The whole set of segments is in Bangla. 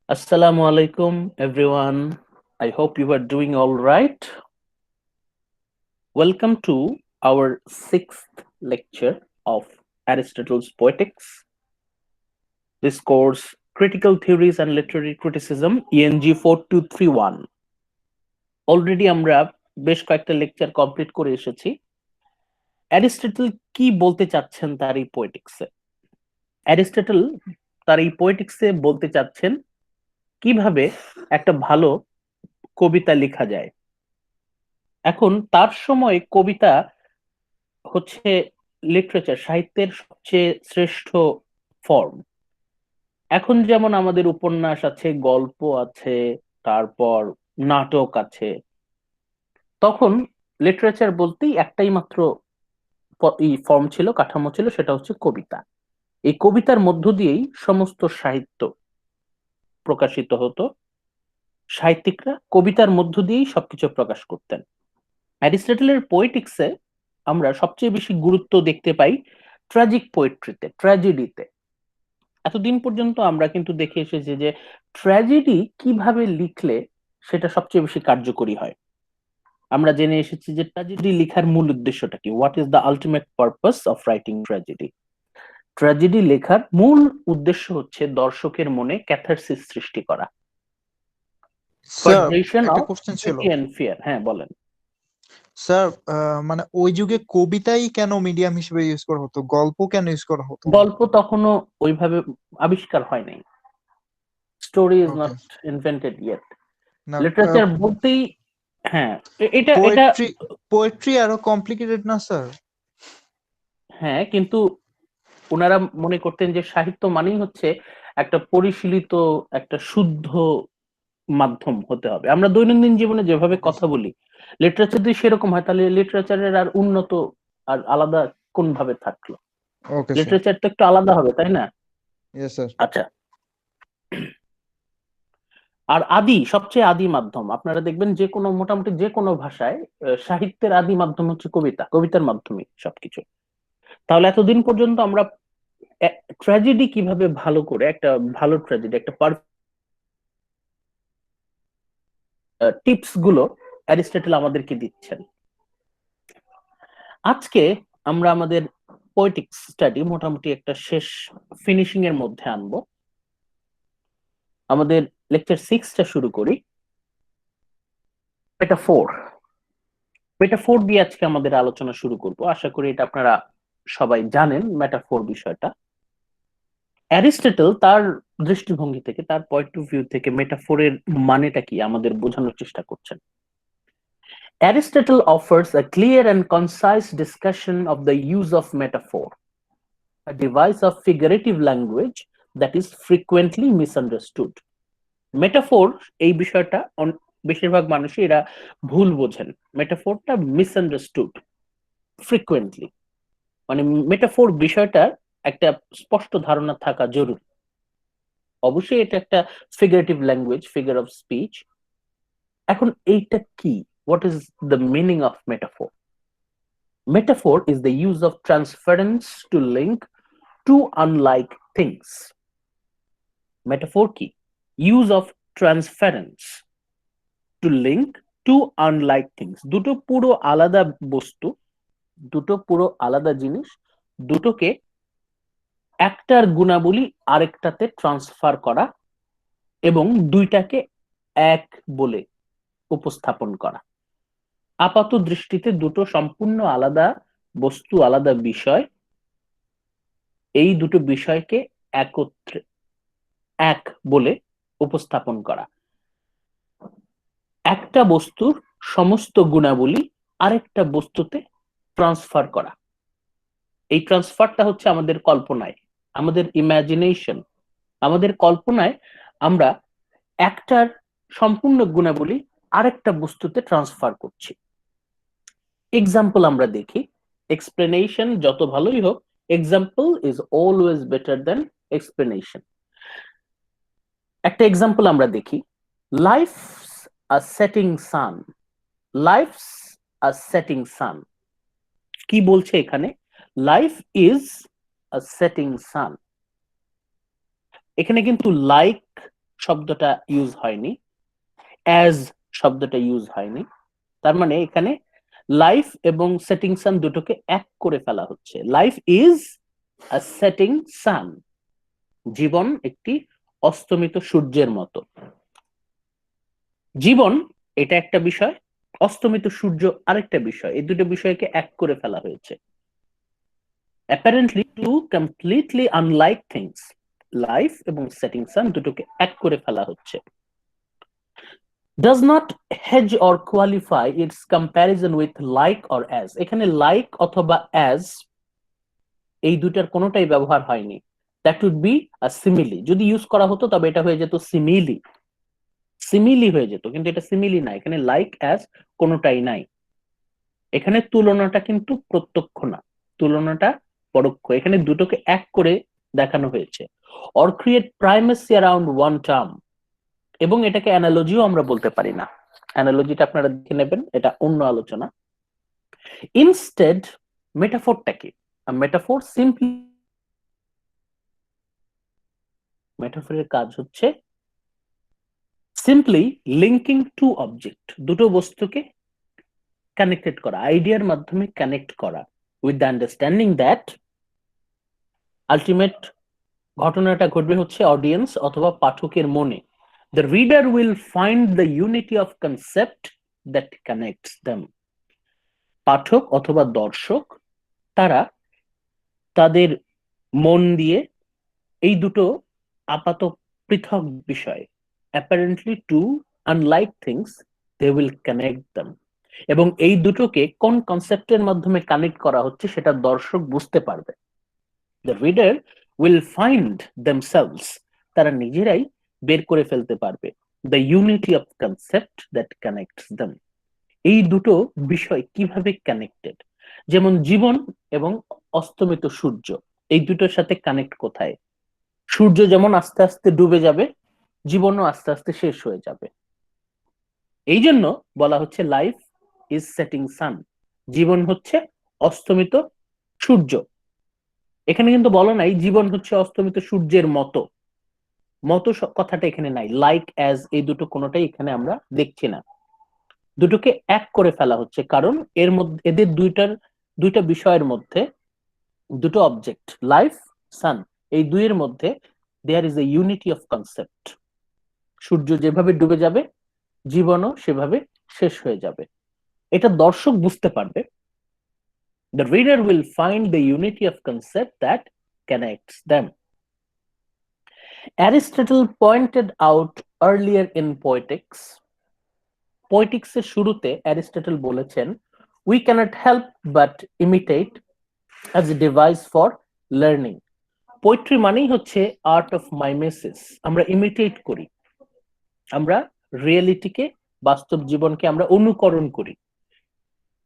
Assalamu alaikum, everyone. I hope you are doing all right. Welcome to our sixth lecture of Aristotle's Poetics. This course, Critical Theories and Literary Criticism, ENG 4231. Already আমরা বেশ কয়েকটা লেকচার কমপ্লিট করে এসেছি। অ্যারিস্টটল কি বলতে চাচ্ছেন তার এই পোয়েটিক্সে? অ্যারিস্টটল তার এই পোয়েটিক্সে বলতে চাচ্ছেন কিভাবে একটা ভালো কবিতা লেখা যায়। এখন তার সময় কবিতা হচ্ছে লিটারেচার, সাহিত্যের সবচেয়ে শ্রেষ্ঠ ফর্ম। এখন যেমন আমাদের উপন্যাস আছে, গল্প আছে, তারপর নাটক আছে, তখন লিটারেচার বলতেই একটাই মাত্র ফর্ম ছিল, কাঠামো ছিল, সেটা হচ্ছে কবিতা। এই কবিতার মধ্য দিয়েই সমস্ত সাহিত্য প্রকাশিত হতো। সাহিত্যিকরা কবিতার মধ্য দিয়েই সবকিছু প্রকাশ করতেন। অ্যারিস্টটলের পোয়েটিক্সে আমরা সবচেয়ে বেশি গুরুত্ব দেখতে পাই ট্র্যাজিক পোয়েট্রিতে, ট্র্যাজেডিতে। এতদিন পর্যন্ত আমরা কিন্তু দেখে এসেছি যে ট্র্যাজেডি কিভাবে লিখলে সেটা সবচেয়ে বেশি কার্যকরী হয়। আমরা জেনে এসেছি যে ট্র্যাজেডি লেখার মূল উদ্দেশ্যটা কি, what is the ultimate purpose of writing tragedy. Tragedy লেখার মূল উদ্দেশ্য হচ্ছে দর্শকের মনে ক্যাথারসিস সৃষ্টি করা, স্যার, ফার্স্ট্রেশন একটা অফ কোশ্চেন ছিল। Pity and fear. হ্যাঁ, বলেন। স্যার, মানে ওই যুগে কবিতাই কেন মিডিয়াম হিসেবে ইউজ করা হতো, গল্প কেন ইউজ করা হতো না? গল্প তখনও ওইভাবে আবিষ্কার হয় নাই, story is okay. Not invented yet. না, লিটারেচার বলতেই, হ্যাঁ, এটা এটা পোয়েট্রি পোয়েট্রি আরো কমপ্লিকেটেড না স্যার? হ্যাঁ, কিন্তু ওনারা মনে করতেন যে সাহিত্য মানেই হচ্ছে একটা পরিশীলিত, একটা শুদ্ধ মাধ্যম হতে হবে। আমরা দৈনন্দিন জীবনে যেভাবে ওকে কথা বলি, লিটারেচার যদি সেরকম হয় তাহলে লিটারেচারের আর উন্নত আর আলাদা কোন ভাবে থাকলো? Okay sir. লিটারেচার তো একটু আলাদা হবে, তাই না? Yes sir. আচ্ছা, আর সবচেয়ে আদি মাধ্যম আপনারা দেখবেন যে কোনো, মোটামুটি যে কোনো ভাষায় সাহিত্যের আদি মাধ্যম হচ্ছে কবিতা, কবিতার মাধ্যমে সবকিছু। তাহলে এতদিন পর্যন্ত আমরা ট্র্যাজেডি কিভাবে ভালো করে, একটা ভালো ট্র্যাজেডি, একটা টিপস গুলো অ্যারিস্টটল আমাদেরকে দিচ্ছেন। আজকে আমরা আমাদের পোয়েটিক্স স্টাডি মোটামুটি একটা শেষ ফিনিশিং এর মধ্যে আনবো। আমাদের লেকচার 6টা শুরু করি। মেটাফোর, মেটাফোর দিয়ে আজকে আমাদের আলোচনা শুরু করব। আশা করি এটা আপনারা সবাই জানেন মেটাফোর বিষয়টা। অ্যারিস্টটল তার দৃষ্টিভঙ্গি থেকে, তার পয়েন্ট অফ ভিউ থেকে মেটাফোরের মানেটা কি আমাদের বোঝানোর চেষ্টা করছেন। Aristotle offers a clear and concise discussion of the use of metaphor, a device of figurative language that is frequently misunderstood. Metaphor, এই বিষয়টা বেশিরভাগ মানুষই এরা ভুল বোঝেন। মেটাফোরটা মিসআন্ডারস্টুড ফ্রিকুয়েন্টলি, মানে মেটাফোর বিষয়টা একটা স্পষ্ট ধারণা থাকা জরুরি। অবশ্যই এটা একটা figurative language, figure of speech. এখন এইটা কি, what is the meaning of metaphor? Metaphor is the use of transference to link two unlike things. Metaphor কি? Use of transference to link two unlike things. দুটো পুরো আলাদা বস্তু, দুটো পুরো আলাদা জিনিস, দুটোকে একটার গুণাবলী আরেকটাতে ট্রান্সফার করা এবং দুইটাকে এক বলে উপস্থাপন করা। আপাত দৃষ্টিতে দুটো সম্পূর্ণ আলাদা বস্তু, আলাদা বিষয়, এই দুটো বিষয়কে একত্রে এক বলে উপস্থাপন করা। একটা বস্তুর সমস্ত গুণাবলী আরেকটা বস্তুতে ট্রান্সফার করা। এই ট্রান্সফারটা হচ্ছে আমাদের কল্পনায়, আমাদের ইমাজিনেশন, আমাদের কল্পনায় আমরা একটার সম্পূর্ণ গুণাবলী আরেকটা বস্তুতে ট্রান্সফার করছি। এক্সাম্পল আমরা দেখি। এক্সপ্লেনেশন যত ভালোই হোক, example is always better then explanation. একটা এক্সাম্পল আমরা দেখি। লাইফস আ সেটিং সান, লাইফস আ সেটিং সান। কি বলছে এখানে? Life is a setting sun. এখানে কিন্তু লাইক শব্দটা ইউজ হয়নি, অ্যাজ শব্দটা ইউজ হয়নি। তার মানে এখানে লাইফ এবং সেটিং সান দুটোকে এক করে ফেলা হচ্ছে। Life is a setting sun, জীবন একটি অস্তমিত সূর্যের মতো। জীবন এটা একটা বিষয়, অস্তমিত সূর্য আরেকটা বিষয়, এই দুটো বিষয়কে এক করে ফেলা হয়েছে। Apparently two completely unlike things, life এবং সেটিং সান দুটোকে এক করে ফেলা হচ্ছে। does not hedge or qualify its comparison with like or as, এখানে like অথবা as এই দুটার কোনোটাই ব্যবহার হয়নি। That would be a simile, যদি ইউজ করা হতো তবে এটা হয়ে যেত সিমিলি, সিমিলি হয়ে যেত, কিন্তু এটা সিমিলি না, এখানে লাইক অ্যাজ কোনোটাই নাই। এখানে তুলনাটা কিন্তু প্রত্যক্ষ না, তুলনাটা পরোক্ষ, এখানে দুটোকে এক করে দেখানো হয়েছে। Or create primacy around one term, এবং এটাকে অ্যানালজিও আমরা বলতে পারি না, অ্যানালজিটা আপনারা দেখে নেবেন, এটা অন্য আলোচনা। ইনস্টেড মেটাফোরটা কি? মেটাফোর সিম্পলি, মেটাফোরের কাজ হচ্ছে সিম্পলি লিঙ্কিং টু অবজেক্ট, দুটো বস্তুকে কানেক্টেড করা, আইডিয়ার মাধ্যমে কানেক্ট করা, with the understanding that ultimate ঘটনাটা ঘটবে হচ্ছে অডিয়েন্স অথবা পাঠকের মনে। The reader will find the unity of concept that connects them, পাঠক অথবা দর্শক তারা তাদের মন দিয়ে এই দুটো আপাত পৃথক বিষয়, apparently two unlike things, they will connect them, এবং এই দুটোকে কোন কনসেপ্টের মাধ্যমে কানেক্ট করা হচ্ছে সেটা দর্শক বুঝতে পারবে। The reader will find themselves, তারা নিজেরাই বের করে ফেলতে পারবে the unity of concept that connects them, এই দুটো বিষয় কিভাবে কানেক্টেড। যেমন জীবন এবং অস্তমিত সূর্য, এই দুটোর সাথে কানেক্ট কোথায়? সূর্য যেমন আস্তে আস্তে ডুবে যাবে, জীবনও আস্তে আস্তে শেষ হয়ে যাবে। এই জন্য বলা হচ্ছে লাইফ ইজ সেটিং সান, জীবন হচ্ছে অস্তমিত সূর্য। এখানে কিন্তু বলা নাই জীবন হচ্ছে অস্তমিত সূর্যের মতো, মতো কথাটা এখানে নাই, লাইক অ্যাজ এই দুটো কোনোটাই এখানে আমরা দেখছি না। দুটোকে এক করে ফেলা হচ্ছে, কারণ এর মধ্যে এদের দুইটা বিষয়ের মধ্যে, দুটো অবজেক্ট লাইফ সান, এই দুইয়ের মধ্যে there is a unity of concept. সূর্য যেভাবে ডুবে যাবে জীবনও সেভাবে শেষ হয়ে যাবে, এটা দর্শক বুঝতে পারবে। The reader will find the unity of concept that connects them. Aristotle pointed out earlier in Poetics, পোয়েটিক্সের শুরুতে অ্যারিস্টটল বলেছেন we can't help but imitate as a device for learning. Poetry মানেই হচ্ছে আর্ট অফ মাইমেসিস, আমরা ইমিটেট করি, আমরা রিয়েলিটিকে, বাস্তব জীবনকে আমরা অনুকরণ করি।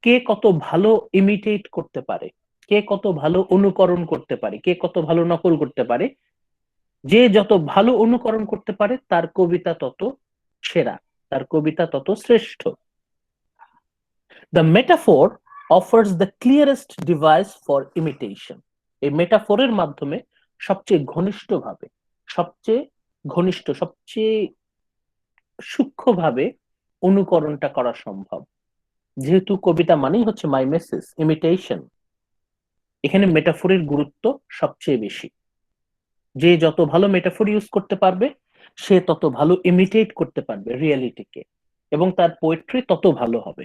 কে কত ভালো ইমিটেট করতে পারে, কে কত ভালো অনুকরণ করতে পারে, কে কত ভালো নকল করতে পারে, যে যত ভালো অনুকরণ করতে পারে তার কবিতা তত সেরা, তার কবিতা তত শ্রেষ্ঠ। The metaphor offers the clearest device for imitation, এই মেটাফোরের মাধ্যমে সবচেয়ে ঘনিষ্ঠভাবে, সবচেয়ে ঘনিষ্ঠ, সবচেয়ে সূক্ষ্মভাবে অনুকরণটা করা সম্ভব। যেহেতু কবিতা মানেই হচ্ছে মাইমেসিস, ইমিটেশন, এখানে মেটাফোরের গুরুত্ব সবচেয়ে বেশি। যে যত ভালো মেটাফোর ইউজ করতে পারবে সে তত ভালো ইমিটেট করতে পারবে রিয়েলিটিকে, এবং তার পোয়েট্রি তত ভালো হবে।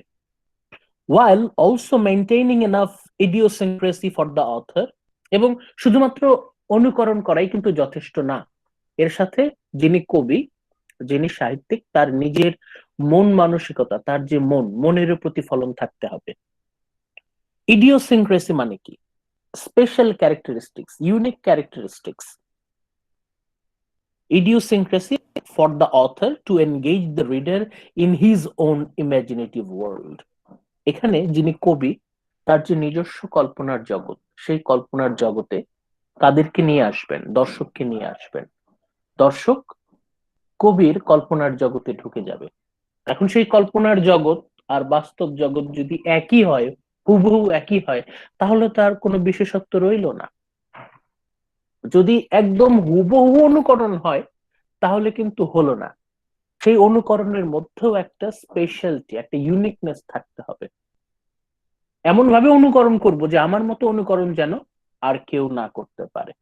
while also maintaining enough idiosyncrasy for the author, এবং শুধুমাত্র অনুকরণ করাই কিন্তু যথেষ্ট না, এর সাথে যিনি কবি, যিনি সাহিত্যিক, তার নিজের মন মানসিকতা, তার যে মনের প্রতিফলন থাকতে হবে। ইডিওসিনক্রেসি মানে কি? Special characteristics, unique characteristics. idiosyncrasy for the author to engage the reader in his own imaginative world, এখানে যিনি কবি তার যে নিজস্ব কল্পনার জগৎ, সেই কল্পনার জগতে কাদেরকে নিয়ে আসবেন? দর্শককে নিয়ে আসবেন। দর্শক কবির কল্পনার জগতে ঢুকে যাবে। এখন সেই কল্পনার জগৎ আর বাস্তব জগৎ যদি একই হয়, হুবহু একই হয়, তাহলে তার কোনো বিশেষত্ব রইল না। যদি একদম হুবহু অনুকরণ হয় তাহলে কিন্তু হলো না। সেই অনুকরণের মধ্যেও একটা স্পেশালিটি, একটা ইউনিকনেস থাকতে হবে। এমন ভাবে অনুকরণ করব যে আমার মতো অনুকরণ যেন আর কেউ না করতে পারে।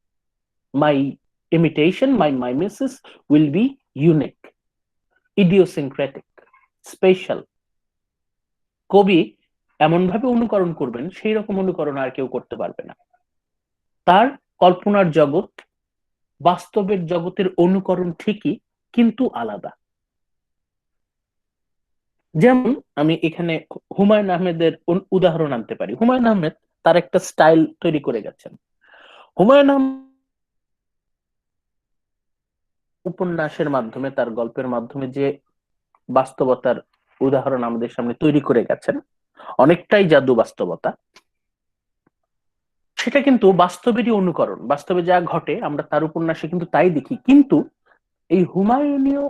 My imitation, my mimesis will be unique, idiosyncratic, special. কবি এমন ভাবে অনুকরণ করবেন সেই রকম অনুকরণ আর কেউ করতে পারবে না। তার কল্পনার জগৎ বাস্তবের জগতের অনুকরণ ঠিকই, কিন্তু আলাদা। যেমন আমি এখানে হুমায়ুন আহমেদের উদাহরণ আনতে পারি। হুমায়ুন আহমেদ তার একটা স্টাইল তৈরি করে গেছেন। হুমায়ুন আহমেদ উপন্যাসের মাধ্যমে, তার গল্পের মাধ্যমে যে বাস্তবতার উদাহরণ আমাদের সামনে তৈরি করে গেছেন, অনেকটাই জাদু বাস্তবতা। সেটা কিন্তু বাস্তবেরই অনুকরণ, বাস্তবে যা ঘটে আমরা তার উপন্যাসে কিন্তু তাই দেখি। কিন্তু এই হুমায়ুনীয়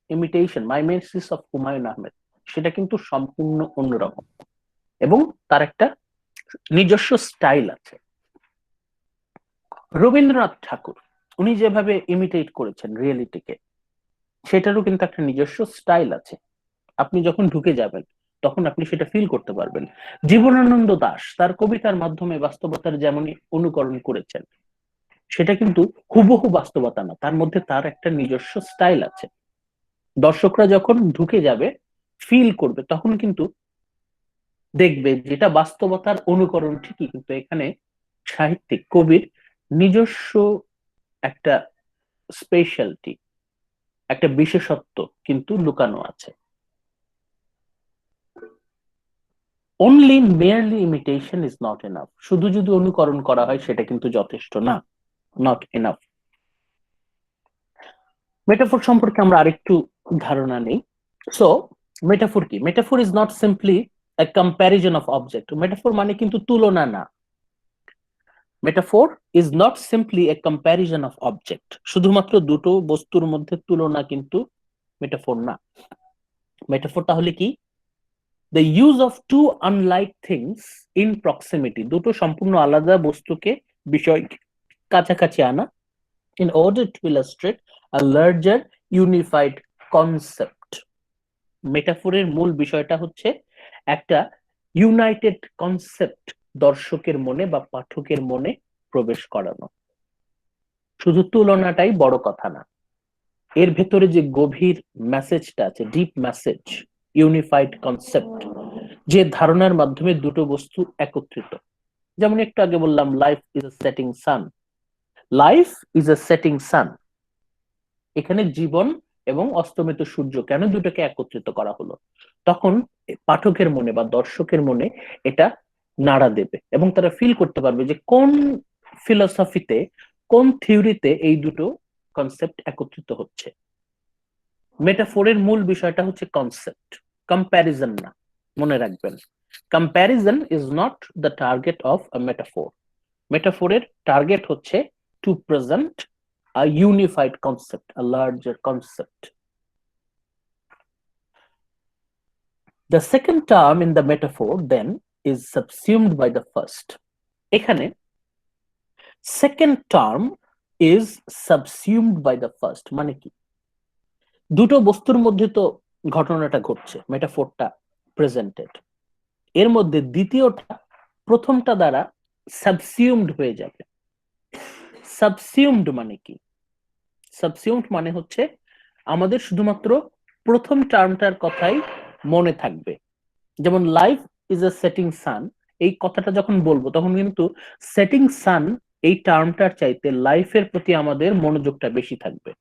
imitation, mimesis of Humayun Ahmed, সেটা কিন্তু সম্পূর্ণ অন্যরকম এবং তার একটা নিজস্ব স্টাইল আছে। রবীন্দ্রনাথ ঠাকুর উনি যেভাবে ইমিটেট করেছেন রিয়েলিটিকে, সেটারও কিন্তু একটা নিজস্ব স্টাইল আছে। আপনি যখন ঢুকে যাবেন তখন আপনি সেটা ফিল করতে পারবেন। জীবনানন্দ দাশ তার কবিতার মাধ্যমে বাস্তবতার যেমন অনুকরণ করেছেন, সেটা কিন্তু হুবহু বাস্তবতা না, তার মধ্যে তার একটা নিজস্ব স্টাইল আছে। দর্শকরা যখন ঢুকে যাবে, ফিল করবে, তখন কিন্তু দেখবে যেটা বাস্তবতার অনুকরণ ঠিকই, কিন্তু এখানে সাহিত্যিক কবির নিজস্ব একটা স্পেশালিটি, একটা বিশেষত্ব কিন্তু লুকানো আছে। Only merely imitation is not enough. শুধু যদি অনুকরণ করা হয় সেটা কিন্তু যথেষ্ট না, নট এনাফ। মেটাফোর সম্পর্কে আমরা আরেকটু ধারণা নেই। সো মেটাফোর কি? Metaphor is not simply A comparison of object. Metaphor মানে কিন্তু তুলনা না। Metaphor is not simply A comparison of object. শুধুমাত্র দুটো বস্তুর মধ্যে তুলনা কিন্তু মেটাফোর না। মেটাফোর তাহলে কি? The use of two unlike things in proximity. দুটো সম্পূর্ণ আলাদা বস্তুকে, বিষয় কাছাকাছি আনা, in order to illustrate a larger unified concept. মেটাফোরের মূল বিষয়টা হচ্ছে একটা ইউনাইটেড কনসেপ্ট দর্শকের মনে বা পাঠকের মনে প্রবেশ করানো। শুধু তুলনাটাই বড় কথা না, এর ভেতরে যে গভীর মেসেজটা আছে, ডিপ মেসেজ, ইউনিফাইড কনসেপ্ট, যে ধারণার মাধ্যমে দুটো বস্তু একত্রিত। যেমন একটু আগে বললাম, life is a setting San. Life is a setting sun, এখানে জীবন এবং অস্তমিত সূর্য কেন দুটোকে একত্রিত করা হলো? তখন পাঠকের মনে বা দর্শকের মনে এটা নাড়া দেবে এবং তারা ফিল করতে পারবে যে কোন ফিলোসফিতে, কোন থিওরিতে এই দুটো কনসেপ্ট একত্রিত হচ্ছে। মেটাফোরের মূল বিষয়টা হচ্ছে কনসেপ্ট, কম্প্যারিজন না। মনে রাখবেন, comparison is not the target of a metaphor. মেটাফোরের টার্গেট হচ্ছে to present a unified concept, a larger concept. The second term in the metaphor then is subsumed by the first. এখানে second term is subsumed by the first মানে কি? দুটো বস্তুর মধ্যে তো ঘটনাটা ঘটছে, মেটাফোরটা প্রেজেন্টেড, এর মধ্যে দ্বিতীয়টা প্রথমটা দ্বারা সাবসিউমড হয়ে যাবে। সাবসিউমড মানে কি? সাবসিউমড মানে হচ্ছে আমাদের শুধুমাত্র প্রথম টার্মটার কথাই মনে থাকবে। যেমন লাইফ ইজ এ সেটিং সান, এই কথাটা যখন বলবো তখন কিন্তু সেটিং সান এই টার্মটার চাইতে লাইফের প্রতি আমাদের মনোযোগটা বেশি থাকবে।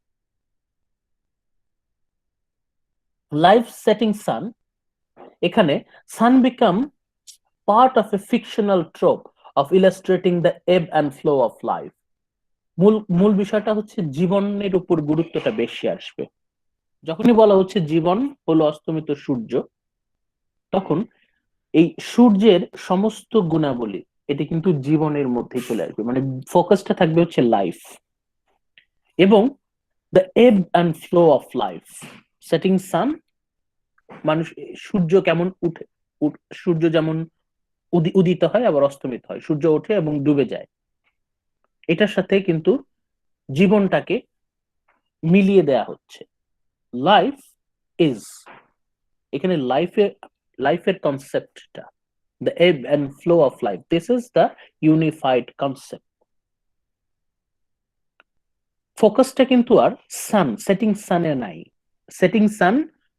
লাইফ সেটিং সান, এখানে sun become part of a fictional trope of illustrating the ebb and flow of life. মূল মূল বিষয়টা হচ্ছে জীবনের উপর গুরুত্বটা বেশি আসবে। যখনই বলা হচ্ছে জীবন হলো অস্তমিত সূর্য, তখন এই সূর্যের সমস্ত গুণাবলী এটা কিন্তু জীবনের মধ্যে চলে আসবে, মানে ফোকাসটা থাকবে হচ্ছে লাইফ এবং the ebb and flow of life. Setting সান, মানুষ, সূর্য কেমন উঠে, সূর্য যেমন উদিত হয় আবার অস্তমিত হয়, সূর্য ওঠে এবং ডুবে যায়, এটার সাথে কিন্তু জীবনটাকে মিলিয়ে দেয়া হচ্ছে। লাইফ ইজ, এখানে লাইফের কনসেপ্টটা, the ebb and flow of life, this is the unified concept. ফোকাসটা কিন্তু আর সেটিং সানে নাই। সেটিং সান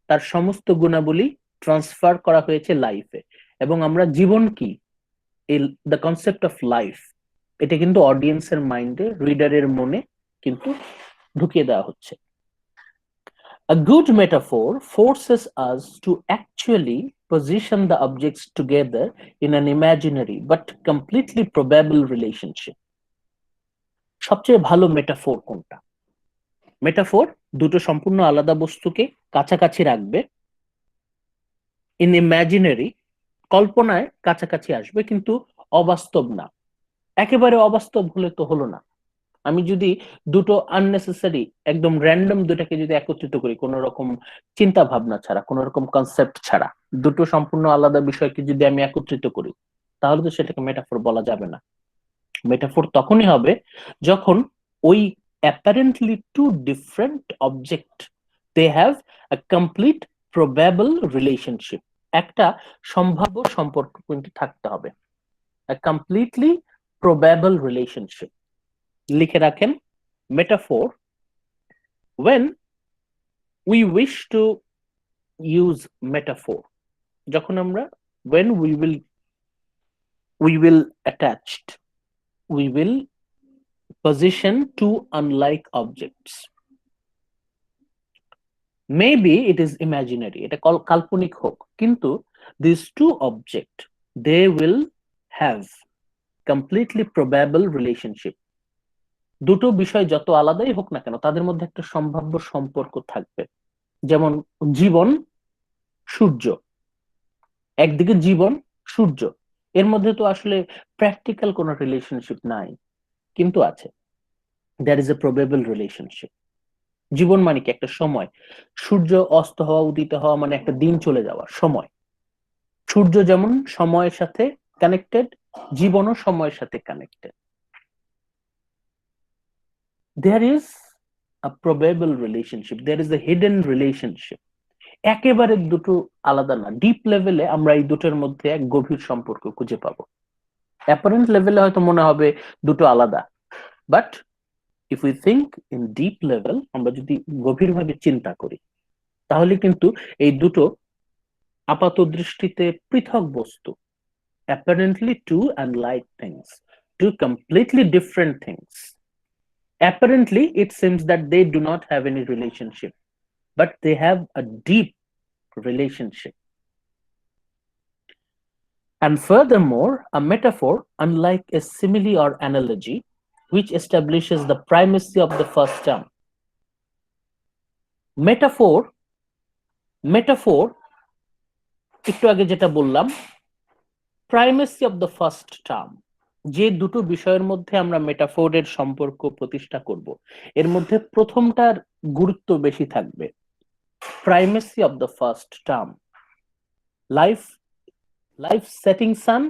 তার সমস্ত গুণাবলী ট্রান্সফার করা হয়েছে লাইফে, এবং আমরা জীবন কি, দ্য কনসেপ্ট অফ লাইফ, এটা কিন্তু অডিয়েন্সের মাইন্ডে, রিডারের মনে কিন্তু ঢুকিয়ে দেওয়া হচ্ছে। A good metaphor forces us to actually position the objects together in an imaginary but completely probable relationship. সবচেয়ে ভালো মেটাফোর কোনটা? মেটাফোর দুটো সম্পূর্ণ আলাদা বস্তুকে কাছাকাছি রাখবে, ইন ইমাজিনারি, কল্পনায় কাছাকাছি আসবে কিন্তু অবাস্তব না। একেবারে অবাস্তব হলে তো হলো না। আমি যদি দুটো আননেসেসারি একদম র্যান্ডম দুটাকে যদি একত্রিত করি কোন রকম চিন্তা ভাবনা ছাড়া, কোন রকম কনসেপ্ট ছাড়া, দুটো সম্পূর্ণ আলাদা বিষয়কে যদি আমি একত্রিত করি, তাহলে তো সেটাকে মেটাফোর বলা যাবে না। মেটাফোর তখনই হবে যখন ওই apparently two different object, they have a complete probable relationship, একটা সম্ভাব্য সম্পর্ক কিন্তু থাকতে হবে, a completely probable relationship। লিখে রাখেন, metaphor, when we wish to use metaphor, যখন আমরা when we will attached, we will position two unlike objects, maybe it is imaginary, এটা কাল্পনিক হোক, কিন্তু these two object, they will have completely probable relationship। দুটো বিষয় যত আলাদাই হোক না কেন, তাদের মধ্যে একটা সম্ভাব্য সম্পর্ক থাকবে। যেমন জীবন, সূর্য, একদিকে জীবন, সূর্য, এর মধ্যে তো আসলে প্র্যাকটিক্যাল কোনো রিলেশনশিপ নাই, কিন্তু আছে, there is a probable relationship. জীবন মানে কি? একটা সময়, সূর্য অস্ত হওয়া, উদিত হওয়া মানে একটা দিন চলে যাওয়া, সময়। সূর্য যেমন সময়ের সাথে কানেক্টেড, জীবনও সময়ের সাথে connected. there is a probable relationship, there is a hidden relationship। একেবারে দুটো আলাদা না, ডিপ লেভেলে আমরা এই দুটোর মধ্যে এক গভীর সম্পর্ক খুঁজে পাবো। অ্যাপারেন্ট লেভেলে হয়তো মনে হবে দুটো আলাদা, but if we think in deep level, আমরা যদি গভীরভাবে চিন্তা করি, তাহলে কিন্তু এই দুটো আপাত দৃষ্টিতে পৃথক বস্তু, apparently two unlike things, two completely different things, apparently it seems that they do not have any relationship, but they have a deep relationship. And furthermore, a metaphor, unlike a simile or analogy, which establishes the primacy of the first term. Metaphor একটু আগে যেটা বললাম, primacy of the first term, যে দুটো বিষয়ের মধ্যে আমরা মেটাফোরের সম্পর্ক প্রতিষ্ঠা করব, এর মধ্যে প্রথমটার গুরুত্ব বেশি থাকবে। Primacy of the first term, life setting San,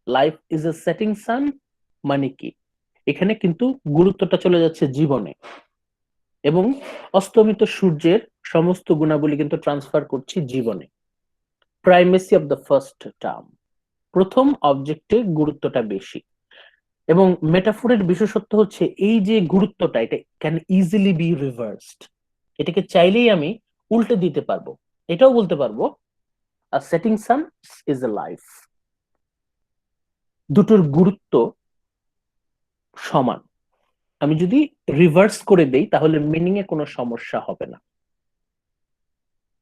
life is a setting সান মানে কি? এখানে কিন্তু গুরুত্বটা চলে যাচ্ছে জীবনে, এবং অস্তমিত সূর্যের সমস্ত গুণাবলী কিন্তু ট্রান্সফার করছি জীবনে। Primacy of the first term, প্রথম অবজেক্টে গুরুত্বটা বেশি। এবং মেটাফোরের বিশেষত্ব হচ্ছে এই যে গুরুত্বটা, এটা ক্যান ইজিলি বি রিভার্সড, এটাকে চাইলেই আমি উল্টে দিতে পারবো। এটাও বলতে পারবো a setting sun is a life. দুটোর গুরুত্ব সমান। আমি যদি রিভার্স করে দেই, তাহলে মিনিং এ কোনো সমস্যা হবে না,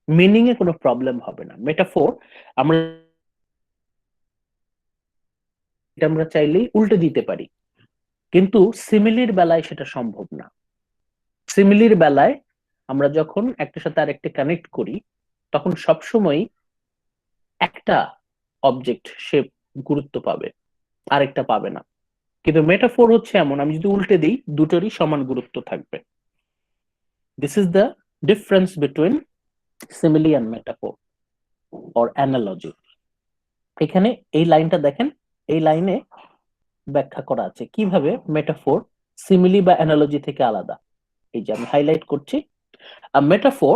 মিনিং এ কোনো প্রবলেম হবে না। মেটাফোর আমরা চাইলেই উল্টে দিতে পারি, কিন্তু সিমিলির বেলায় সেটা সম্ভব না। সিমিলির বেলায় আমরা যখন একটার সাথে আরেকটা কানেক্ট করি, তখন সবসময় একটা অবজেক্ট সে গুরুত্ব পাবে, আরেকটা পাবে না। কিন্তু মেটাফোর হচ্ছে এমন, আমি যদি উল্টে দিই, দুটোরই সমান গুরুত্ব থাকবে। This is the difference between simile and metaphor or analogy. এখানে এই লাইনটা দেখেন, এই লাইনে ব্যাখ্যা করা আছে কিভাবে মেটাফোর সিমিলি বা অ্যানালজি থেকে আলাদা। এই যে আমি হাইলাইট করছি, a metaphor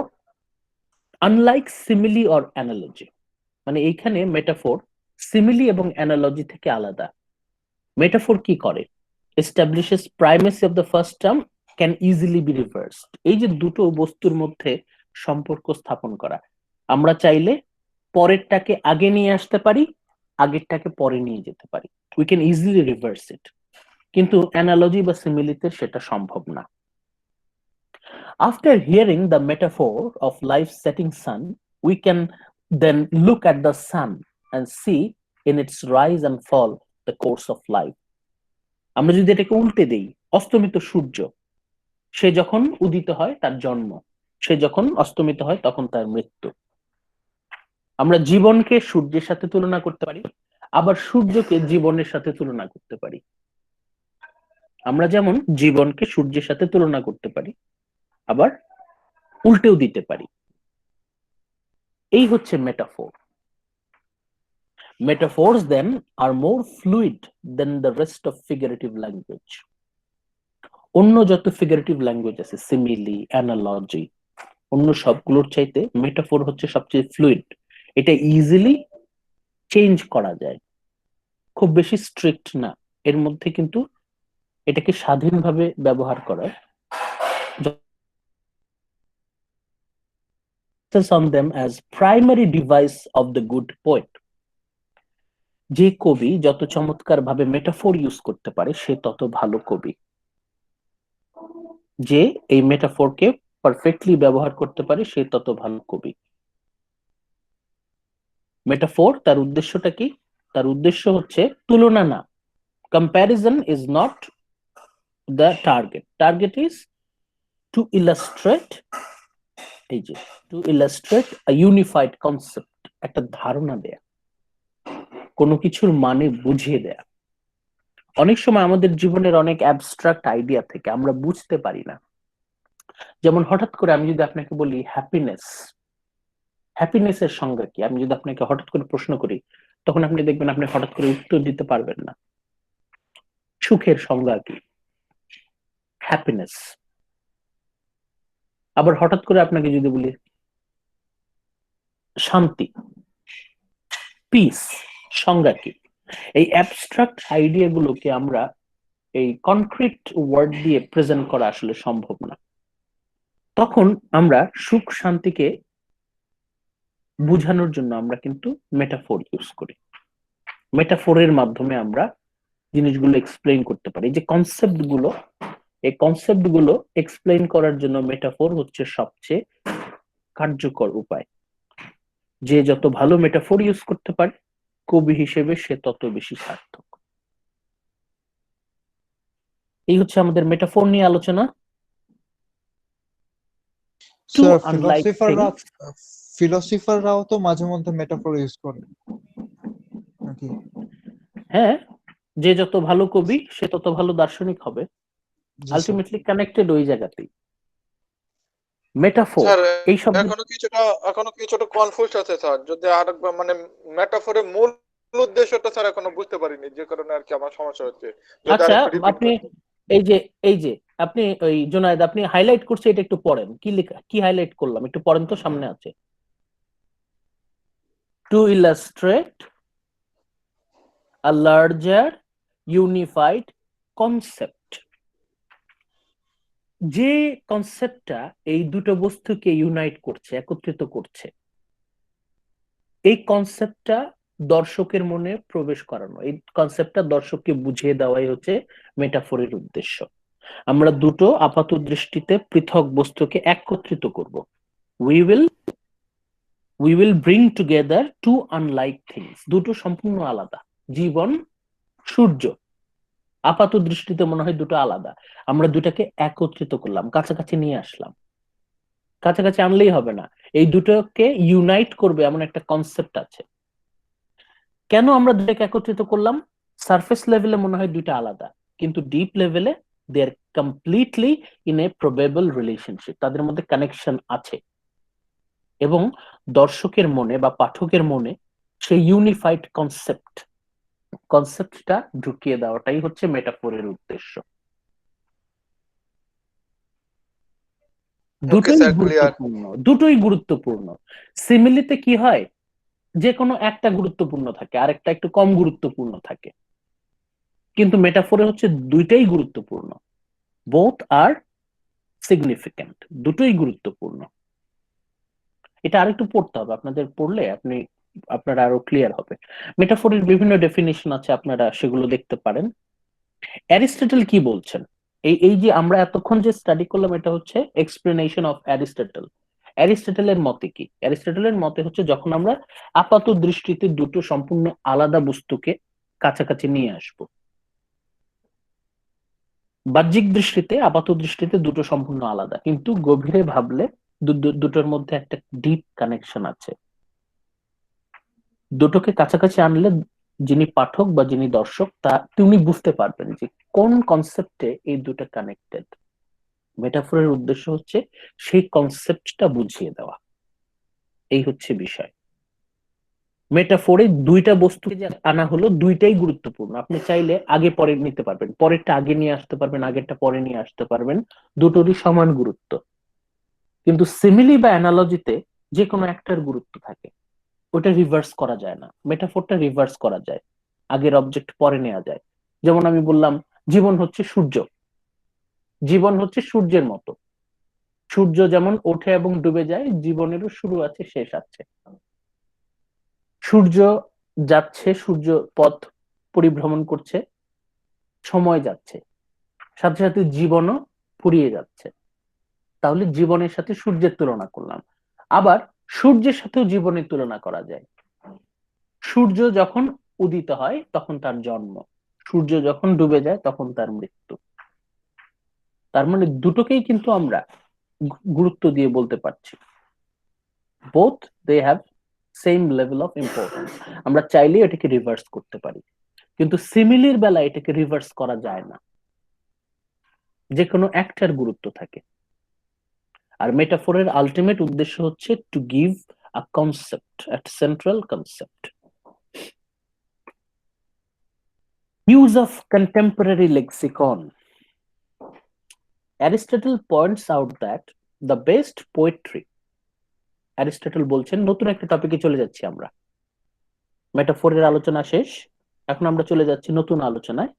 unlike simile or analogy, মানে এইখানে মেটাফোর সিমিলি এবং অ্যানালজি থেকে আলাদা। মেটাফোর কি করে? Establishes primacy of the first term can easily be reversed. এই যে দুটো বস্তুর মধ্যে সম্পর্ক স্থাপন করা, আমরা চাইলে পরেরটাকে আগে নিয়ে আসতে পারি, আগেরটাকে পরে নিয়ে যেতে পারি, উই ক্যান ইজিলি রিভার্স ইট। কিন্তু অ্যানালজি বা সিমিলিতে সেটা সম্ভব না। After hearing the metaphor of life setting sun, we can then look at the sun and see in its rise and fall the course of life. আমরা যদি এটাকে উল্টে দেই, অস্তমিত সূর্য, সে যখন উদিত হয় তার জন্ম, সে যখন অস্তমিত হয় তখন তার মৃত্যু। আমরা জীবনকে সূর্যের সাথে তুলনা করতে পারি, আবার সূর্যকে জীবনের সাথে তুলনা করতে পারি। আমরা যেমন জীবনকে সূর্যের সাথে তুলনা করতে পারি, আবার উল্টেও দিতে পারি। এই হচ্ছে metaphor. Metaphors then are more fluid than the rest of figurative language. অন্য যত ফিগারেটিভ ল্যাঙ্গুয়েজ আছে, সিমিলি, অ্যানালজি, অন্য সবগুলোর চাইতে মেটাফোর হচ্ছে সবচেয়ে ফ্লুইড। এটা ইজিলি চেঞ্জ করা যায়, খুব বেশি স্ট্রিক্ট না। এর মধ্যে কিন্তু এটাকে স্বাধীনভাবে ব্যবহার করার on them as primary device of the good poet. যে কবি যত চমৎকার ভাবে মেটাফোর ইউজ করতে পারে সে তত ভালো কবি। যে এই মেটাফোরকে পারফেক্টলি ব্যবহার করতে পারে সে তত ভালো কবি। মেটাফোর তার উদ্দেশ্যটা কি? তার উদ্দেশ্য হচ্ছে তুলনা না। Comparison is not the target, target is two illustrate, এই যে টু ইলাস্ট্রেট আ ইউনিফাইড কনসেপ্ট, একটা ধারণা দেয়া, কোনো কিছুর মানে বুঝিয়ে দেয়া। অনেক সময় আমাদের জীবনের অনেক অ্যাবস্ট্রাক্ট আইডিয়া থেকে আমরা বুঝতে পারি না। যেমন হঠাৎ করে আমি যদি আপনাকে বলি হ্যাপিনেস, হ্যাপিনেসের সংজ্ঞা কি, আমি যদি আপনাকে হঠাৎ করে প্রশ্ন করি, তখন আপনি দেখবেন আপনি হঠাৎ করে উত্তর দিতে পারবেন না। সুখের সংজ্ঞা কি? হ্যাপিনেস। আবার হঠাৎ করে আপনাকে যদি বলি শান্তি, পিস, সংজ্ঞা কি? এই অ্যাবস্ট্রাক্ট আইডিয়া গুলোকে আমরা এই কনক্রিট ওয়ার্ড দিয়ে প্রেজেন্ট করা আসলে সম্ভব না। তখন আমরা সুখ শান্তিকে বোঝানোর জন্য আমরা কিন্তু মেটাফোর ইউজ করি। মেটাফোরের মাধ্যমে আমরা জিনিসগুলো এক্সপ্লেইন করতে পারি। যে কনসেপ্ট গুলো, এই কনসেপ্ট গুলো এক্সপ্লেইন করার জন্য মেটাফোর হচ্ছে সবচেয়ে কার্যকর উপায়। যে যত ভালো মেটাফোর ইউজ করতে পারে কবি হিসেবে সে তত বেশি সার্থক। এই হচ্ছে আমাদের মেটাফোর নিয়ে আলোচনা। টু স্যার আনলাইক থিংস, ফিলোসফাররাও তো মাঝে মধ্যে মেটাফোর ইউজ করে নাকি? হ্যাঁ, যে যত ভালো কবি সে তত ভালো দার্শনিক হবে। জি স্যার। আলটিমেটলি কানেক্টেড ওই জায়গাতেই। মেটাফোর স্যার এই শব্দ, এখনো কিছুটা কনফিউজ আছে স্যার, যদি আরেকবার মানে মেটাফোরের মূল উদ্দেশ্যটা স্যার এখনো বুঝতে পারিনি, যে কারণে আর কি আমার সমস্যা হচ্ছে, যদি আচ্ছা আরেকটু রিপিট আপনি করতেন। এই যে আপনি ওই জুনায়েদ আপনি হাইলাইট করছে, এটা একটু পড়েন, কি লেখা, কি হাইলাইট করলাম একটু পড়েন তো, সামনে আছে। টু ইলাস্ট্রেট আ লার্জার ইউনিফাইড কনসেপ্ট। যে কনসেপ্টটা এই দুটো বস্তুকে ইউনাইট করছে, একত্রিত করছে, এই কনসেপ্টটা দর্শকের মনে প্রবেশ করানো, এই কনসেপ্টটা দর্শককে বুঝিয়ে দেওয়াই হচ্ছে মেটাফোরের উদ্দেশ্য। আমরা দুটো আপাত দৃষ্টিতে পৃথক বস্তুকে একত্রিত করব। We will bring together two unlike things, দুটো সম্পূর্ণ আলাদা। জীবন, সূর্য, আপাত দৃষ্টিতে মনে হয় দুটো আলাদা, আমরা দুটাকে একত্রিত করলাম, কাছাকাছি নিয়ে আসলাম। কাছাকাছি আনলেই হবে না, এই দুটোকে ইউনাইট করবে এমন একটা কনসেপ্ট আছে। কেন আমরা দুটাকে একত্রিত করলাম? সারফেস লেভেলে মনে হয় দুইটা আলাদা, কিন্তু ডিপ লেভেলে they are completely in a probable relationship, তাদের মধ্যে কানেকশন আছে। এবং দর্শকের মনে বা পাঠকের মনে সেই ইউনিফাইড কনসেপ্টটা ঢুকিয়ে দেওয়াটাই হচ্ছে মেটাফোরের উদ্দেশ্য। ওকে দুটোই স্যার, ক্লিয়ার। গুরুত্বপূর্ণ, দুটোই গুরুত্বপূর্ণ। সিমিলিতে কি হয়, যে কোনো একটা গুরুত্বপূর্ণ থাকে, আরেকটা একটু কম গুরুত্বপূর্ণ থাকে, কিন্তু মেটাফোরে হচ্ছে দুইটাই গুরুত্বপূর্ণ। বোথ আর সিগনিফিক্যান্ট, দুটোই গুরুত্বপূর্ণ। এটা আরেকটু পড়তে হবে, আপনাদের পড়লে আপনারা আরো ক্লিয়ার হবে। মেটাফোরের বিভিন্ন ডেফিনেশন আছে, আপনারা সেগুলো দেখতে পারেন। অ্যারিস্টটল কি বলছেন, এই এই যে আমরা এতক্ষণ যে স্টাডি করলাম, এটা হচ্ছে এক্সপ্লেনেশন অফ অ্যারিস্টটল। অ্যারিস্টটলের মতে কি? অ্যারিস্টটলের মতে হচ্ছে যখন আমরা আপাত দৃষ্টিতে দুটো সম্পূর্ণ আলাদা বস্তুকে কাছাকাছি নিয়ে আসব, বাহ্যিক দৃষ্টিতে আপাত দৃষ্টিতে দুটো সম্পূর্ণ আলাদা, কিন্তু গভীরে ভাবলে দুটোর মধ্যে একটা ডিপ কানেকশন আছে। দুটোকে কাছাকাছি আনলে যিনি পাঠক বা যিনি দর্শক তিনি বুঝতে পারবেন যে কোন কনসেপ্টে এই দুটো কানেক্টেড। মেটাফোরের উদ্দেশ্য হচ্ছে সেই কনসেপ্টটা বুঝিয়ে দেওয়া, এই হচ্ছে বিষয়। মেটাফোরে দুইটা বস্তু যে আনা হলো, দুইটাই গুরুত্বপূর্ণ। আপনি চাইলে আগে পরে নিতে পারবেন, পরেরটা আগে নিয়ে আসতে পারবেন, আগেরটা পরে নিয়ে আসতে পারবেন, দুটোরই সমান গুরুত্ব। কিন্তু সিমিলি বা অ্যানালজিতে যে কোনো একটার গুরুত্ব থাকে, ওটা রিভার্স করা যায় না। মেটাফোরটা রিভার্স করা যায়, আগের অবজেক্ট পরে নেওয়া যায়। যেমন আমি বললাম, জীবন হচ্ছে সূর্য, জীবন হচ্ছে সূর্যের মতো। সূর্য যেমন ওঠে এবং ডুবে যায়, জীবনেরও শুরু আছে, শেষ আছে। সূর্য যাচ্ছে, সূর্য পথ পরিভ্রমণ করছে, সময় যাচ্ছে, সাথে সাথে জীবনও ফুরিয়ে যাচ্ছে। তাহলে জীবনের সাথে সূর্যের তুলনা করলাম। আবার সূর্যের সাথেও জীবনের তুলনা করা যায়। সূর্য যখন উদিত হয় তখন তার জন্ম, সূর্য যখন ডুবে যায় তখন তার মৃত্যু। তার মানে দুটোকেই কিন্তু আমরা গুরুত্ব দিয়ে বলতে পারছি, both they have same level of importance. আমরা চাইলে এটাকে রিভার্স করতে পারি, কিন্তু সিমিলির বেলা এটাকে রিভার্স করা যায় না, যে কোনো একটার গুরুত্ব থাকে। আর মেটাফোরের আলটিমেট উদ্দেশ্য হচ্ছে to give a concept, a central concept. Use of contemporary lexicon. Aristotle points out that the best poetry, Aristotle বলছেন, নতুন একটা টপিকে চলে যাচ্ছি আমরা, মেটাফোরের আলোচনা শেষ, এখন আমরা চলে যাচ্ছি নতুন আলোচনায়,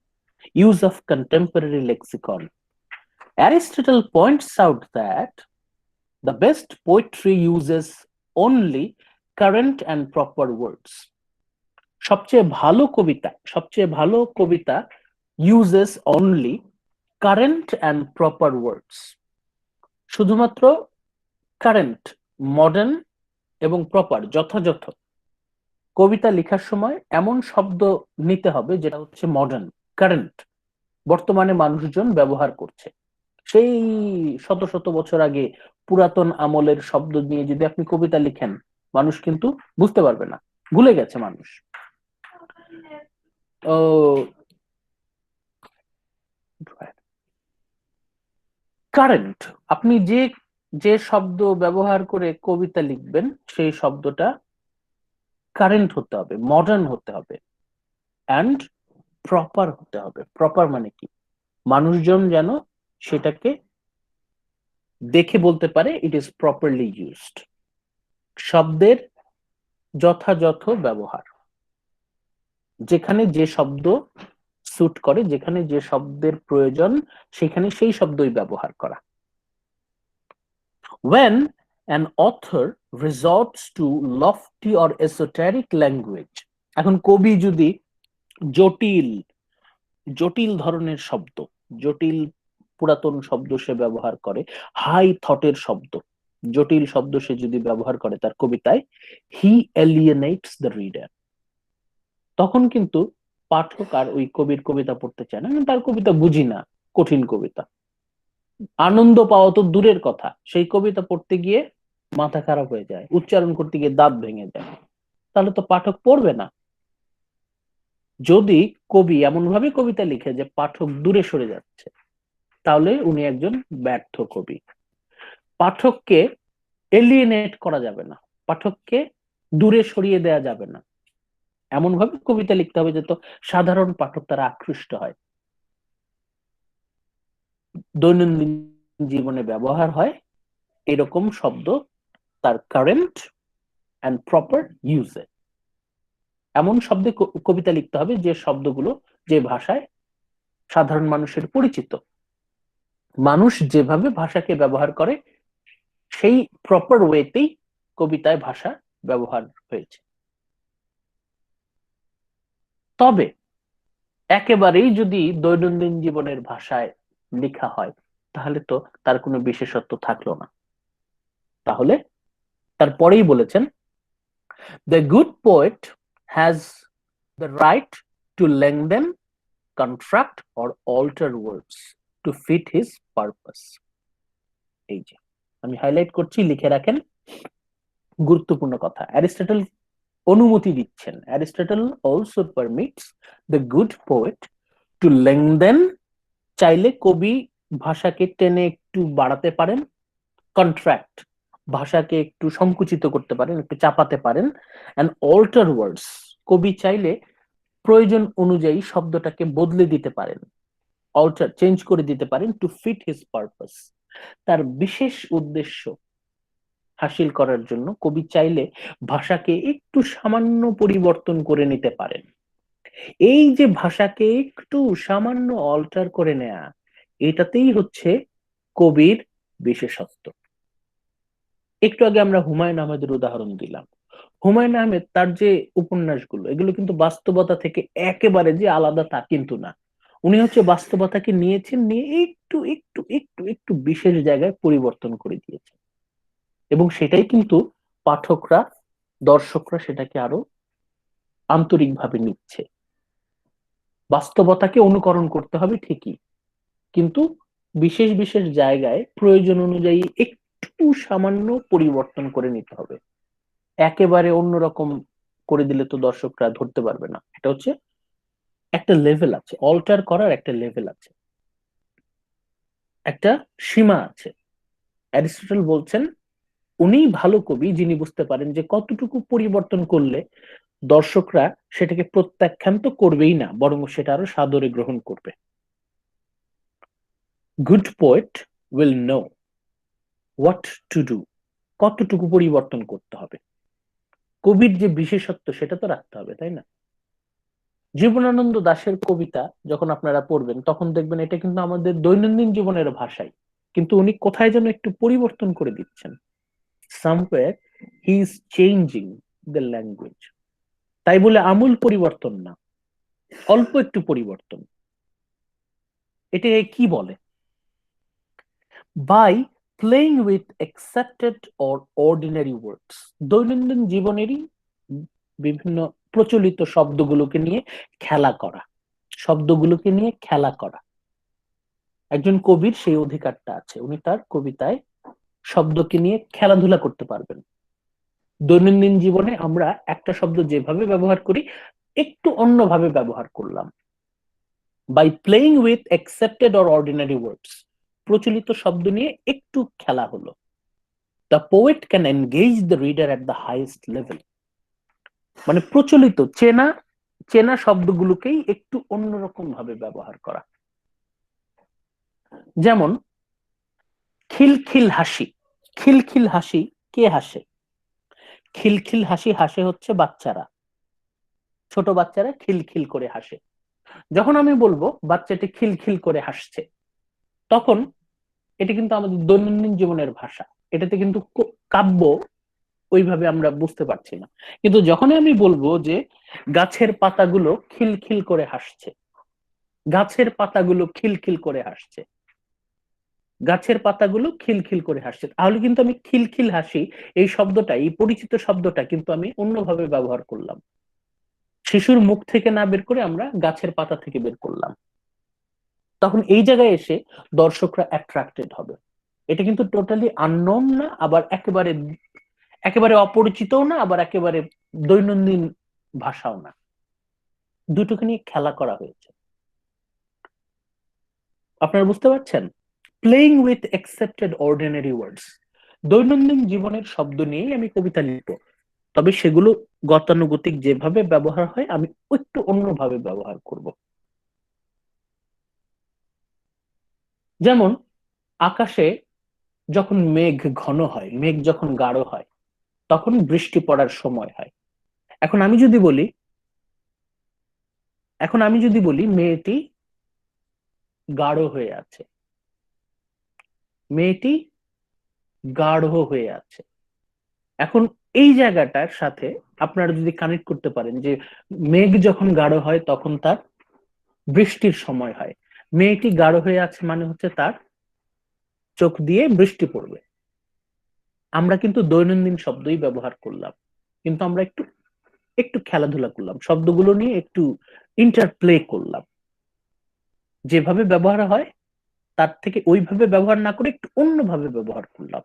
use of contemporary lexicon. Aristotle points out that the best poetry uses only current and proper words. সবচেয়ে ভালো কবিতা uses only current and proper words, শুধুমাত্র কারেন্ট, মডার্ন এবং প্রপার, যথাযথ। কবিতা লেখার সময় এমন শব্দ নিতে হবে যেটা হচ্ছে মডার্ন, কারেন্ট, বর্তমানে মানুষজন ব্যবহার করছে। সেই শত শত বছর আগে পুরাতন আমলের শব্দ নিয়ে যদি আপনি কবিতা লিখেন, মানুষ কিন্তু বুঝতে পারবে না, ভুলে গেছে মানুষ। ও কারেন্ট, আপনি যে যে শব্দ ব্যবহার করে কবিতা লিখবেন সেই শব্দটা কারেন্ট হতে হবে, মডার্ন হতে হবে, অ্যান্ড প্রপার হতে হবে। প্রপার মানে কি? মানুষজন যেন সেটাকে দেখে বলতে পারে ইট ইজ প্রপারলি ইউজড। শব্দের যথাযথ ব্যবহার, যেখানে যে শব্দ স্যুট করে, যেখানে যে শব্দের প্রয়োজন, সেখানে সেই শব্দই ব্যবহার করা। When an author resorts to lofty or esoteric language, এখন কবি যদি জটিল জটিল ধরনের শব্দ, জটিল পুরাতন শব্দ সে ব্যবহার করে, হাই থটের শব্দ, জটিল শব্দ সে যদি ব্যবহার করে তার কবিতায়, হি এলিয়েনেটস দ্য রিডার। তখন কিন্তু পাঠক আর ওই কবির কবিতা পড়তে চায় না, তার কবিতা বুঝি না, কঠিন কবিতা। আনন্দ পাওয়া তো দূরের কথা, সেই কবিতা পড়তে গিয়ে মাথা খারাপ হয়ে যায়, উচ্চারণ করতে গিয়ে দাঁত ভেঙে যায়, তাহলে তো পাঠক পড়বে না। যদি কবি এমন ভাবে কবিতা লিখে যে পাঠক দূরে সরে যাচ্ছে, তাহলে উনি একজন ব্যর্থ কবি। পাঠককে এলিয়েনেট করা যাবে না, পাঠককে দূরে সরিয়ে দেয়া যাবে না, এমন ভাবে কবিতা লিখতে হবে যে তো সাধারণ পাঠক তারা আকৃষ্ট হয়, দৈনন্দিন জীবনে ব্যবহার হয়, এরকম শব্দ তার কারেন্ট অ্যান্ড প্রপার ইউজে, এমন শব্দে কবিতা লিখতে হবে যে শব্দগুলো যে ভাষায় সাধারণ মানুষের পরিচিত, মানুষ যেভাবে ভাষাকে ব্যবহার করে সেই প্রপার ওয়েতেই কবিতায় ভাষা ব্যবহার হয়েছে। তবে একেবারেই যদি দৈনন্দিন জীবনের ভাষায় লেখা হয় তাহলে তো তার কোনো বিশেষত্ব থাকলো না। তাহলে তারপরেই বলেছেন, the good poet has the right to lengthen, contract or alter words to fit his purpose. এই যে আমি হাইলাইট করছি, লিখে রাখেন, গুরুত্বপূর্ণ কথা। অ্যারিস্টটল অনুমতি দিচ্ছেন, Aristotle also permits the good poet to lengthen, চাইলে কবি ভাষাকে টেনে একটু বাড়াতে পারেন, কন্ট্রাক্ট ভাষাকে একটু সংকুচিত করতে পারেন, একটু চাপাতে পারেন, এন্ড অল্টার ওয়ার্ডস কবি চাইলে প্রয়োজন অনুযায়ী শব্দটাকে বদলে দিতে পারেন, অল্টার চেঞ্জ করে দিতে পারেন, টু ফিট হিজ পারপাস, তার বিশেষ উদ্দেশ্য হাসিল করার জন্য কবি চাইলে ভাষাকে একটু সামান্য পরিবর্তন করে নিতে পারেন। এই যে ভাষাকে একটু সামান্য অল্টার করে নেয়া, এটাতেই হচ্ছে কবির বিশেষত্ব। একটু আগে আমরা হুমায়ুন আহমেদের উদাহরণ দিলাম। হুমায়ুন আহমেদ তার যে উপন্যাসগুলো, এগুলো কিন্তু বাস্তবতা থেকে একেবারে যে আলাদা তা কিন্তু না। উনি হচ্ছে বাস্তবতাকে নিয়েছেন, নিয়ে একটু একটু একটু একটু বিশেষ জায়গায় পরিবর্তন করে দিয়েছেন, এবং সেটাই কিন্তু পাঠকরা, দর্শকরা সেটাকে আরো আন্তরিকভাবে নিচ্ছে। বাস্তবতাকে অনুকরণ করতে হবে ঠিকই, কিন্তু বিশেষ বিশেষ জায়গায় প্রয়োজন অনুযায়ী একটু সামান্য পরিবর্তন করে নিতে হবে। একেবারে অন্যরকম করে দিলে তো দর্শকরা ধরতে পারবে না। এটা হচ্ছে একটা লেভেল আছে, অল্টার করার একটা লেভেল আছে, একটা সীমা আছে। অ্যারিস্টটল বলছেন উনি ভালো কবি যিনি বুঝতে পারেন যে কতটুকু পরিবর্তন করলে দর্শকরা সেটাকে প্রত্যাখ্যান তো করবেই না, বরং সেটা আরো সাদরে গ্রহণ করবে। Good poet will know what to do, কতটুকু পরিবর্তন করতে হবে। কবির যে বিশেষত্ব সেটা তো রাখতে হবে, তাই না? জীবনানন্দ দাশের কবিতা যখন আপনারা পড়বেন তখন দেখবেন এটা কিন্তু আমাদের দৈনন্দিন জীবনের ভাষাই, কিন্তু উনি কোথায় যেন একটু পরিবর্তন করে দিচ্ছেন। somewhere he is changing the language। তাই বলে আমূল পরিবর্তন না, অল্প একটু পরিবর্তন। এটা কি বলে? By playing with accepted or ordinary words, দৈনন্দিন জীবনেরই বিভিন্ন প্রচলিত শব্দগুলোকে নিয়ে খেলা করা, শব্দগুলোকে নিয়ে খেলা করা। একজন কবির সেই অধিকারটা আছে, উনি তার কবিতায় শব্দকে নিয়ে খেলাধুলা করতে পারবেন। দৈনন্দিন জীবনে আমরা একটা শব্দ যেভাবে ব্যবহার করি একটু অন্যভাবে ব্যবহার করলাম। By playing with accepted or ordinary words, প্রচলিত শব্দ নিয়ে একটু খেলা হলো। The poet can engage the reader at the highest level, মানে প্রচলিত চেনা চেনা শব্দগুলোকেই একটু অন্যরকম ভাবে ব্যবহার করা। যেমন খিলখিল হাসি, খিলখিল হাসি কে হাসে? খিলখিল হাসি হাসে হচ্ছে বাচ্চারা, ছোট বাচ্চারা খিলখিল করে হাসে। যখন আমি বলবো বাচ্চাটি খিলখিল করে হাসছে, তখন এটা কিন্তু আমাদের দৈনন্দিন জীবনের ভাষা, এটাতে কিন্তু কাব্য ওইভাবে আমরা বুঝতে পারছি না। কিন্তু যখন আমি বলবো যে গাছের পাতাগুলো খিলখিল করে হাসছে, গাছের পাতাগুলো খিলখিল করে হাসছে, গাছের পাতাগুলো খিলখিল করে হাসছে, তাহলে কিন্তু আমি খিলখিল হাসি এই শব্দটা, এই পরিচিত শব্দটা কিন্তু আমি অন্যভাবে ব্যবহার করলাম। শিশুর মুখ থেকে না বের করে আমরা গাছের পাতা থেকে বের করলাম। তখন এই জায়গায় এসে দর্শকরা অ্যাট্রাক্টেড হবে। এটা কিন্তু টোটালি আননোন না, আবার একেবারে একেবারে অপরিচিতও না, আবার একেবারে দৈনন্দিন ভাষাও না, দুটোকে নিয়ে খেলা করা হয়েছে। আপনারা বুঝতে পারছেন? Playing with accepted ordinary words, দৈনন্দিন জীবনের শব্দ নিয়েই আমি কবিতা লিখবো, তবে সেগুলো গতানুগতিক যেভাবে ব্যবহার হয় আমি একটু অন্যভাবে ব্যবহার করব। যেমন আকাশে যখন মেঘ ঘন হয়, মেঘ যখন গাঢ় হয়, তখন বৃষ্টি পড়ার সময় হয়। এখন আমি যদি বলি মেয়েটি গাঢ় হয়ে আছে, মেয়েটি গাঢ় হয়ে আছে। এখন এই জায়গাটার সাথে আপনারা যদি কানেক্ট করতে পারেন যে মেঘ যখন গাঢ় হয় তখন তার বৃষ্টির সময় হয়, মেয়েটি গাঢ় হয়ে আছে মানে হচ্ছে তার চোখ দিয়ে বৃষ্টি পড়বে। আমরা কিন্তু দৈনন্দিন শব্দই ব্যবহার করলাম, কিন্তু আমরা একটু একটু খেলাধুলা করলাম, শব্দগুলো নিয়ে একটু ইন্টারপ্লে করলাম। যেভাবে ব্যবহার হয় তার থেকে ওইভাবে ব্যবহার না করে একটু অন্যভাবে ব্যবহার করলাম।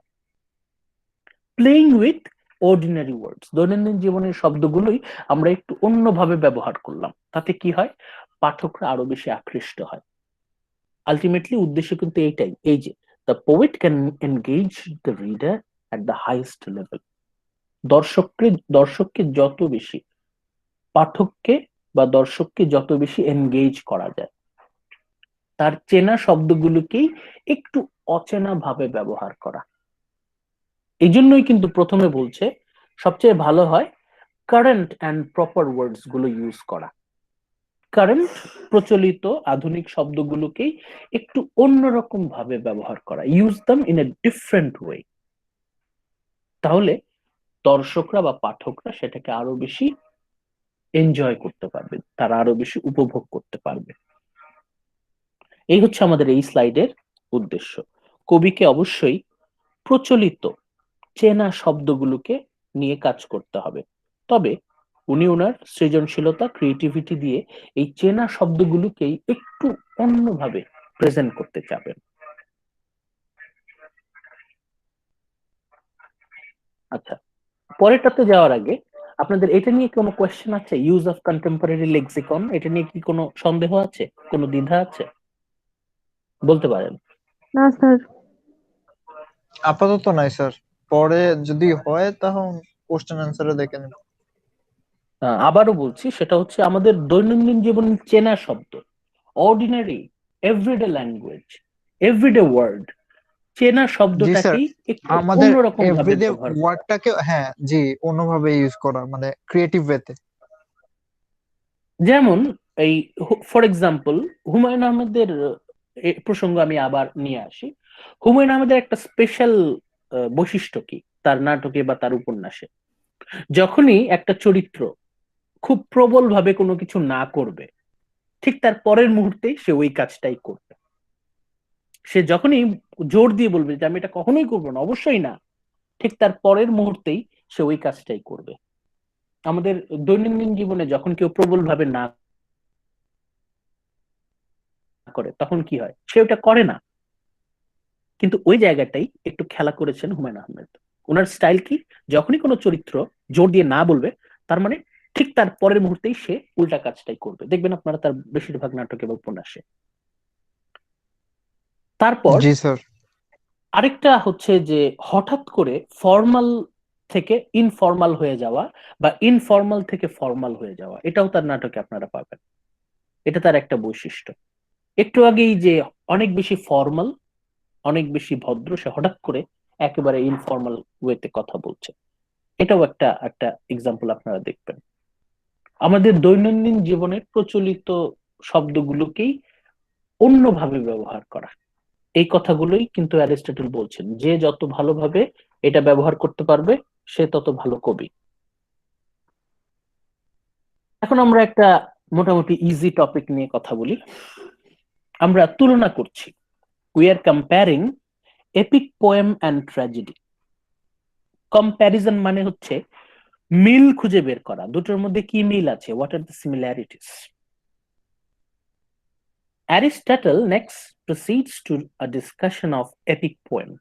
প্লেইং উইথ অর্ডিনারি ওয়ার্ডস, দৈনন্দিন জীবনের শব্দগুলোই আমরা একটু অন্যভাবে ব্যবহার করলাম। তাতে কি হয়? পাঠকরা আরো বেশি আকৃষ্ট হয়। আলটিমেটলি উদ্দেশ্য কিন্তু এইটাই, এই যে the poet can engage the reader at the highest level. দর্শককে যত বেশি, পাঠককে বা দর্শককে যত বেশি এনগেজ করা যায়, তার চেনা শব্দগুলোকেই একটু অচেনা ভাবে ব্যবহার করা। এই জন্যই কিন্তু প্রথমে বলছে সবচেয়ে ভালো হয় কারেন্ট অ্যান্ড প্রপার ওয়ার্ডস গুলো ইউজ করা। কারেন্ট, প্রচলিত আধুনিক শব্দগুলোকেই একটু অন্যরকম ভাবে ব্যবহার করা, ইউজ দাম ইন এ ডিফারেন্ট ওয়ে। তাহলে দর্শকরা বা পাঠকরা সেটাকে আরো বেশি এনজয় করতে পারবে, তারা আরো বেশি উপভোগ করতে পারবে। এই হচ্ছে আমাদের এই স্লাইডের উদ্দেশ্য। কবিকে অবশ্যই প্রচলিত চেনা শব্দগুলোকে নিয়ে কাজ করতে হবে, তবে উনি ওনার সৃজনশীলতা, ক্রিয়েটিভিটি দিয়ে এই চেনা শব্দগুলোকেই একটু অন্যভাবে প্রেজেন্ট করতে চাবেন। আচ্ছা, পরেরটাতে যাওয়ার আগে আপনাদের এটা নিয়ে কোনো কোয়েশ্চেন আছে? ইউজ অফ কন্টেম্পোরারি লেক্সিকন, এটা নিয়ে কি কোনো সন্দেহ আছে, কোনো দ্বিধা আছে? বলতে পারেন। না স্যার। আপাতত নাই স্যার, পরে যদি হয় তখন কোশ্চেন অ্যান্সারে দেখে নেব। আবারও বলছি, সেটা হচ্ছে আমাদের দৈনন্দিন জীবনের চেনা শব্দ, ordinary everyday language, everyday word, চেনা জি স্যার, শব্দটাকেই একটু আমাদের অন্যরকম ভাবে এভরিডে ব্যবহার করা। ওয়ার্ডটাকে, হ্যাঁ জি, অন্যভাবে ইউজ করা, মানে ক্রিয়েটিভ ওয়েতে। যেমন এই ফর এক্সাম্পল হুমায়ুন আহমেদের প্রসঙ্গ আমি আবার নিয়ে আসি। হুমায়ুন আহমেদের একটা স্পেশাল বৈশিষ্ট্য কি তার নাটকে বা তার উপন্যাসে, যখনই একটা চরিত্র খুব প্রবল ভাবে কোনো কিছু না করবে, ঠিক তার পরের মুহূর্তেই সে ওই কাজটাই করবে। সে যখনই জোর দিয়ে বলবে যে আমি এটা কখনোই করবো না, অবশ্যই না, ঠিক তার পরের মুহূর্তেই সে ওই কাজটাই করবে। আমাদের দৈনন্দিন জীবনে যখন কেউ প্রবল ভাবে না করে তখন কি হয়? সে ওটা করে না, কিন্তু ওই জায়গাটাই একটু খেলা করেছেন হুমায়ুন আহমেদ। ওনার স্টাইল কি? যখনই কোনো চরিত্র জোর দিয়ে না বলবে, তার মানে ঠিক তার পরের মুহূর্তেই সে উল্টা কাজটাই করবে। দেখবেন আপনারা তার বেশিরভাগ নাটকে বা উপন্যাসে। তারপর জি স্যার। আরেকটা হচ্ছে যে হঠাৎ করে ফর্মাল থেকে ইনফর্মাল হয়ে যাওয়া বা ইনফর্মাল থেকে ফর্মাল হয়ে যাওয়া, এটাও তার নাটকে আপনারা পাবেন। এটা তার একটা বৈশিষ্ট্য। একটু আগেই যে অনেক বেশি ফর্মাল, অনেক বেশি ভদ্র, সে হঠাৎ করে একেবারে ইনফর্মাল ওয়েতে কথা বলছে, এটাও একটা একটা এক্সাম্পল আপনারা দেখবেন। আমাদের দৈনন্দিন জীবনের প্রচলিত শব্দগুলোকেই অন্যভাবে ব্যবহার করা, এই কথাগুলোই কিন্তু অ্যারিস্টটল বলছেন, যে যত ভালোভাবে এটা ব্যবহার করতে পারবে সে তত ভালো কবি। এখন আমরা একটা মোটামুটি ইজি টপিক নিয়ে কথা বলি। আমরা তুলনা করছি, we are comparing epic poem and tragedy. Comparison মানে হচ্ছে মিল খুঁজে বের করা, দুটোর মধ্যে কি মিল আছে, what are the similarities. Aristotle next proceeds to a discussion of epic poem,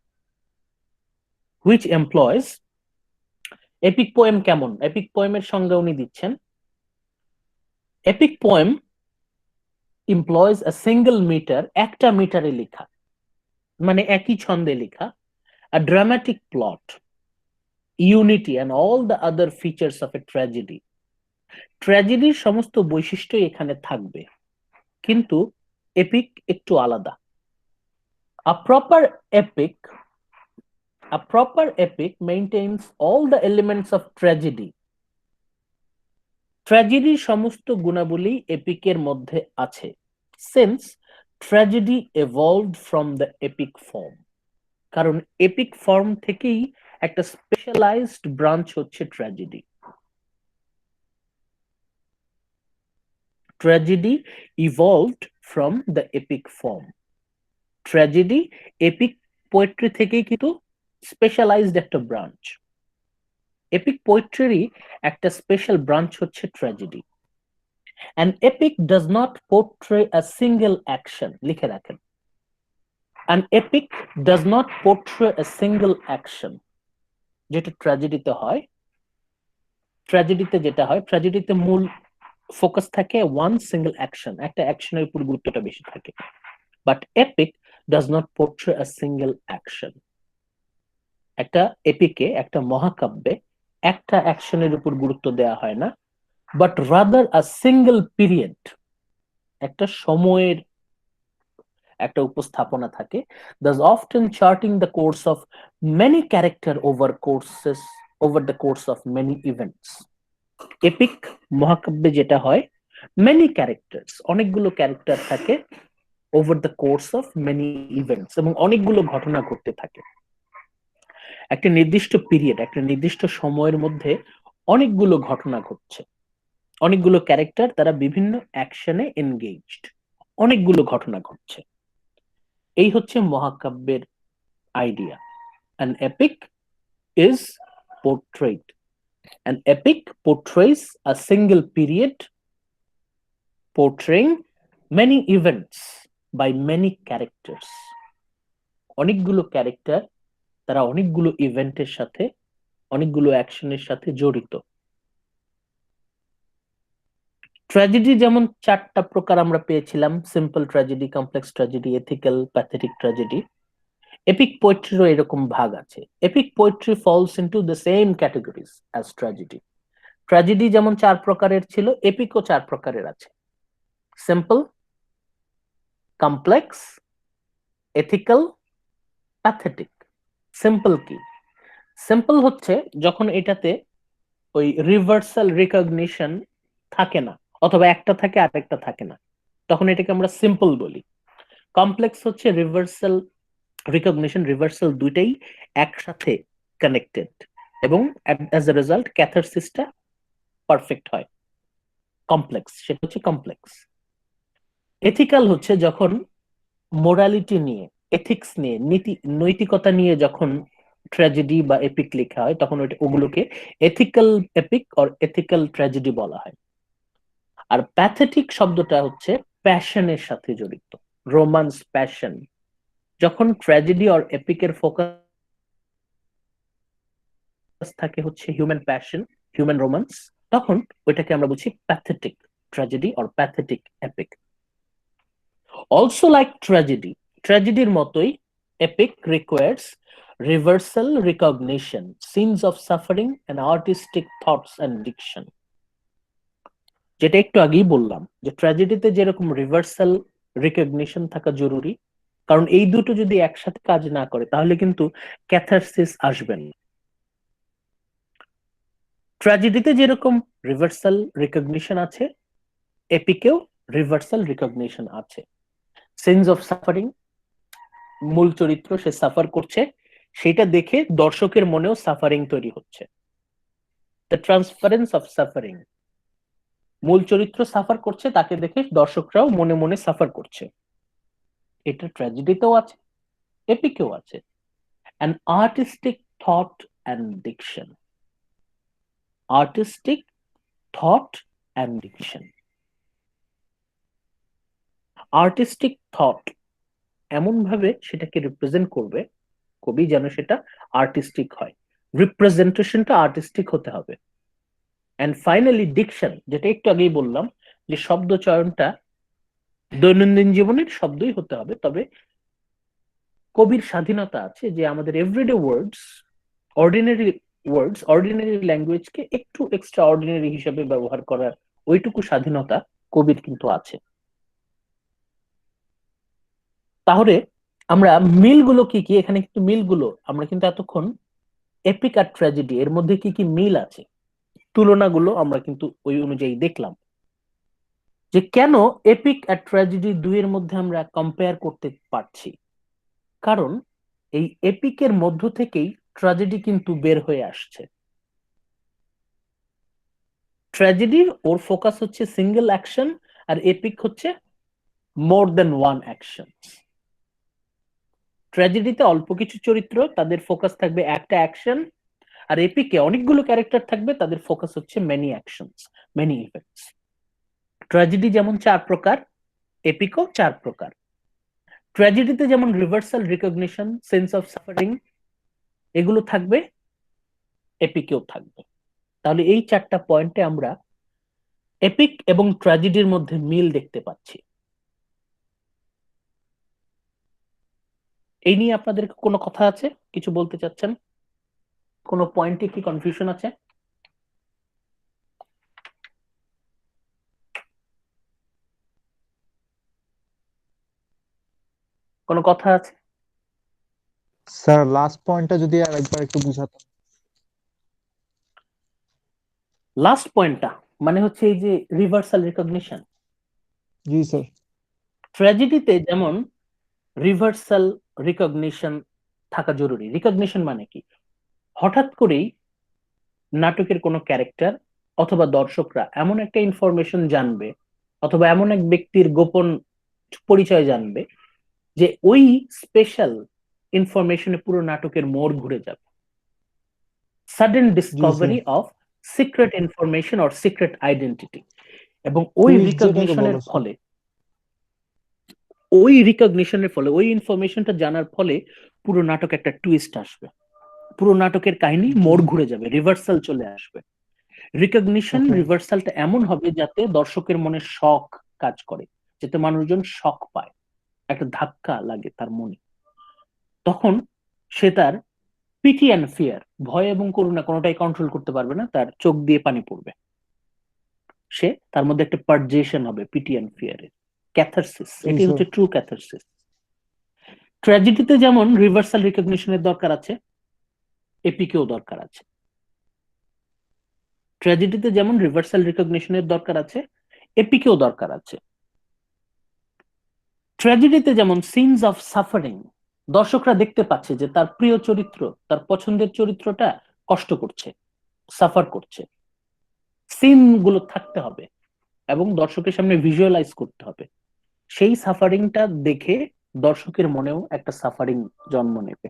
which employs epic poem কেমন, epic poem এর সংজ্ঞা উনি দিচ্ছেন, epic poem employs a single meter, একটা মিটারে লেখা, মানে একই ছন্দে লেখা, a dramatic plot, unity and all the other features of a tragedy. ট্র্যাজেডির সমস্ত বৈশিষ্ট্যই এখানে থাকবে, কিন্তু এপিক একটু আলাদা। A proper epic A proper epic maintains all the elements of tragedy. ট্র্যাজেডির সমস্ত গুণাবলী এপিকের মধ্যে আছে, since tragedy evolved from the epic form. কারণ এপিক ফর্ম থেকেই একটা স্পেশালাইজড ব্রাঞ্চ হচ্ছে tragedy. Tragedy evolved from the epic form. Tragedy epic poetry থেকেই কিন্তু স্পেশালাইজড একটা ব্রাঞ্চ। এপিক পোয়েট্রিরই একটা স্পেশাল ব্রাঞ্চ হচ্ছে tragedy. An epic does not portray a single action. লিখে রাখেন, an epic does not portray a single action. যেটা ট্র্যাজেডিতে হয়, ট্র্যাজেডিতে মূল ফোকাস থাকে ওয়ান সিঙ্গেল অ্যাকশন, একটা অ্যাকশনের উপর গুরুত্বটা বেশি থাকে। But epic does not portray a single action. একটা এপিকে, একটা মহাকাব্যে একটা অ্যাকশনের উপর গুরুত্ব দেওয়া হয় না, but rather a single period, একটা সময়ের একটা উপস্থাপনা থাকে, thus often charting the course of many character over the course of many events. Epic মহাকাব্যে যেটা হয়, many characters, অনেকগুলো ক্যারেক্টার থাকে, over the course of many events, এবং অনেকগুলো ঘটনা ঘটতে থাকে। একটা নির্দিষ্ট পিরিয়ড, একটা নির্দিষ্ট সময়ের মধ্যে অনেকগুলো ঘটনা ঘটছে, অনেকগুলো ক্যারেক্টার তারা বিভিন্ন অ্যাকশনে এনগেজড, অনেকগুলো ঘটনা ঘটছে। এই হচ্ছে মহাকাব্যের idea. An epic is portrayed. An epic portrays a single period, portraying many events by many characters. অনেকগুলো ক্যারেক্টার তারা অনেকগুলো ইভেন্টের সাথে, অনেকগুলো অ্যাকশনের সাথে জড়িত। ট্র্যাজেডি যেমন চারটা প্রকার আমরা পেয়েছিলাম, simple tragedy, complex tragedy, ethical, pathetic tragedy. Epic পোয়েট্রিরও এরকম ভাগ আছে। Epic poetry falls into the same categories as tragedy. Tragedy যেমন চার প্রকারের ছিল, এপিকও চার প্রকারের আছে, simple, complex, ethical, pathetic. Simple কি? সিম্পল হচ্ছে যখন এটাতে ওই রিভার্সাল রিকগনিশন থাকে না, অথবা একটা থাকে আরেকটা থাকে না, তখন এটাকে আমরা সিম্পল বলি। কমপ্লেক্স হচ্ছে রিভার্সাল রিকগনিশন, রিভার্সাল দুইটাই একসাথে কানেক্টেড, এবং অ্যাজ এ রেজাল্ট ক্যাথারসিসটা পারফেক্ট হয়, কমপ্লেক্স, সেটা হচ্ছে কমপ্লেক্স। এথিক্যাল হচ্ছে যখন মোরালিটি নিয়ে, এথিক্স নিয়ে, নৈতিকতা নিয়ে যখন ট্র্যাজেডি বা এপিক লেখা হয়, তখন ওগুলোকে ethical epic or ethical tragedy বলা হয়। আর প্যাথেটিক শব্দটা হচ্ছে প্যাশনের সাথে জড়িত, রোমান্স, প্যাশন। যখন ট্র্যাজেডি অর এপিকের ফোকাস থাকে হচ্ছে হিউম্যান প্যাশন, হিউম্যান রোমান্স, তখন ওইটাকে আমরা বলছি pathetic tragedy or pathetic epic. Also like tragedy, ট্র্যাজেডির মতোই epic requires reversal recognition, scenes of suffering and artistic thoughts and diction. যেটা একটু আগেই বললাম যে ট্র্যাজেডিতে যেরকম রিভার্সাল রিকগনিশন থাকা জরুরি, কারণ এই দুটো যদি একসাথে কাজ না করে তাহলে কিন্তু ক্যাথারসিস আসবে না। ট্র্যাজেডিতে যেরকম রিভার্সাল রিকগনিশন আছে, এপিকেও রিভার্সাল রিকগনিশন আছে। সিনস অফ সাফারিং, মূল চরিত্র সে সাফার করছে, সেটা দেখে দর্শকের মনেও সাফারিং তৈরি হচ্ছে। দ্য ট্রান্সফারেন্স অফ সাফারিং, মূল চরিত্র সাফার করছে, তাকে দেখে দর্শকরাও মনে মনে সাফার করছে। এটা ট্র্যাজেডিতেও আছে, এপিকেও আছে। An artistic thought and diction, artistic thought and diction. Artistic thought এমন ভাবে সেটাকে রিপ্রেজেন্ট করবে কবি যেন সেটা আর্টিস্টিক হয়, রিপ্রেজেন্টেশনটা আর্টিস্টিক হতে হবে। এন্ড ফাইনালি ডিকশন, যেটা একটু আগেই বললাম যে শব্দ চয়নটা দৈনন্দিন জীবনের শব্দই হতে হবে, তবে কবির স্বাধীনতা আছে যে আমাদের এভরিডে অর্ডিনারি ল্যাঙ্গুয়েজকে একটু এক্সট্রা অর্ডিনারি হিসেবে ব্যবহার করার ওইটুকু স্বাধীনতা কবির কিন্তু আছে। তাহলে আমরা মিলগুলো কি কি, এখানে কিন্তু মিলগুলো আমরা কিন্তু এতক্ষণ এপিক আর ট্র্যাজেডি এর মধ্যে কি কি মিল আছে তুলনাগুলো আমরা কিন্তু ওই অনুযায়ী দেখলাম, যে কেন এপিক আর ট্র্যাজেডি দুইয়ের মধ্যে আমরা কম্পেয়ার করতে পারছি। কারণ এই এপিকের মধ্য থেকেই ট্র্যাজেডি কিন্তু বের হয়ে আসছে। ট্র্যাজেডি ওর ফোকাস হচ্ছে সিঙ্গেল অ্যাকশন, আর এপিক হচ্ছে মোর দেন ওয়ান অ্যাকশন। ট্র্যাজেডিতে অল্প কিছু চরিত্র, তাদের ফোকাস থাকবে একটা অ্যাকশন, আর এপিকে অনেকগুলো ক্যারেক্টার থাকবে, তাদের ফোকাস হচ্ছে many actions, many effects. Tragedy যেমন 4 প্রকার, এপিকও 4 প্রকার। ট্র্যাজেডিতে যেমন reversal, recognition, sense of suffering এগুলো থাকবে, এপিকেও থাকবে। তাহলে এই 4টা পয়েন্টে আমরা এপিক এবং ট্র্যাজেডির মধ্যে মিল দেখতে পাচ্ছি। এই নিয়ে আপনাদের কোনো কথা আছে, কিছু বলতে চাচ্ছেন, কোনো পয়েন্টে কি কনফিউশন আছে? কোনো কথা আছে? স্যার লাস্ট পয়েন্টটা যদি আরেকবার একটু বুঝাতেন। লাস্ট পয়েন্টটা মানে হচ্ছে এই যে রিভার্সাল রিকগনিশন। জি স্যার। ট্র্যাজেডিতে যেমন রিভার্সাল রিকগনিশন থাকা জরুরি। রিকগনিশন মানে কি, হঠাৎ করেই নাটকের কোনো ক্যারেক্টার অথবা দর্শকরা এমন একটা ইনফরমেশন জানবে, অথবা এমন এক ব্যক্তির গোপন পরিচয় জানবে, যে ওই স্পেশাল ইনফরমেশনে পুরো নাটকের মোড় ঘুরে যাবে। Sudden G sir. Discovery of secret information or secret identity. এবং ওই টুইস্ট যেটাকে রিকগনিশনের বলে স্যার। ফলে, ওই ইনফরমেশনটা জানার ফলে পুরো নাটক একটা টুইস্ট আসবে, পুরো নাটকের কাহিনী মোড় ঘুরে যাবে, রিভার্সাল চলে আসবে। রিকগনিশন, ওকে। রিভার্সালটা এমন হবে যাতে দর্শকের মনে শক কাজ করে, যাতে মানুষজন শক পায়, একটা ধাক্কা লাগে তার মনে। তখন সে তার পিটি অ্যান্ড ফিয়ার, ভয় এবং করুণা কোনোটাই কন্ট্রোল করতে পারবে না, তার চোখ দিয়ে পানি পড়বে। সে তার মধ্যে একটা পারজেশন হবে পিটি অ্যান্ড ফিয়ারের, ক্যাথারসিস। জি এটি স্যার। হচ্ছে ট্রু ক্যাথারসিস। ট্র্যাজেডিতে যেমন রিভার্সাল রিকগনিশনের দরকার আছে, এপিকেও দরকার আছে। ট্র্যাজেডিতে যেমন রিভার্সাল রিকগনিশনের দরকার আছে, এপিকেও দরকার আছে। ট্র্যাজেডিতে যেমন সিনস অফ সাফারিং, দর্শকরা দেখতে পাচ্ছে যে তার প্রিয় চরিত্র, তার পছন্দের চরিত্রটা কষ্ট করছে, সাফার করছে। সিন গুলো থাকতে হবে এবং দর্শকের সামনে ভিজুয়ালাইজ করতে হবে। সেই সাফারিংটা দেখে দর্শকের মনেও একটা সাফারিং জন্ম নেবে।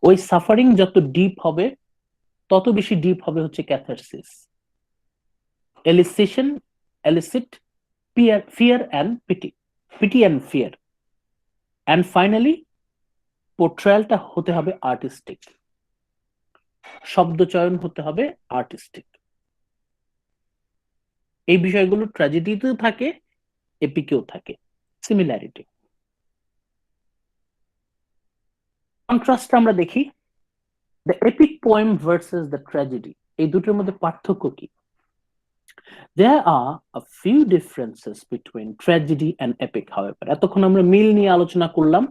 ওই সাফারিং যত ডিপ হবে, তত বেশি ডিপ হবে হচ্ছে catharsis, elision, elicit, fear and pity, pity and fear, and finally পোর্ট্রায়ালটা হতে হবে আর্টিস্টিক, শব্দ চয়ন হতে হবে আর্টিস্টিক। এই বিষয়গুলো ট্র্যাজেডিতেও থাকে, এপিকেও থাকে, সিমিলারিটি। কন্ট্রাস্ট আমরা দেখি, the epic poem versus the tragedy, এই দুটোর মধ্যে পার্থক্য কি? There are a few differences between tragedy and epic, however. এতক্ষণ আমরা মিল নিয়ে আলোচনা করলাম,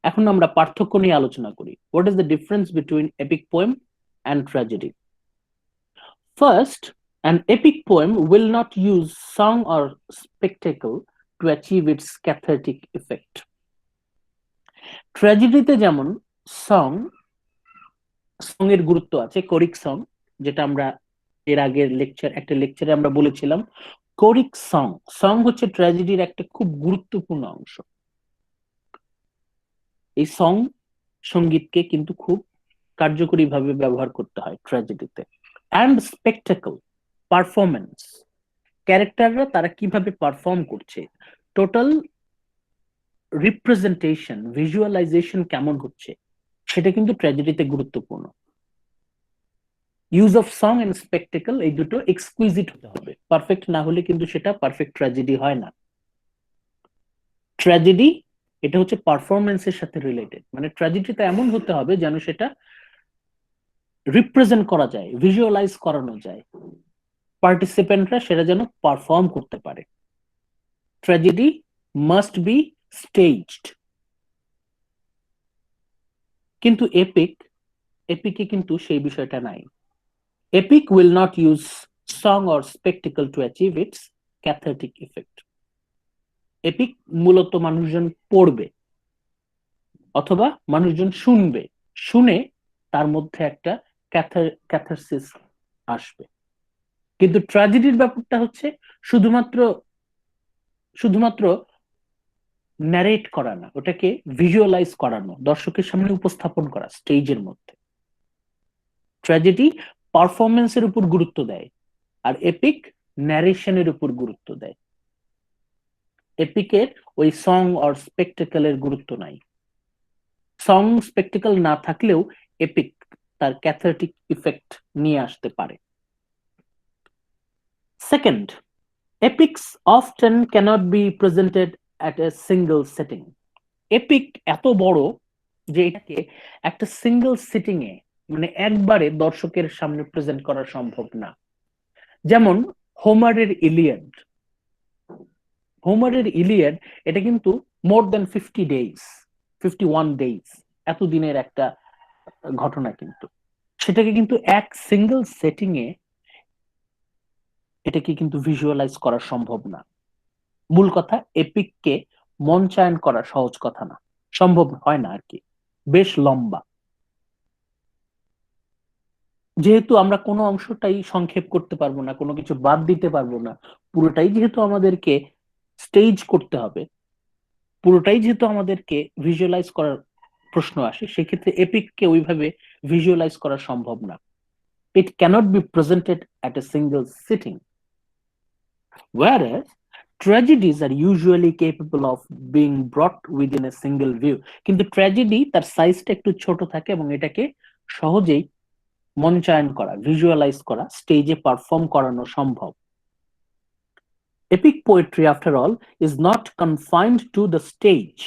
এখন আমরা পার্থক্য নিয়ে আলোচনা করি। What is the difference between epic poem and tragedy? First, an epic poem will not use song or spectacle to achieve its cathartic effect. ট্র্যাজেডিতে যেমন সং এর গুরুত্ব আছে, কোরিক সং, যেটা আমরা এর আগের একটা লেকচারে আমরা বলেছিলাম। কোরিক সং হচ্ছে ট্র্যাজেডির একটা খুব গুরুত্বপূর্ণ অংশ। এই সঙ্গীতকে কিন্তু খুব কার্যকরী ভাবে ব্যবহার করতে হয় ট্র্যাজেডিতে। অ্যান্ড স্পেকটাকল, পারফরমেন্স, ক্যারেক্টাররা তারা কিভাবে পারফর্ম করছে, টোটাল রিপ্রেজেন্টেশন, ভিজুয়ালাইজেশন কেমন হচ্ছে, সেটা কিন্তু ট্র্যাজেডিতে গুরুত্বপূর্ণ। Use of song and spectacle, এই দুটো এক্সকুইজিট হতে হবে, পারফেক্ট না হলে কিন্তু সেটা পারফেক্ট ট্র্যাজেডি হয় না। ট্র্যাজেডি এটা হচ্ছে পারফরমেন্সের সাথে রিলেটেড, মানে ট্র্যাজেডিটা এমন হতে হবে যেন সেটা রিপ্রেজেন্ট করা যায়, ভিজুয়ালাইজ করানো যায়, পার্টিসিপেন্টরা সেটা যেন পারফর্ম করতে পারে। ট্র্যাজেডি মাস্ট বি স্টেজড, কিন্তু এপিকে কিন্তু সেই বিষয়টা নাই। Epic will not use song or spectacle to achieve its cathartic effect. Epic মূলত মানুষজন পড়বে অথবা মানুষজন শুনবে, শুনে তার মধ্যে একটা ক্যাথারসিস আসবে। কিন্তু ট্র্যাজেডির ব্যাপারটা হচ্ছে শুধুমাত্র শুধুমাত্র ন্যারেট করা না, ওটাকে ভিজুয়ালাইজ করানো, দর্শকের সামনে উপস্থাপন করা স্টেজের মধ্যে। ট্র্যাজেডি পারফরমেন্সের উপর গুরুত্ব দেয়, আর এপিক ন্যারেশনের উপর গুরুত্ব দেয়। এপিকের ওই সং অর স্পেকটেকলের গুরুত্ব নাই। সং স্পেকটেকল না থাকলেও এপিক তার ক্যাথারটিক ইফেক্ট নিয়ে আসতে পারে। Second, epics often cannot be presented at a single setting. Epic এত বড় যে এটাকে একটা সিঙ্গেল সিটিং এ মানে একবারে দর্শকের সামনে প্রেজেন্ট করা সম্ভব না। যেমন হোমারের ইলিয়াড। এটা কিন্তু মোর দেন 51 ডেজ, এত দিনের একটা ঘটনা, কিন্তু সেটাকে কিন্তু এক সিঙ্গেল সেটিং এ এটাকে কিন্তু ভিজুয়ালাইজ করা সম্ভব না। মূল কথা, এপিককে মঞ্চায়ন করা সহজ কথা না, সম্ভব হয় না আর কি, বেশ লম্বা। যেহেতু আমরা কোনো অংশটাই সংক্ষেপ করতে পারবো না, কোনো কিছু বাদ দিতে পারবো না, পুরোটাই যেহেতু আমাদেরকে স্টেজ করতে হবে, পুরোটাই যেহেতু আমাদেরকে ভিজুয়ালাইজ করার প্রশ্ন আসে, সেক্ষেত্রে এপিককে ওইভাবে ভিজুয়ালাইজ করা সম্ভব না। It can't be presented at a single sitting, whereas tragedies are usually capable of being brought within a single view. কিন্তু ট্র্যাজেডি তার সাইজটা একটু ছোট থাকে এবং এটাকে সহজেই মঞ্চায়ন করা, ভিজুয়ালাইজ করা, স্টেজে পারফর্ম করানো সম্ভব। Epic poetry, after all, is not confined to the stage.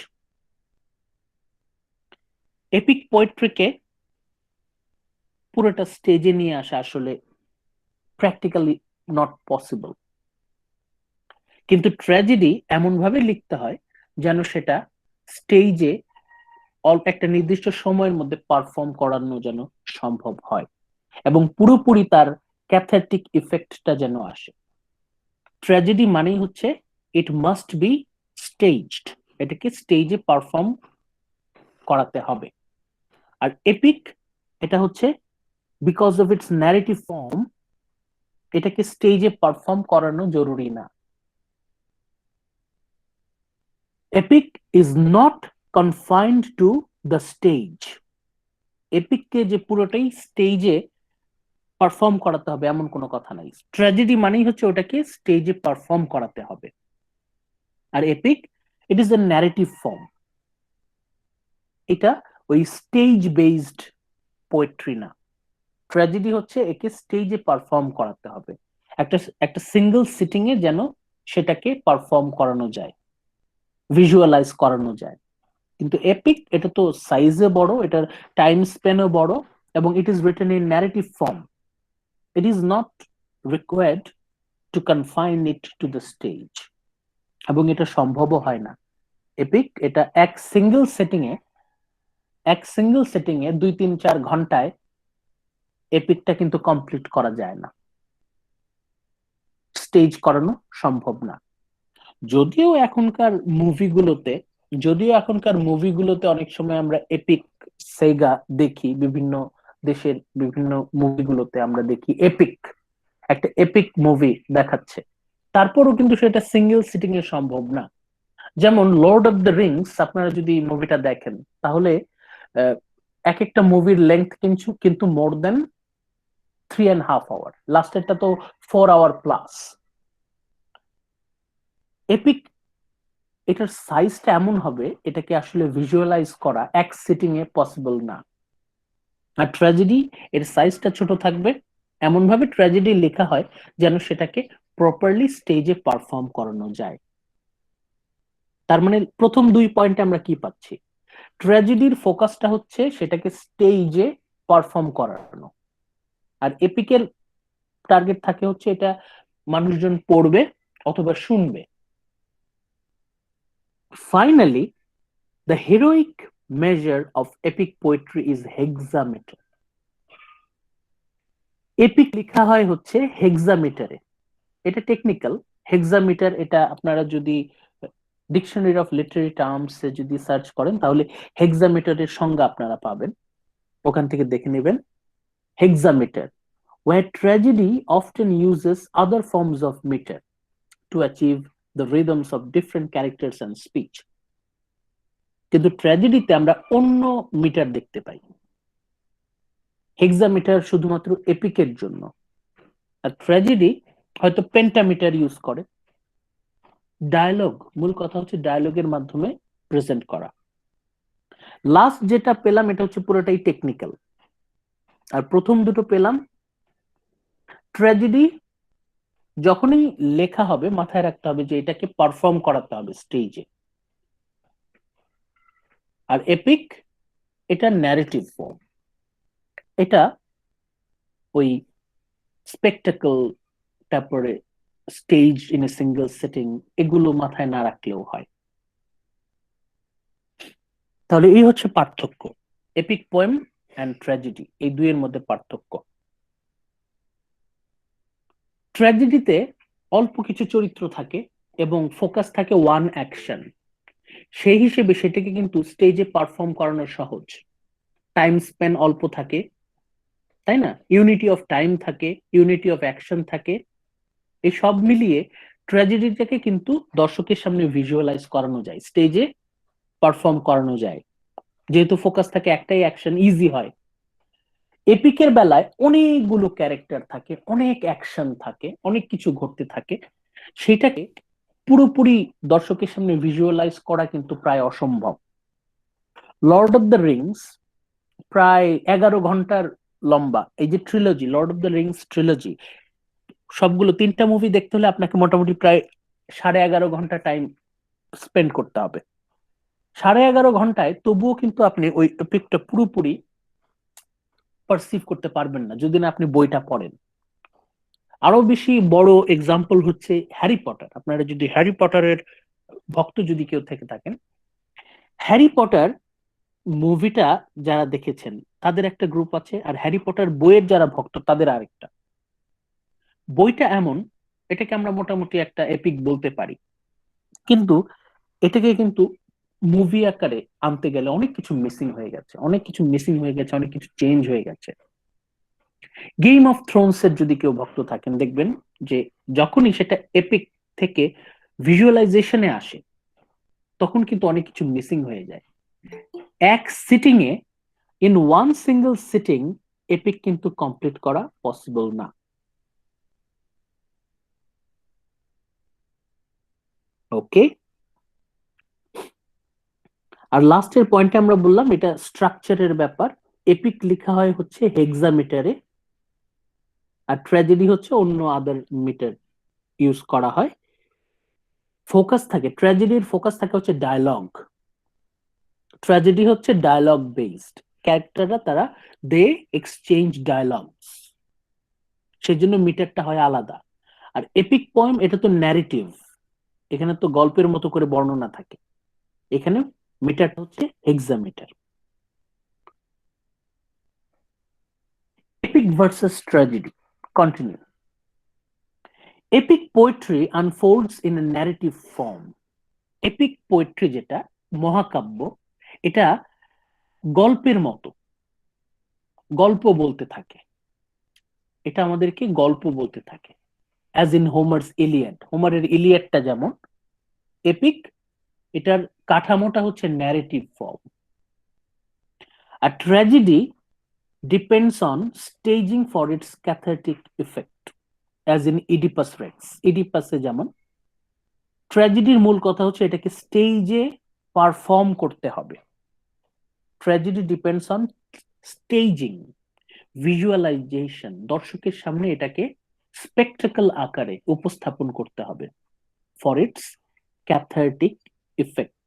Epic পোয়েট্রিকে পুরোটা স্টেজে নিয়ে আসা আসলে প্র্যাকটিক্যালি নট পসিবল। কিন্তু ট্র্যাজেডি এমন ভাবে লিখতে হয় যেন সেটা স্টেজে অল্প একটা নির্দিষ্ট সময়ের মধ্যে পারফর্ম করানো যেন সম্ভব হয় এবং পুরোপুরি তার ক্যাথারটিক ইফেক্টটা যেন আসে। ট্র্যাজেডি মানেই হচ্ছে ইট মাস্ট বি স্টেজড, এটাকে স্টেজে পারফর্ম করাতে হবে। আর এপিক এটা হচ্ছে because of its narrative form, এটাকে স্টেজে পারফর্ম করানো জরুরি না। Epic is not confined to the stage. এপিককে যে পুরোটাই স্টেজে পারফর্ম করাতে হবে এমন কোনো কথা নাই। ট্র্যাজেডি মানেই হচ্ছে ওটাকে স্টেজে পারফর্ম করাতে হবে। আর epic it is a narrative form, এটা ওই স্টেজ বেসড পোয়েট্রি না। ট্র্যাজেডি হচ্ছে একে স্টেজে পারফর্ম করাতে হবে, একটা সিঙ্গেল সিটিং এ যেন সেটাকে পারফর্ম করানো যায়, ভিজুয়ালাইজ করানো যায়। কিন্তু এপিক এটা তো সাইজে বড়, এটার টাইম স্প্যানও বড়, এবং it is written in narrative form. It is not required to confine it two the stage, এবং এটা সম্ভবও হয় না। এপিক এটা এক সিঙ্গেল সেটিং এ 2-3-4 ঘন্টায় এপিকটা কিন্তু কমপ্লিট করা যায় না, স্টেজ করানো সম্ভব না। যদিও এখনকার মুভিগুলোতে অনেক সময় আমরা এপিক সেগা দেখি, বিভিন্ন দেশের বিভিন্ন মুভিগুলোতে আমরা দেখি একটা এপিক মুভি দেখাচ্ছে, তারপরও কিন্তু সেটা সিঙ্গেল সিটিং এ সম্ভব না। যেমন লর্ড অফ দ্য রিংস, আপনারা যদি মুভিটা দেখেন তাহলে এক একটা মুভির লেন্থ কিন্তু মোর দেন 3.5 আওয়ার, লাস্টেরটা তো 4 আওয়ার প্লাস। এপিক এটার সাইজটা এমন হবে, এটাকে আসলে ভিজুয়ালাইজ করা এক সিটিং এ পসিবল না। আর ট্র্যাজেডি এর সাইজটা ছোট থাকবে, এমন ভাবে ট্র্যাজেডি লেখা হয় যেন সেটাকে প্রপারলি স্টেজে পারফর্ম করানো যায়। তার মানে প্রথম 2 পয়েন্টে আমরা কি পাচ্ছি? ট্র্যাজেডির ফোকাসটা হচ্ছে সেটাকে স্টেজে পারফর্ম করানো, আর এপিকের টার্গেট থাকে হচ্ছে এটা মানুষজন পড়বে অথবা শুনবে। Finally, the heroic measure of epic poetry is hexameter. Epic লেখা হয় হচ্ছে হেক্সামিটারে। এটা টেকনিক্যাল। হেক্সামিটার এটা আপনারা যদি ডিকশনারি অফ লিটারি টার্মস এ যদি সার্চ করেন তাহলে হেক্সামিটারের সংজ্ঞা আপনারা পাবেন, ওখান থেকে দেখে নেবেন। Hexameter, where tragedy often uses other forms of meter to achieve the rhythms of different characters and speech. কিন্তু ট্র্যাজেডিতে আমরা অন্য মিটার দেখতে পাই। হেক্সামিটার শুধুমাত্র এপিকের জন্য, আর ট্র্যাজেডি হয়তো পেন্টামিটার ইউজ করে। ডায়ালগ, মূল কথা হচ্ছে ডায়ালগের মাধ্যমে প্রেজেন্ট করা। লাস্ট যেটা পেলাম এটা হচ্ছে পুরোটাই টেকনিক্যাল, আর প্রথম দুটো পেলাম ট্র্যাজেডি যখনই লেখা হবে মাথায় রাখতে হবে যে এটাকে পারফর্ম করাতে হবে স্টেজে। আর এপিক এটা ন্যারেটিভ ফর্ম, এটা ওই স্পেকটাকল, তারপরে stage in a single setting, এগুলো মাথায় না রাখলেও হয়। তাহলে এই হচ্ছে পার্থক্য, এপিক পোয়েম অ্যান্ড ট্র্যাজেডি, এই দুইয়ের মধ্যে পার্থক্য। ট্র্যাজেডিতে অল্প কিছু চরিত্র থাকে এবং ফোকাস থাকে ওয়ান অ্যাকশন, সেই হিসেবে সেটাকে কিন্তু স্টেজে পারফর্ম করানো সহজ। টাইম স্পেন অল্প থাকে, তাই না? ইউনিটি অফ টাইম থাকে, ইউনিটি অফ অ্যাকশন থাকে, এই সব মিলিয়ে ট্র্যাজেডিটাকে কিন্তু দর্শকের সামনে ভিজুয়ালাইজ করানো যায়, স্টেজে পারফর্ম করানো যায়, যেহেতু ফোকাস থাকে একটাই অ্যাকশন, ইজি হয়। এপিকের বেলায় অনেকগুলো ক্যারেক্টার থাকে, অনেক অ্যাকশন থাকে, অনেক কিছু ঘটতে থাকে, সেটাকে পুরোপুরি দর্শকের সামনে ভিজুয়ালাইজ করা কিন্তু প্রায় অসম্ভব। লর্ড অফ দ্য রিংস প্রায় 11 ঘন্টার লম্বা, এই যে trilogy, Lord of the Rings trilogy, সবগুলো 3টা মুভি দেখতে হলে আপনাকে মোটামুটি প্রায় 11.5 ঘন্টা টাইম স্পেন্ড করতে হবে। 11.5 ঘন্টায় তবুও কিন্তু আপনি ওই এপিকটা পুরোপুরি পারসিভ করতে পারবেন না যদি না আপনি বইটা পড়েন। আরো বেশি বড় এক্সাম্পল হচ্ছে হ্যারি পটার। আপনারা যদি হ্যারি পটারের ভক্ত যদি কেউ থেকে থাকেন, হ্যারি পটার মুভিটা যারা দেখেছেন তাদের একটা গ্রুপ আছে, আর হ্যারি পটার বইয়ের যারা ভক্ত তাদের আরেকটা। বইটা এমন, এটাকে আমরা মোটামুটি একটা এপিক বলতে পারি, কিন্তু এটাকে কিন্তু মুভি আকারে আনতে গেলে অনেক কিছু মিসিং হয়ে গেছে, অনেক কিছু মিসিং হয়ে গেছে, অনেক কিছু চেঞ্জ হয়ে গেছে। গেম অফ থ্রোনস এর যদি কেউ ভক্ত থাকেন দেখবেন যে যখনই সেটা এপিক থেকে ভিজুয়ালাইজেশনে আসে তখন কিন্তু অনেক কিছু মিসিং হয়ে যায়। এক সিটিং এ, in one single sitting, epic কিন্তু কমপ্লিট করা পসিবল না। ওকে, আর লাস্টের পয়েন্টে আমরা বললাম এটা স্ট্রাকচারের ব্যাপার। এপিক লেখা হয় হচ্ছে হেক্সামিটারে, আর ট্র্যাজেডি হচ্ছে অন্য আদার মিটার ইউজ করা হয়। ফোকাস থাকে, ট্র্যাজেডির ফোকাস থাকে হচ্ছে ডায়লগ, ট্র্যাজেডি হচ্ছে ডায়লগ বেসড, ক্যারেক্টাররা তারা দে এক্সচেঞ্জ ডায়লগস, সেজন্য মিটারটা হয় আলাদা। আর এপিক পোয়েম এটা তো ন্যারেটিভ, এখানে তো গল্পের মতো করে বর্ণনা থাকে, এখানে মিটারটা হচ্ছে hexameter. Epic versus tragedy, continue. Epic poetry আনফোল্ডস in a narrative form. Epic poetry যেটা মহাকাব্য, এটা গল্পের মতো গল্প বলতে থাকে, এটা আমাদেরকে গল্প বলতে থাকে। অ্যাজ ইন হোমার্স ইলিয়াড, হোমারের ইলিয়াডটা যেমন এপিক, এটার কাঠামোটা হচ্ছে ন্যারেটিভ ফর্ম। আর tragedy depends on staging for its cathartic effect, as in Oedipus Rex. ইডিপাসে যেমন ট্র্যাজেডির মূল কথা হচ্ছে এটাকে স্টেজে পারফর্ম করতে হবে। Tragedy depends on staging, visualization, দর্শকের সামনে এটাকে স্পেকটাকল আকারে উপস্থাপন করতে হবে for its cathartic effect.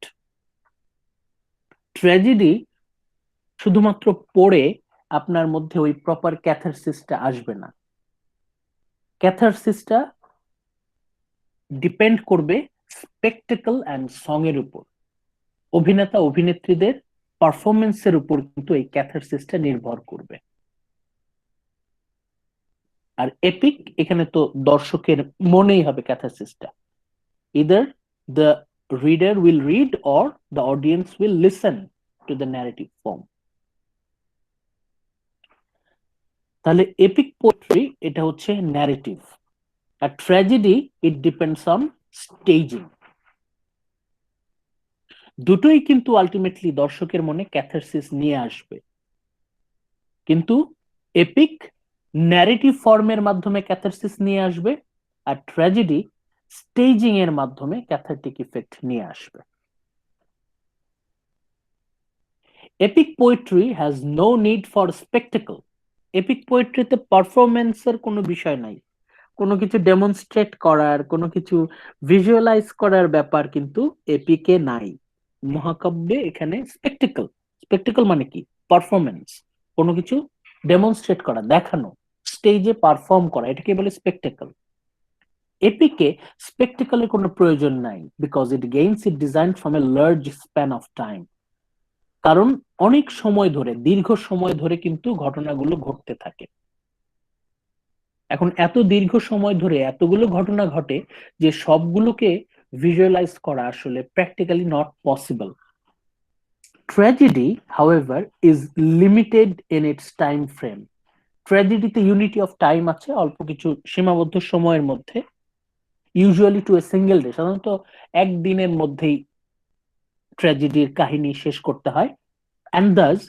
Tragedy শুধুমাত্র পড়ে আপনার মধ্যে ওই প্রপার ক্যাথারসিসটা আসবে না, ক্যাথারসিসটা ডিপেন্ড করবে স্পেকটাকল অ্যান্ড সং এর উপর, অভিনেতা অভিনেত্রীদের পারফরমেন্সের উপর কিন্তু এই ক্যাথারসিসটা নির্ভর করবে। আর এপিক এখানে তো দর্শকের মনেই হবে ক্যাথারসিসটা, either the reader will read or the audience will listen to the narrative form. তাহলে এপিক পোয়েট্রি এটা হচ্ছে ন্যারেটিভ, আর tragedy it depends on staging. দুটোই কিন্তু আলটিমেটলি দর্শকের মনে ক্যাথারসিস নিয়ে আসবে, কিন্তু এপিক ন্যারেটিভ ফর্মের মাধ্যমে ক্যাথারসিস নিয়ে আসবে, আর ট্র্যাজেডি স্টেজিং এর মাধ্যমে ক্যাথারটিক ইফেক্ট নিয়ে আসবে। Epic poetry has no need for spectacle. Epic পোয়েট্রিতে পারফরমেন্সের কোনো বিষয় নাই, কোনো কিছু ডেমনস্ট্রেট করার, কোনো কিছু ভিজুয়ালাইজ করার ব্যাপার কিন্তু এপিকে নাই। মহাকাব্যে এখানে স্পেকটেকল, স্পেকটেকল মানে কি? পারফরমেন্স, কোনো কিছু ডেমনস্ট্রেট করা, দেখানো, স্টেজে পারফর্ম করা, এটাকে বলে স্পেকটেকল। এপিকে স্পেকটেকলের কোনো প্রয়োজন নাই, because it gains it design from a large span of time. কারণ অনেক সময় ধরে, দীর্ঘ সময় ধরে কিন্তু ঘটনাগুলো ঘটতে থাকে। এখন এত দীর্ঘ সময় ধরে এতগুলো ঘটনা ঘটে যে সবগুলোকে ভিজুয়ালাইজ করা আসলে practically not possible. Tragedy however is limited in its time frame. ট্র্যাজেডিতে ইউনিটি অফ টাইম আছে, অল্প কিছু সীমাবদ্ধ সময়ের মধ্যে, usually to a single day, সাধারণত একদিনের মধ্যেই ট্র্যাজেডির কাহিনী শেষ করতে হয়। And thus,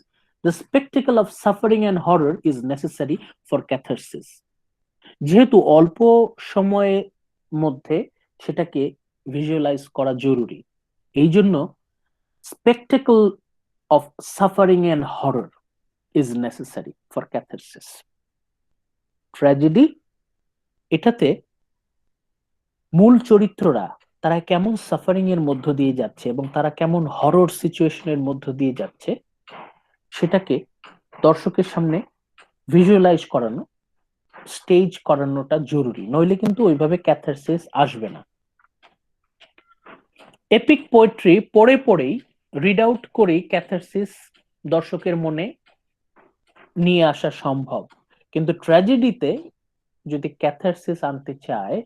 the spectacle of suffering and horror is necessary for catharsis. যেহেতু অল্প সময়ের মধ্যে সেটাকে ভিজুয়ালাইজ করা জরুরি, এই জন্য spectacle of suffering and horror is necessary for catharsis. Tragedy, এটাতে মূল চরিত্ররা তারা কেমন সাফারিং এর মধ্য দিয়ে যাচ্ছে এবং তারা কেমন হরর সিচুয়েশনের মধ্য দিয়ে যাচ্ছে সেটাকে দর্শকের সামনে ভিজুয়ালাইজ করানো, স্টেজ করানোটা জরুরি, নইলে কিন্তু ওইভাবে ক্যাথারসিস আসবে না। এপিক পোয়েট্রি পড়ে পড়েই, রিড আউট করেই ক্যাথারসিস দর্শকের মনে নিয়ে আসা সম্ভব, কিন্তু ট্র্যাজেডিতে যদি ক্যাথারসিস আনতে চায়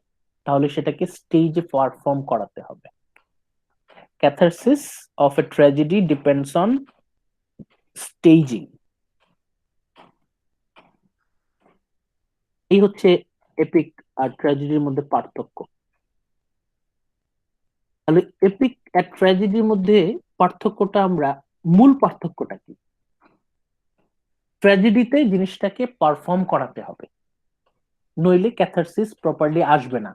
তাহলে সেটাকে স্টেজে পারফর্ম করাতে হবে। Catharsis of a tragedy depends on staging. এই হচ্ছে এপিক আর ট্র্যাজেডির মধ্যে পার্থক্য। তাহলে এপিক আর ট্র্যাজেডির মধ্যে পার্থক্যটা আমরা, মূল পার্থক্যটা কি? ট্র্যাজেডিতে জিনিসটাকে পারফর্ম করাতে হবে, নইলে ক্যাথারসিস প্রপারলি আসবে না।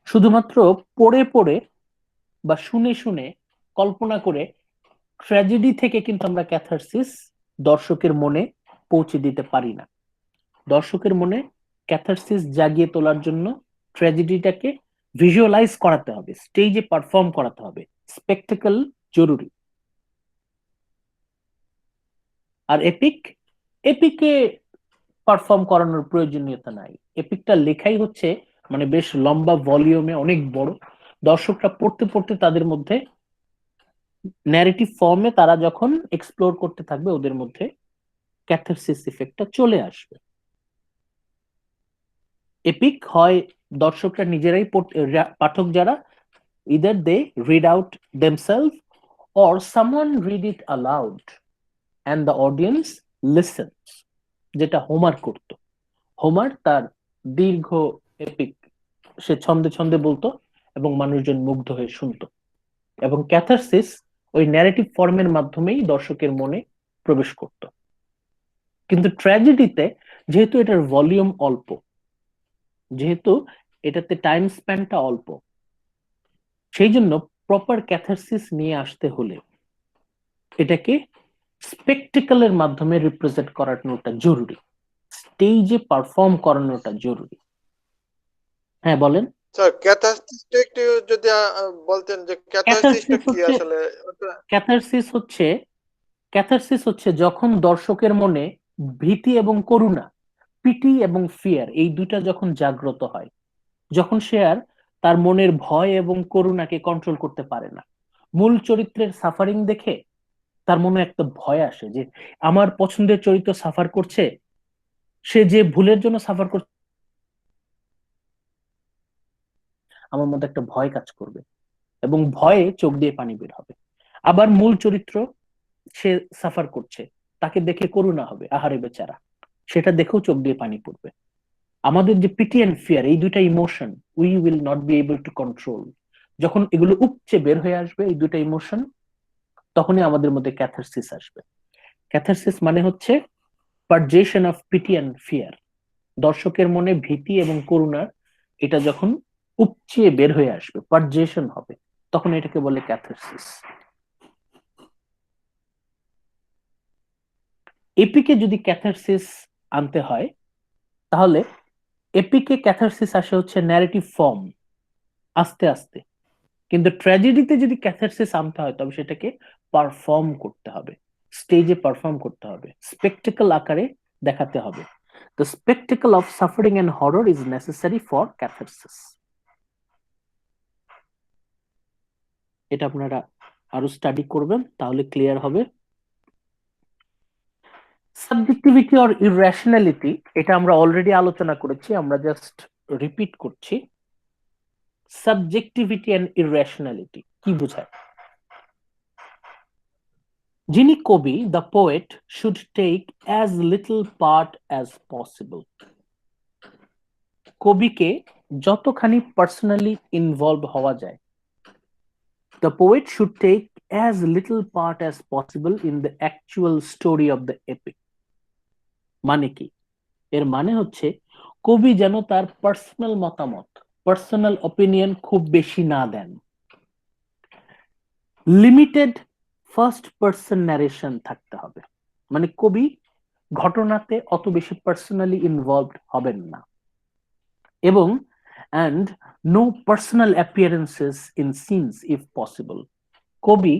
শুধুমাত্র পড়ে পড়ে বা শুনে শুনে কল্পনা করে ট্র্যাজেডি থেকে কিন্তু আমরা ক্যাথারসিস দর্শকের মনে পৌঁছে দিতে পারি না। দর্শকের মনে ক্যাথারসিস জাগিয়ে তোলার জন্য ট্র্যাজেডিটাকে ভিজুয়ালাইজ করাতে হবে, স্টেজে পারফর্ম করাতে হবে, স্পেকটেকল জরুরি। আর এপিকে পারফর্ম করানোর প্রয়োজনীয়তা নাই। এপিকটা লেখাই হচ্ছে মানে বেশ লম্বা ভলিউমে, অনেক বড়, দর্শকরা পড়তে পড়তে তাদের মধ্যে ন্যারেটিভ ফর্মে তারা যখন এক্সপ্লোর করতে থাকবে ওদের মধ্যে ক্যাথারসিস ইফেক্টটা চলে আসবে। এপিক হয় দর্শকরা নিজেরাই, পাঠক যারা, either they read out themselves or someone read it aloud and the audience listens, যেটা হোমার করত। হোমার তার দীর্ঘ এপিক সে ছন্দে ছন্দে বলতো এবং মানুষজন মুগ্ধ হয়ে শুনতো, এবং ক্যাথারসিস ওই ন্যারেটিভ ফর্মের মাধ্যমেই দর্শকের মনে প্রবেশ করত। কিন্তু ট্র্যাজেডিতে যেহেতু এটার ভলিউম অল্প, যেহেতু এটাতে টাইম স্প্যানটা অল্প, সেই জন্য প্রপার ক্যাথারসিস নিয়ে আসতে হলে এটাকে স্পেকটেকলের মাধ্যমে রিপ্রেজেন্ট করানোটা জরুরি, স্টেজে পারফর্ম করানোটা জরুরি। হ্যাঁ বলেন স্যার, ক্যাথারসিসটা একটু যদি বলতেন যে ক্যাথারসিসটা কি আসলে? ক্যাথারসিস হচ্ছে যখন দর্শকের মনে ভীতি এবং করুণা, পিটি এবং ফিয়ার, এই দুইটা যখন জাগ্রত হয়, যখন সে আর তার মনের ভয় এবং করুণাকে কন্ট্রোল করতে পারে না, মূল চরিত্রের সাফারিং দেখে তার মনে একটা ভয় আসে যে আমার পছন্দের চরিত্র সাফার করছে, সে যে ভুলের জন্য সাফার করছে আমার মধ্যে একটা ভয় কাজ করবে এবং ভয়ে চোখ দিয়ে পানি বের হবে। আবার মূল চরিত্র সে সাফার করছে, তাকে দেখে করুণা হবে, আহারে বেচারা, সেটা দেখেও চোখ দিয়ে পানি পড়বে। আমাদের যে পিটি এন্ড ফিয়ার, এই দুইটা emotion we will not be able to control. যখন এগুলো উপচে বের হয়ে আসবে এই দুইটা ইমোশন, তখনই আমাদের মধ্যে ক্যাথারসিস আসবে। ক্যাথারসিস মানে হচ্ছে পারজেশন অফ পিটি এন্ড ফিয়ার। দর্শকের মনে ভীতি এবং করুণার এটা যখন উপচিয়ে বের হয়ে আসবে, পারজেশন হবে, তখন এটাকে বলে ক্যাথারসিস। এপিকে যদি ক্যাথারসিস আনতে হয় তাহলে এপিকে ক্যাথারসিস আসে হচ্ছে ন্যারেটিভ ফর্ম, আস্তে আস্তে। কিন্তু ট্র্যাজেডিতে যদি ক্যাথারসিস আনতে হয় তবে সেটাকে পারফর্ম করতে হবে, স্টেজে পারফর্ম করতে হবে, স্পেকটেকল আকারে দেখাতে হবে। The spectacle of suffering and horror is necessary for catharsis. এটা আপনারা আরো স্টাডি করবেন, তাহলে ক্লিয়ার হবে। সাবজেক্টিভিটি অর ইররেশনালিটি, এটা আমরা অলরেডি আলোচনা করেছি, আমরা জাস্ট রিপিট করছি। সাবজেক্টিভিটি এন্ড ইররেশনালিটি কি বোঝায়? যিনি কবি, the poet, should take as little part as possible. কবিকে যতখানি পার্সোনালি ইনভলভ হওয়া যায়, the poet should take as little part as possible in the actual story of the epic. মানে কি? এর মানে হচ্ছে কবি যেন তার পার্সোনাল মতামত, পার্সোনাল অপিনিয়ন খুব বেশি না দেন। লিমিটেড ফার্স্ট পার্সন ন্যারেশন থাকতে হবে, মানে কবি ঘটনাতে অত বেশি পার্সোনালি ইনভলভড হবেন না। এবং and no personal appearances in scenes if possible. কবি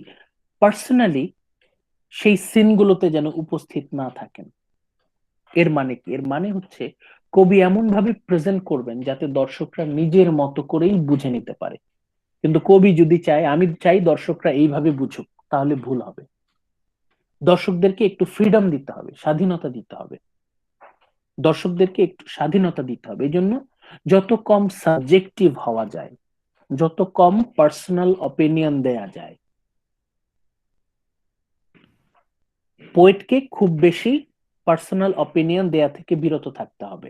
পার্সোনালি সেই সিনগুলোতে যেন উপস্থিত না থাকেন। এর মানে কি? এর মানে হচ্ছে কবি এমন ভাবে প্রেজেন্ট করবেন যাতে দর্শকরা নিজের মতো করেই বুঝে নিতে পারে। কিন্তু কবি যদি চায়, আমি চাই দর্শকরা এইভাবে বুঝুক, তাহলে ভুল হবে। দর্শকদেরকে একটু ফ্রিডম দিতে হবে, স্বাধীনতা দিতে হবে, দর্শকদেরকে একটু স্বাধীনতা দিতে হবে। এই জন্য যত কম সাবজেক্টিভ হওয়া যায়, যত কম পার্সোনাল অপিনিয়ন দেয়া যায়। পোয়েটকে খুব বেশি পার্সোনাল অপিনিয়ন দেয়া থেকে বিরত থাকতে হবে।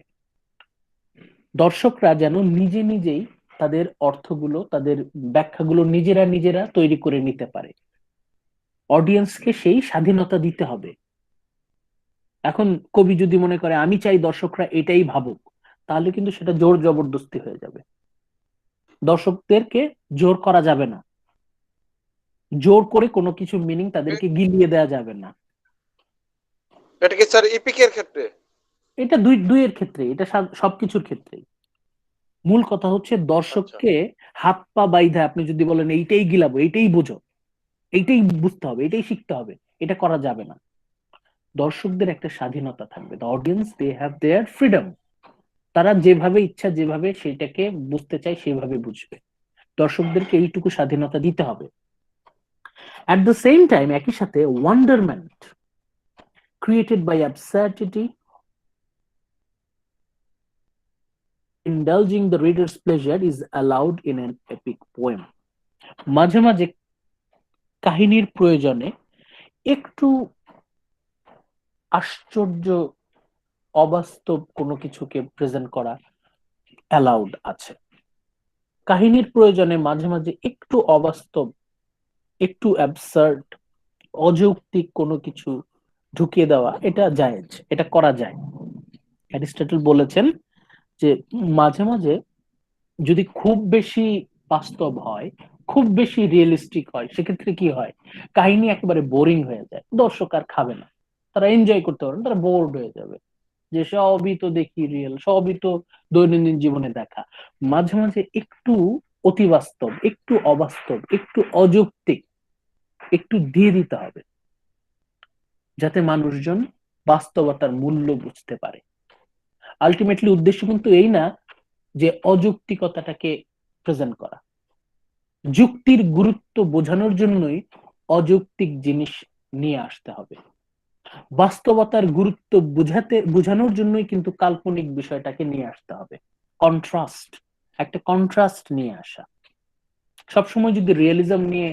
দর্শকরা যেন নিজে নিজেই তাদের অর্থগুলো, তাদের ব্যাখ্যাগুলো নিজেরা নিজেরা তৈরি করে নিতে পারে। অডিয়েন্সকে সেই স্বাধীনতা দিতে হবে। এখন কবি যদি মনে করে আমি চাই দর্শকরা এটাই ভাবুক, তাহলে কিন্তু সেটা জোর জবরদস্তি হয়ে যাবে। দর্শকদেরকে জোর করা যাবে না, জোর করে কোনো কিছু মিনিং তাদেরকে গিলিয়ে দেওয়া যাবে না। এটা কি স্যার ইপিকের ক্ষেত্রে? এটা দুইয়ের ক্ষেত্রে, এটা সবকিছুর ক্ষেত্রেই। মূল কথা হচ্ছে দর্শককে হাত পা বাইধা আপনি যদি বলেন এইটাই গিলাবো, এইটাই বুঝো, এইটাই বুঝতে হবে, এটাই শিখতে হবে, এটা করা যাবে না। দর্শকদের একটা স্বাধীনতা থাকবে। The audience they have their freedom. তারা যেভাবে ইচ্ছা, যেভাবে সেটাকে বুঝতে চায় সেভাবে বুঝবে। দর্শকদেরকে এইটুকু স্বাধীনতা দিতে হবে। অ্যাট দ্য সেম টাইম একই সাথে wonderment created by absurdity, indulging the reader's pleasure is allowed in an epic poem. মাঝে মাঝে কাহিনীর প্রয়োজনে একটু আশ্চর্য, অবাস্তব কোনো কিছুকে প্রেজেন্ট করা অ্যালাউড আছে। কাহিনীর প্রয়োজনে মাঝে মাঝে একটু অবাস্তব, একটু অ্যাবসার্ড, অযৌক্তিক কোনো কিছু ঢুকিয়ে দেওয়া, এটা জায়েজ, এটা করা যায়। অ্যারিস্টটল বলেছেন যে মাঝে মাঝে যদি খুব বেশি বাস্তব হয়, খুব বেশি রিয়েলিস্টিক হয়, সেক্ষেত্রে কি হয়, কাহিনী একেবারে বোরিং হয়ে যায়, দর্শক আর খাবে না, তারা এনজয় করতে পারবে, তারা বোর্ড হয়ে যাবে, যে সবই তো দেখি রিয়েল, সবই তো দৈনন্দিন জীবনে দেখা। মাঝে মাঝে একটু অতি বাস্তব, একটু অবাস্তব, একটু অযৌক্তিক একটু দিয়ে দিতে হবে, যাতে মানুষজন বাস্তবতার মূল্য বুঝতে পারে। আলটিমেটলি উদ্দেশ্য কিন্তু এই না যে অযৌক্তিকতাটাকে প্রেজেন্ট করা, যুক্তির গুরুত্ব বোঝানোর জন্যই অযৌক্তিক জিনিস নিয়ে আসতে হবে। বাস্তবতার গুরুত্ব বোঝানোর জন্যই কিন্তু কাল্পনিক বিষয়টাকে নিয়ে আসতে হবে। কন্ট্রাস্ট, একটা কন্ট্রাস্ট নিয়ে আসা। সবসময় যদি রিয়েলিজম নিয়ে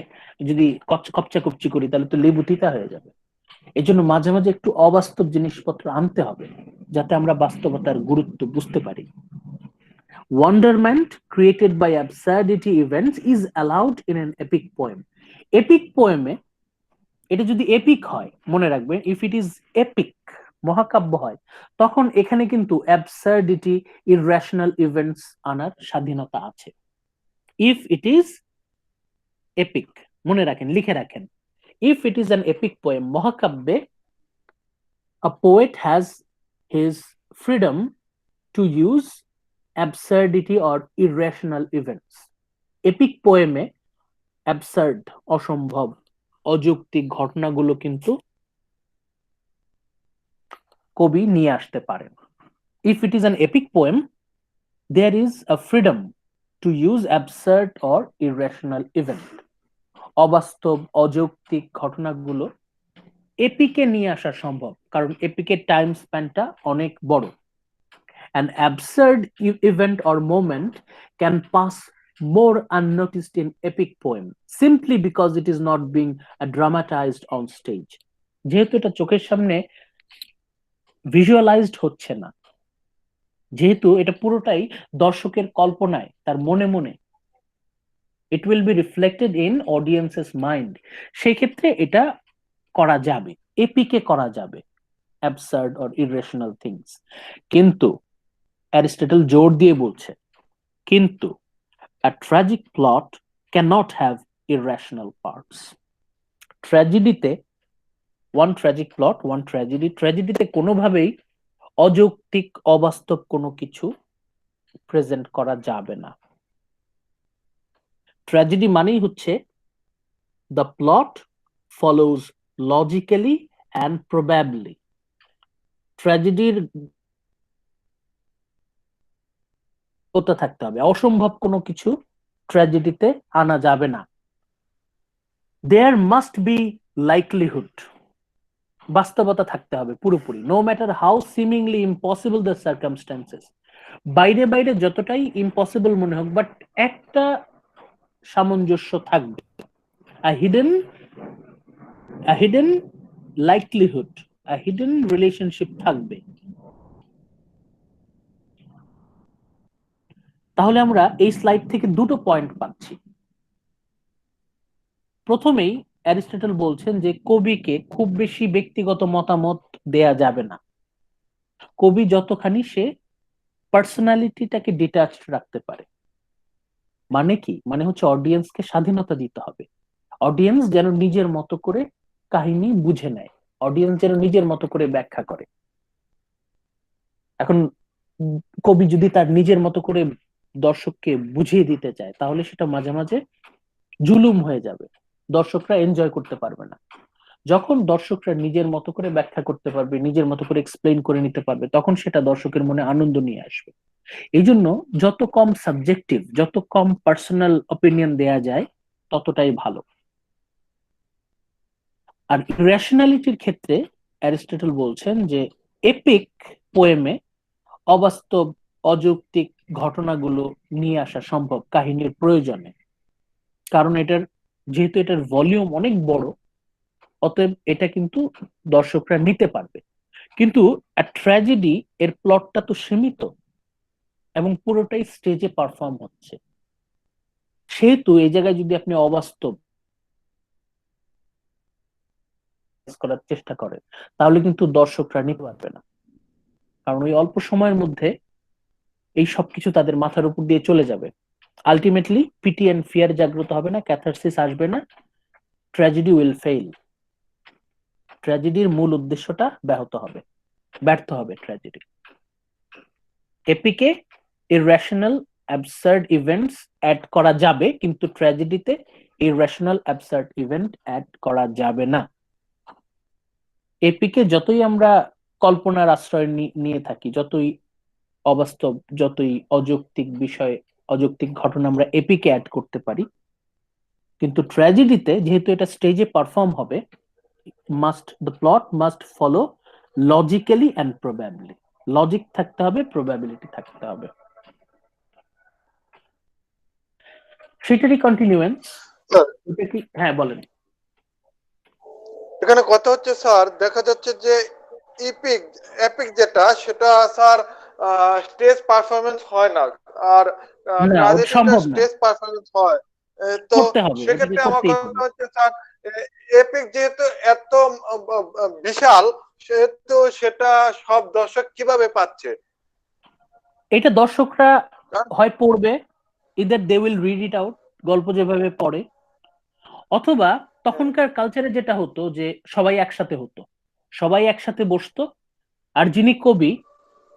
যদি কপচাকপচি করি তাহলে তো লেবু তিতা হয়ে যাবে। এই জন্য মাঝে মাঝে একটু অবাস্তব জিনিসপত্র আনতে হবে যাতে আমরা বাস্তবতার গুরুত্ব বুঝতে পারি। Wonderment created by absurdity events is allowed in an epic poem. Epic পোয়েমে, এটা যদি এপিক হয় মনে রাখবেন, ইফ ইট ইজ এপিক, মহাকাব্য হয়, তখন এখানে কিন্তু অ্যাবসার্ডিটি, ইররেশনাল ইভেন্টস আনার স্বাধীনতা আছে। ইফ ইট ইজ এপিক, মনে রাখেন, লিখে রাখেন, if it is an epic poem, মহাকাব্যে a poet has his freedom to use absurdity or irrational events. Epic পোয়েমে অ্যাবসার্ড, অসম্ভব, অযৌক্তিক ঘটনাগুলো কিন্তু কবি নিয়ে আসতে পারেন। If it is an epic poem, there is a freedom to use absurd or irrational event. অবাস্তব, অযৌক্তিক ঘটনাগুলো এপিকে নিয়ে আসা সম্ভব, কারণ এপিকের টাইম স্প্যানটা অনেক বড়। An absurd event or moment can pass more unnoticed in epic poem simply because it is not being dramatized on stage. যেহেতু এটা চোখের সামনে ভিজুয়ালাইজড হচ্ছে না, যেহেতু এটা পুরোটাই দর্শকের কল্পনায়, তার মনে মনে, it will be reflected in audiences mind, সেই ক্ষেত্রে এটা করা যাবে, এপিকে করা যাবে অ্যাবসার্ড অর ইররেশনাল থিংস। কিন্তু অ্যারিস্টটল জোর দিয়ে বলছে, কিন্তু a tragic plot cannot have irrational parts. ট্র্যাজেডিতে, one tragic plot, one tragedy, ট্র্যাজেডিতে কোনোভাবেই অযৌক্তিক, অবাস্তব কোনো কিছু প্রেজেন্ট করা যাবে না। ট্র্যাজেডি মানেই হচ্ছে the plot follows logically and probably. ট্র্যাজেডির হতে থাকতে হবে, অসম্ভব কোনো কিছু ট্র্যাজেডিতে আনা যাবে না। There must be likelihood, বাস্তবতা থাকতে হবে পুরোপুরি, no matter how seemingly impossible the circumstances. বাইরে বাইরে যতটাই ইম্পসিবল মনে হোক, বাট একটা সামঞ্জস্য থাকবে, a hidden likelihood, a hidden relationship থাকবে। তাহলে আমরা এই স্লাইড থেকে দুটো পয়েন্ট পাচ্ছি। প্রথমেই অ্যারিস্টটল বলছেন যে কবিকে খুব বেশি ব্যক্তিগত মতামত দেয়া যাবে না। কবি যতখানি সে পার্সোনালিটিটাকে ডিটাচড রাখতে পারে। মানে কি? মানে হচ্ছে অডিয়েন্সকে স্বাধীনতা দিতে হবে, অডিয়েন্স যেন নিজের মতো করে কাহিনী বুঝে নেয়, অডিয়েন্স যেন নিজের মতো করে ব্যাখ্যা করে। এখন কবি যদি তার নিজের মতো করে দর্শককে বুঝিয়ে দিতে চায়, তাহলে সেটা মাঝে মাঝে জুলুম হয়ে যাবে, দর্শকরা এনজয় করতে পারবে না। যখন দর্শকরা নিজের মতো করে ব্যাখ্যা করতে পারবে, নিজের মতো করে এক্সপ্লেইন করে নিতে পারবে, তখন সেটা দর্শকের মনে আনন্দ নিয়ে আসবে। এই জন্য যত কম সাবজেক্টিভ, যত কম পার্সোনাল অপিনিয়ন দেয়া যায় ততটাই ভালো। আর ইরেশনালিটির ক্ষেত্রে অ্যারিস্টটল বলছেন যে এপিক পোয়েমে অবাস্তব, অযৌক্তিক ঘটনাগুলো নিয়ে আসা সম্ভব কাহিনীর প্রয়োজনে, কারণ যেহেতু এটার ভলিউম অনেক বড়, অতএব এটা কিন্তু দর্শকরা নিতে পারবে। কিন্তু ট্র্যাজেডি এর প্লটটা তো সীমিত এবং পুরোটাই স্টেজে পারফর্ম হচ্ছে, সেহেতু এই জায়গায় যদি আপনি অবাস্তব করার চেষ্টা করেন তাহলে কিন্তু দর্শকরা নিতে পারবে না, কারণ ওই অল্প সময়ের মধ্যে এই সবকিছু তাদের মাথার উপর দিয়ে চলে যাবে। আলটিমেটলি পিটি এন্ড ফিয়ার জাগ্রত হবে না, ক্যাথারসিস আসবে না, ট্র্যাজেডি উইল ফেইল, ট্র্যাজেডির মূল উদ্দেশ্যটা ব্যর্থ হবে ট্র্যাজেডি। এপিকে ইররেশনাল অ্যাবসার্ড ইভেন্টস অ্যাড করা যাবে, কিন্তু ট্র্যাজেডিতে ইররেশনাল অ্যাবসার্ড ইভেন্ট অ্যাড করা যাবে না। এপিকে যতই আমরা কল্পনার আশ্রয় নিয়ে থাকি, যতই অবাস্তব, যতই অযৌক্তিক বিষয়, অযৌক্তিক ঘটনা আমরা এপিকে অ্যাড করতে পারি, কিন্তু ট্র্যাজেডিতে যেহেতু এটা স্টেজে পারফর্ম হবে, the plot must follow logically and probably. Logic থাকতে হবে, প্রবাবিলিটি থাকতে হবে, সেটারই কন্টিনিউয়েন্স। স্যার এটা কি, হ্যাঁ বলেন। এখানে কথা হচ্ছে স্যার, দেখা যাচ্ছে যে ইপিক এপিক যেটা সেটা স্যার স্টেজ পারফরমেন্স হয় না, আর না, ওটা ট্র্যাজেডিটা সম্ভব না, স্টেজ পারফরমেন্স হয়। তো করতে হবে, ওটাকে সেক্ষেত্রে আমার করতেই হবে। কথা হচ্ছে স্যার, এপিক যেহেতু এত বিশাল, সেহেতু সেটা সব দর্শক কিভাবে পাচ্ছে? এটা দর্শকরা কারণ- হয় পড়বে, either they will read it out, গল্প যেভাবে পড়ে, অথবা হুম, তখনকার কালচারে যেটা হতো যে সবাই একসাথে হতো, সবাই একসাথে বসতো, আর যিনি কবি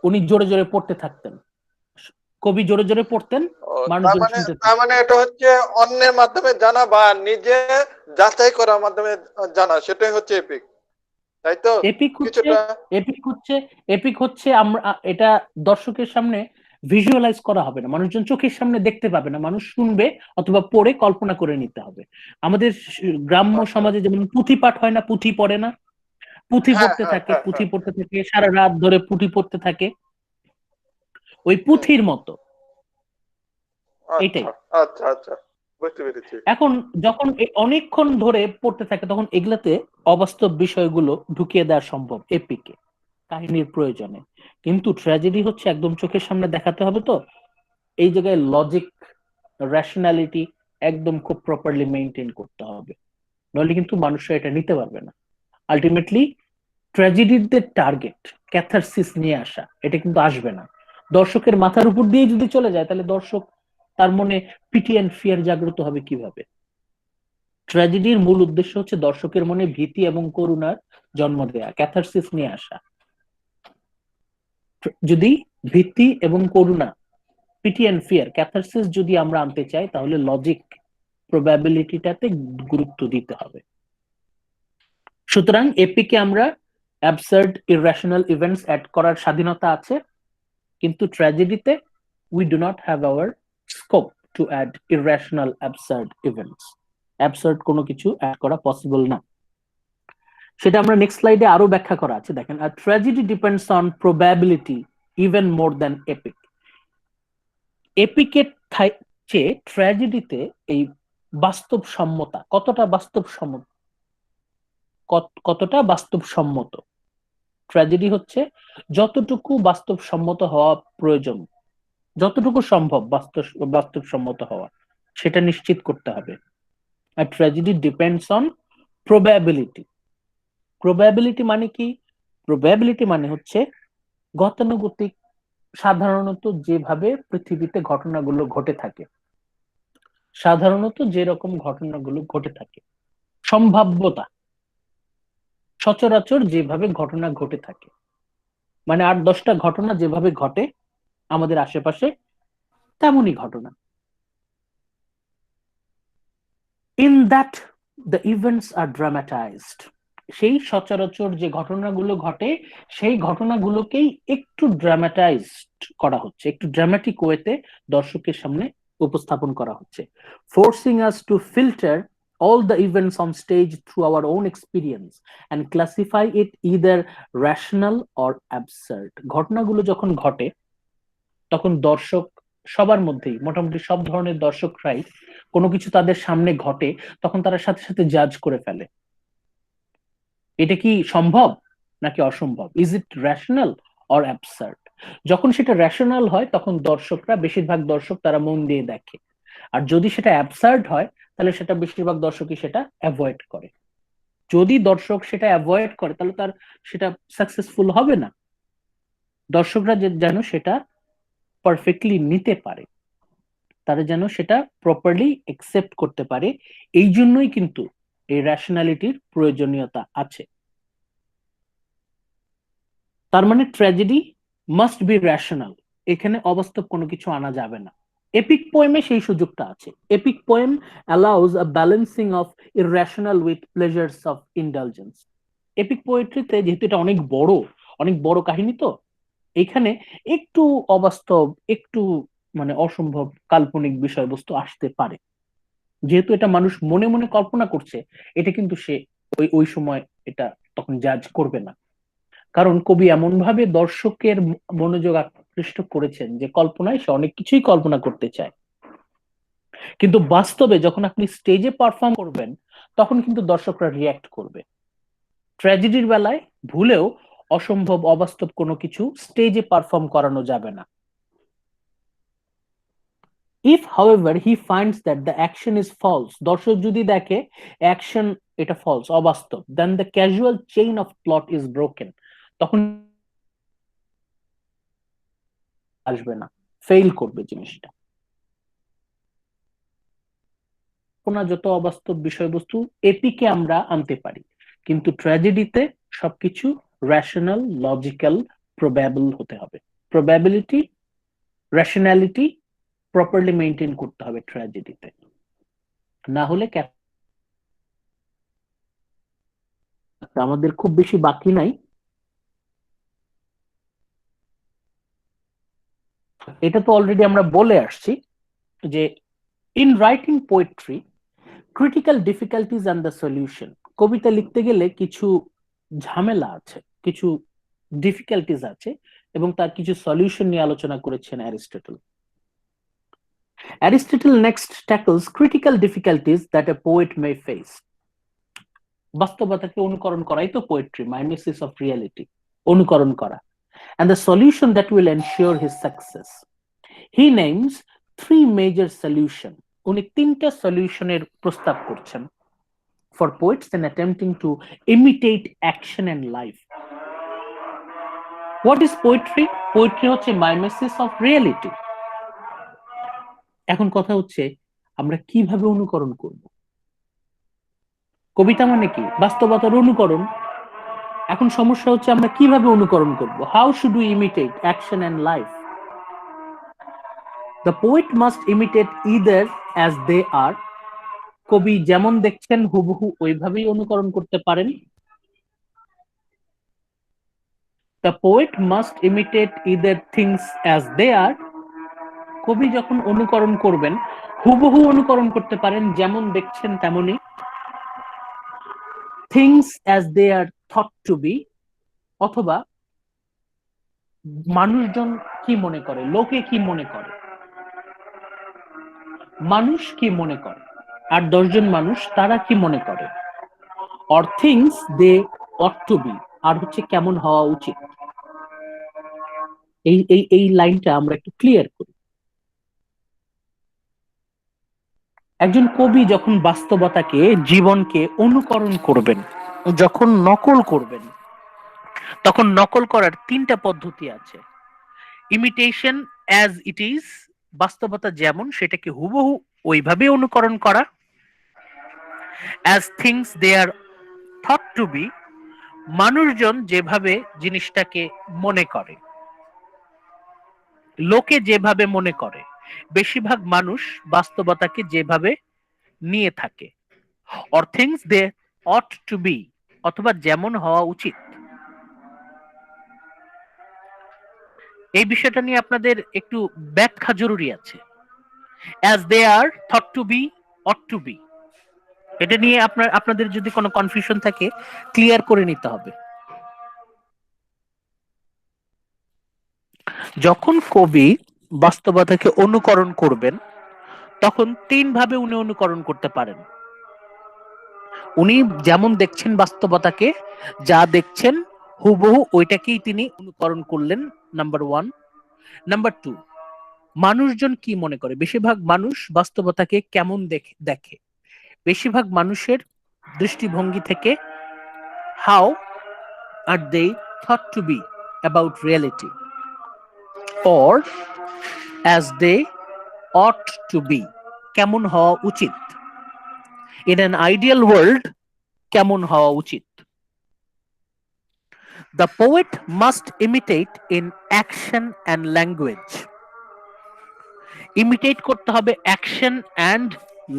উনি জোরে জোরে পড়তে থাকতেন, কবি জোরে জোরে পড়তেন, ও, মানুষজন শুনতে তার মানে থাকতেন। এটা হচ্ছে অন্যের মাধ্যমে জানা বা নিজে যাচাই করার মাধ্যমে জানা, সেটাই হচ্ছে এপিক, তাই তো? এপিক হচ্ছে কিছুটা। এপিক হচ্ছে এপিক হচ্ছে আমরা এটা দর্শকের সামনে ভিজুয়ালাইজ করা হবে না, মানুষজন চোখের সামনে দেখতে পাবে না, মানুষ শুনবে অথবা পড়ে কল্পনা করে নিতে হবে। আমাদের গ্রাম্য আচ্ছা। সমাজে যেমন পুঁথি পাঠ হয় না, পুঁথি পড়ে না, পুঁথি হ্যাঁ, পড়তে হ্যাঁ, থাকে, হ্যাঁ, পুঁথি হ্যাঁ। পড়তে থাকে, সারা রাত ধরে পুঁথি পড়তে থাকে, ওই হুম। পুঁথির মতো এটাই। আচ্ছা, আচ্ছা, আচ্ছা, বুঝতে পেরেছি। এখন যখন অনেকক্ষণ ধরে পড়তে থাকে তখন এগুলাতে অবাস্তব বিষয়গুলো ঢুকিয়ে দেওয়া সম্ভব এপিকে, কাহিনীর প্রয়োজনে। কিন্তু ট্র্যাজেডি হচ্ছে একদম চোখের সামনে দেখাতে হবে, তো এই জায়গায় লজিক, রেশনালিটি একদম খুব প্রপারলি মেনটেন করতে হবে, নইলে কিন্তু মানুষরা এটা নিতে পারবে না। আলটিমেটলি ট্র্যাজেডির যে টার্গেট ক্যাথারসিস নিয়ে আসা, এটা কিন্তু আসবে না। দর্শকের মাথার উপর দিয়ে যদি চলে যায় তাহলে দর্শক তার মনে পিটি অ্যান্ড ফিয়ার জাগ্রত হবে কিভাবে? ট্র্যাজেডির মূল উদ্দেশ্য হচ্ছে দর্শকের মনে ভীতি এবং করুণার জন্ম দেয়া, ক্যাথারসিস নিয়ে আসা। যদি ভীতি এবং করুণা, পিটি অ্যান্ড ফিয়ার, ক্যাথারসিস যদি আমরা আনতে চাই তাহলে লজিক, প্রবাবিলিটিটাতে গুরুত্ব দিতে হবে। সুতরাং এপিকে আমরা অ্যাবসার্ড ইররেশনাল ইভেন্টস অ্যাড করার স্বাধীনতা আছে, কিন্তু ট্র্যাজেডিতে we do not have our scope to add irrational absurd events. Absurd কোনো কিছু অ্যাড করা পসিবল না, সেটা আমরা নেক্সট স্লাইডে আরো ব্যাখ্যা করা আছে। দেখেন, আর tragedy depends on probability even more than epic. এপিকের চেয়ে ট্র্যাজেডিতে এই বাস্তবসম্মতা কতটা বাস্তবসম্মত। ট্র্যাজেডি হচ্ছে যতটুকু বাস্তবসম্মত হওয়া প্রয়োজন, যতটুকু সম্ভব বাস্তবসম্মত হওয়া, সেটা নিশ্চিত করতে হবে। আর tragedy depends on probability. Probability মানে কি? প্রবাবিলিটি মানে হচ্ছে গতানুগতিক, সাধারণত যেভাবে পৃথিবীতে ঘটনাগুলো ঘটে থাকে, সাধারণত যেরকম ঘটনাগুলো ঘটে থাকে, সম্ভাব্যতা, সচরাচর যেভাবে ঘটনা ঘটে থাকে, মানে 8-10টা ঘটনা যেভাবে ঘটে আমাদের আশেপাশে তেমনই ঘটনা। In that the events are dramatized. সেই সচরাচর যে ঘটনাগুলো ঘটে সেই ঘটনাগুলোকেই একটু ড্রামাটাইজড করা হচ্ছে, একটু ড্রামাটিক ওয়েতে দর্শকের সামনে উপস্থাপন করা হচ্ছে, forcing us to filter all the events on stage through our own experience and classify it either rational or absurd. ঘটনাগুলো যখন ঘটে তখন দর্শক, সবার মধ্যেই মোটামুটি সব ধরনের দর্শকরাই কোনো কিছু তাদের সামনে ঘটে তখন তারা সাথে সাথে জাজ করে ফেলে, এটা কি সম্ভব নাকি অসম্ভব, is it rational or absurd. যখন সেটা রেশনাল হয় তখন দর্শকরা, বেশিরভাগ দর্শক তারা মন দিয়ে দেখে, আর যদি সেটা অ্যাবসার্ড হয় তাহলে সেটা বেশিরভাগ দর্শকই সেটা অ্যাভয়েড করে। যদি দর্শক সেটা অ্যাভয়েড করে তাহলে তার সেটা সাকসেসফুল হবে না। দর্শকরা যেন সেটা পারফেক্টলি নিতে পারে, তারা যেন সেটা প্রপারলি একসেপ্ট করতে পারে, এই জন্যই কিন্তু এই রেশনালিটির প্রয়োজনীয়তা আছে। তার মানে ট্র্যাজেডি মাস্ট বি রেশনাল, এখানে অবাস্তব কোনো কিছু আনা যাবে না। এপিক পোয়েমে সেই সুযোগটা আছে। Epic poem allows a balancing of irrational with pleasures of indulgence. Epic পোয়েট্রিতে যেহেতু এটা অনেক বড় কাহিনী, তো এখানে একটু অবাস্তব, একটু মানে অসম্ভব কাল্পনিক বিষয়বস্তু আসতে পারে। যেহেতু এটা মানুষ মনে মনে কল্পনা করছে, এটা কিন্তু সে ওই ওই সময় এটা তখন জাজ করবে না, কারণ কবি এমন ভাবে দর্শকের মনোযোগ আকৃষ্ট করেছেন যে কল্পনায় সে অনেক কিছুই কল্পনা করতে চায়, কিন্তু বাস্তবে যখন আপনি স্টেজে পারফর্ম করবেন তখন কিন্তু দর্শকরা রিয়্যাক্ট করবে। ট্র্যাজেডির বেলায় ভুলেও অসম্ভব অবাস্তব কোনো কিছু স্টেজে পারফর্ম করানো যাবে না। If, however, he finds that the action is false, দর্শক যদি দেখে অ্যাকশন এটা ফলস, অবাস্তব, then the casual chain of plot is broken, তখন আসবে না, ফেইল করবে জিনিসটা। কোনা যত অবাস্তব বিষয়বস্তু এপিকে আমরা আনতে পারি, কিন্তু ট্র্যাজেডিতে সবকিছু রেশনাল, লজিক্যাল, প্রবাবল হতে হবে। প্রবাবিলিটি, রেশনালিটি প্রপারলি মেনটেন করতে হবে ট্র্যাজেডিতে, না হলে আমাদের খুব বেশি বাকি নাই। এটা তো অলরেডি আমরা বলে আসছি যে in writing poetry critical difficulties and the solution, কবিতা লিখতে গেলে কিছু ঝামেলা আছে, কিছু ডিফিকাল্টিজ আছে, এবং তার কিছু সলিউশন নিয়ে আলোচনা করেছেন Aristotle. Aristotle next tackles critical difficulties that a poet may face. বাস্তবতাকে অনুকরণ করাই তো পোয়েট্রি, মাইমেসিস অফ রিয়ালিটি, অনুকরণ করা, and the solution that will ensure his success. He names three major solution. উনি তিনটা সলিউশনের প্রস্তাব করছেন for poets in attempting to imitate action and life. What is poetry? Poetry হচ্ছে mimesis of reality. এখন কথা হচ্ছে আমরা কিভাবে অনুকরণ করব? কবিতা মানে কি? বাস্তবতার অনুকরণ। এখন সমস্যা হচ্ছে আমরা কিভাবে অনুকরণ করব? How should we imitate action and life? The poet must imitate either as they are. কবি যেমন দেখছেন হুবহু ওইভাবেই অনুকরণ করতে পারেন। The poet must imitate either things as they are. কবি যখন অনুকরণ করবেন হুবহু অনুকরণ করতে পারেন, যেমন দেখছেন তেমনি। Things as they are thought to be, অথবা মানুষজন কি মনে করে, লোকে কি মনে করে, মানুষ কি মনে করে, আর 10 জন মানুষ তারা কি মনে করে, or things they ought to be, আর হচ্ছে কেমন হওয়া উচিত। এই এই এই লাইনটা আমরা একটু ক্লিয়ার করি। একজন কবি যখন বাস্তবতাকে, জীবনকে অনুকরণ করবেন, যখন নকল করবেন, তখন নকল করার তিনটা পদ্ধতি আছে। ইমিটেশন অ্যাজ ইট ইজ, বাস্তবতা যেমন সেটাকে হুবহু ওইভাবে অনুকরণ করা। As things they are thought to be, মানুষজন যেভাবে জিনিসটাকে মনে করে, লোকে যেভাবে মনে করে, বেশিরভাগ মানুষ বাস্তবতাকে যেভাবে নিয়ে থাকে। Or things they ought to be, অথবা যেমন হওয়া উচিত। এই বিষয়টা নিয়ে আপনাদের একটু ব্যাখ্যা জরুরি আছে। As they are thought to be, ought to be, এটা নিয়ে আপনাদের যদি কোনো কনফিউশন থাকে ক্লিয়ার করে নিতে হবে। যখন কবি বাস্তবতাকে অনুকরণ করবেন তখন তিন ভাবে উনি অনুকরণ করতে পারেন। উনি যেমন দেখছেন বাস্তবতাকে, যা দেখছেন হুবহু ওইটাকেই তিনি অনুকরণ করলেন, নাম্বার 1। নাম্বার 2, মানুষজন কি মনে করে, বেশিরভাগ মানুষ বাস্তবতাকে কেমন দেখে, বেশিরভাগ মানুষের দৃষ্টিভঙ্গি থেকে how are they thought to be about reality, or as they ought to be, কেমন হওয়া উচিত। ইন অ্যান আইডিয়াল ওয়ার্ল্ড কেমন হওয়া উচিত। The poet must imitate in action and language. Imitate করতে হবে action and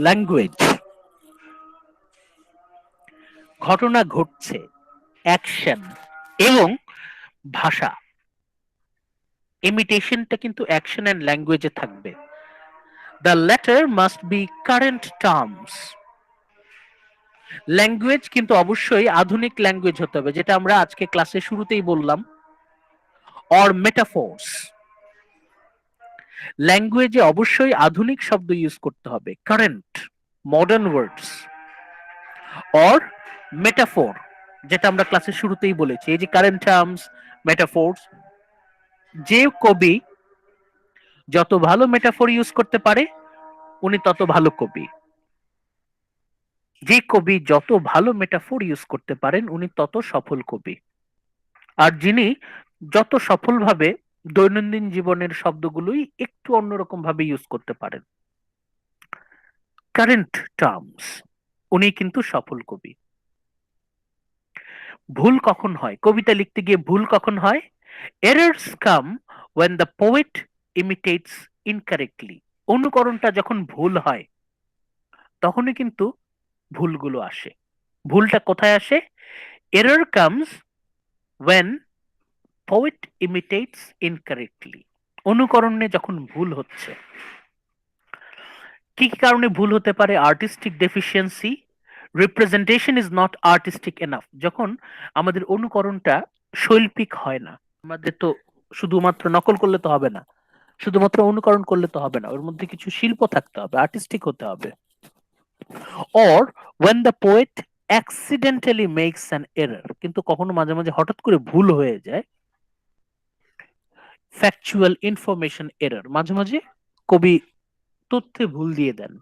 language. ঘটনা ঘটছে, অ্যাকশন এবং ভাষা, ইমিটেশনটা কিন্তু অ্যাকশন এন্ড ল্যাঙ্গুয়েজে থাকবে। The latter must be current terms. Language কিন্তু অবশ্যই আধুনিক ল্যাঙ্গুয়েজ হতে হবে, যেটা আমরা আজকে ক্লাসের শুরুতেই বললাম, অর মেটাফোর্স। ল্যাঙ্গুয়েজে অবশ্যই আধুনিক শব্দ ইউজ করতে হবে, current, modern words, or metaphor, যেটা আমরা ক্লাসের শুরুতেই বলেছি, এই যে কারেন্ট টার্মস, মেটাফোর্স। যে কবি যত ভালো মেটাফোর ইউজ করতে পারে উনি তত ভালো কবি। যে কবি যত ভালো মেটাফোর ইউজ করতে পারেন উনি তত সফল কবি। আর যিনি যত সফলভাবে দৈনন্দিন জীবনের শব্দগুলোই একটু অন্যরকম ভাবে ইউজ করতে পারেন, কারেন্ট টার্মস, উনি কিন্তু সফল কবি। ভুল কখন হয় কবিতা লিখতে গিয়ে? ভুল কখন হয়? Errors come when the poet imitates incorrectly। অনুকরণটা যখন ভুল হয় তখনই কিন্তু ভুলগুলো আসে। ভুলটা কোথায় আসে? Error comes when poet imitates incorrectly। অনুকরণে যখন ভুল হচ্ছে। কি কি কারণে ভুল হতে পারে? Artistic deficiency, representation is not artistic enough. যখন আমাদের অনুকরণটা শৈল্পিক হয় না, আমাদের তো শুধুমাত্র নকল করলে তো হবে না, শুধুমাত্র অনুকরণ করলে তো হবে না, ওর মধ্যে কিছু শিল্প থাকতে হবে, আর্টিস্টিক হতে হবে। Or when the poet accidentally makes an error, কিন্তু কখনো মাঝে মাঝে হঠাৎ করে ভুল হয়ে যায়, ফ্যাকচুয়াল ইনফরমেশন এরর, মাঝে মাঝে কবি তথ্যে ভুল দিয়ে দেন,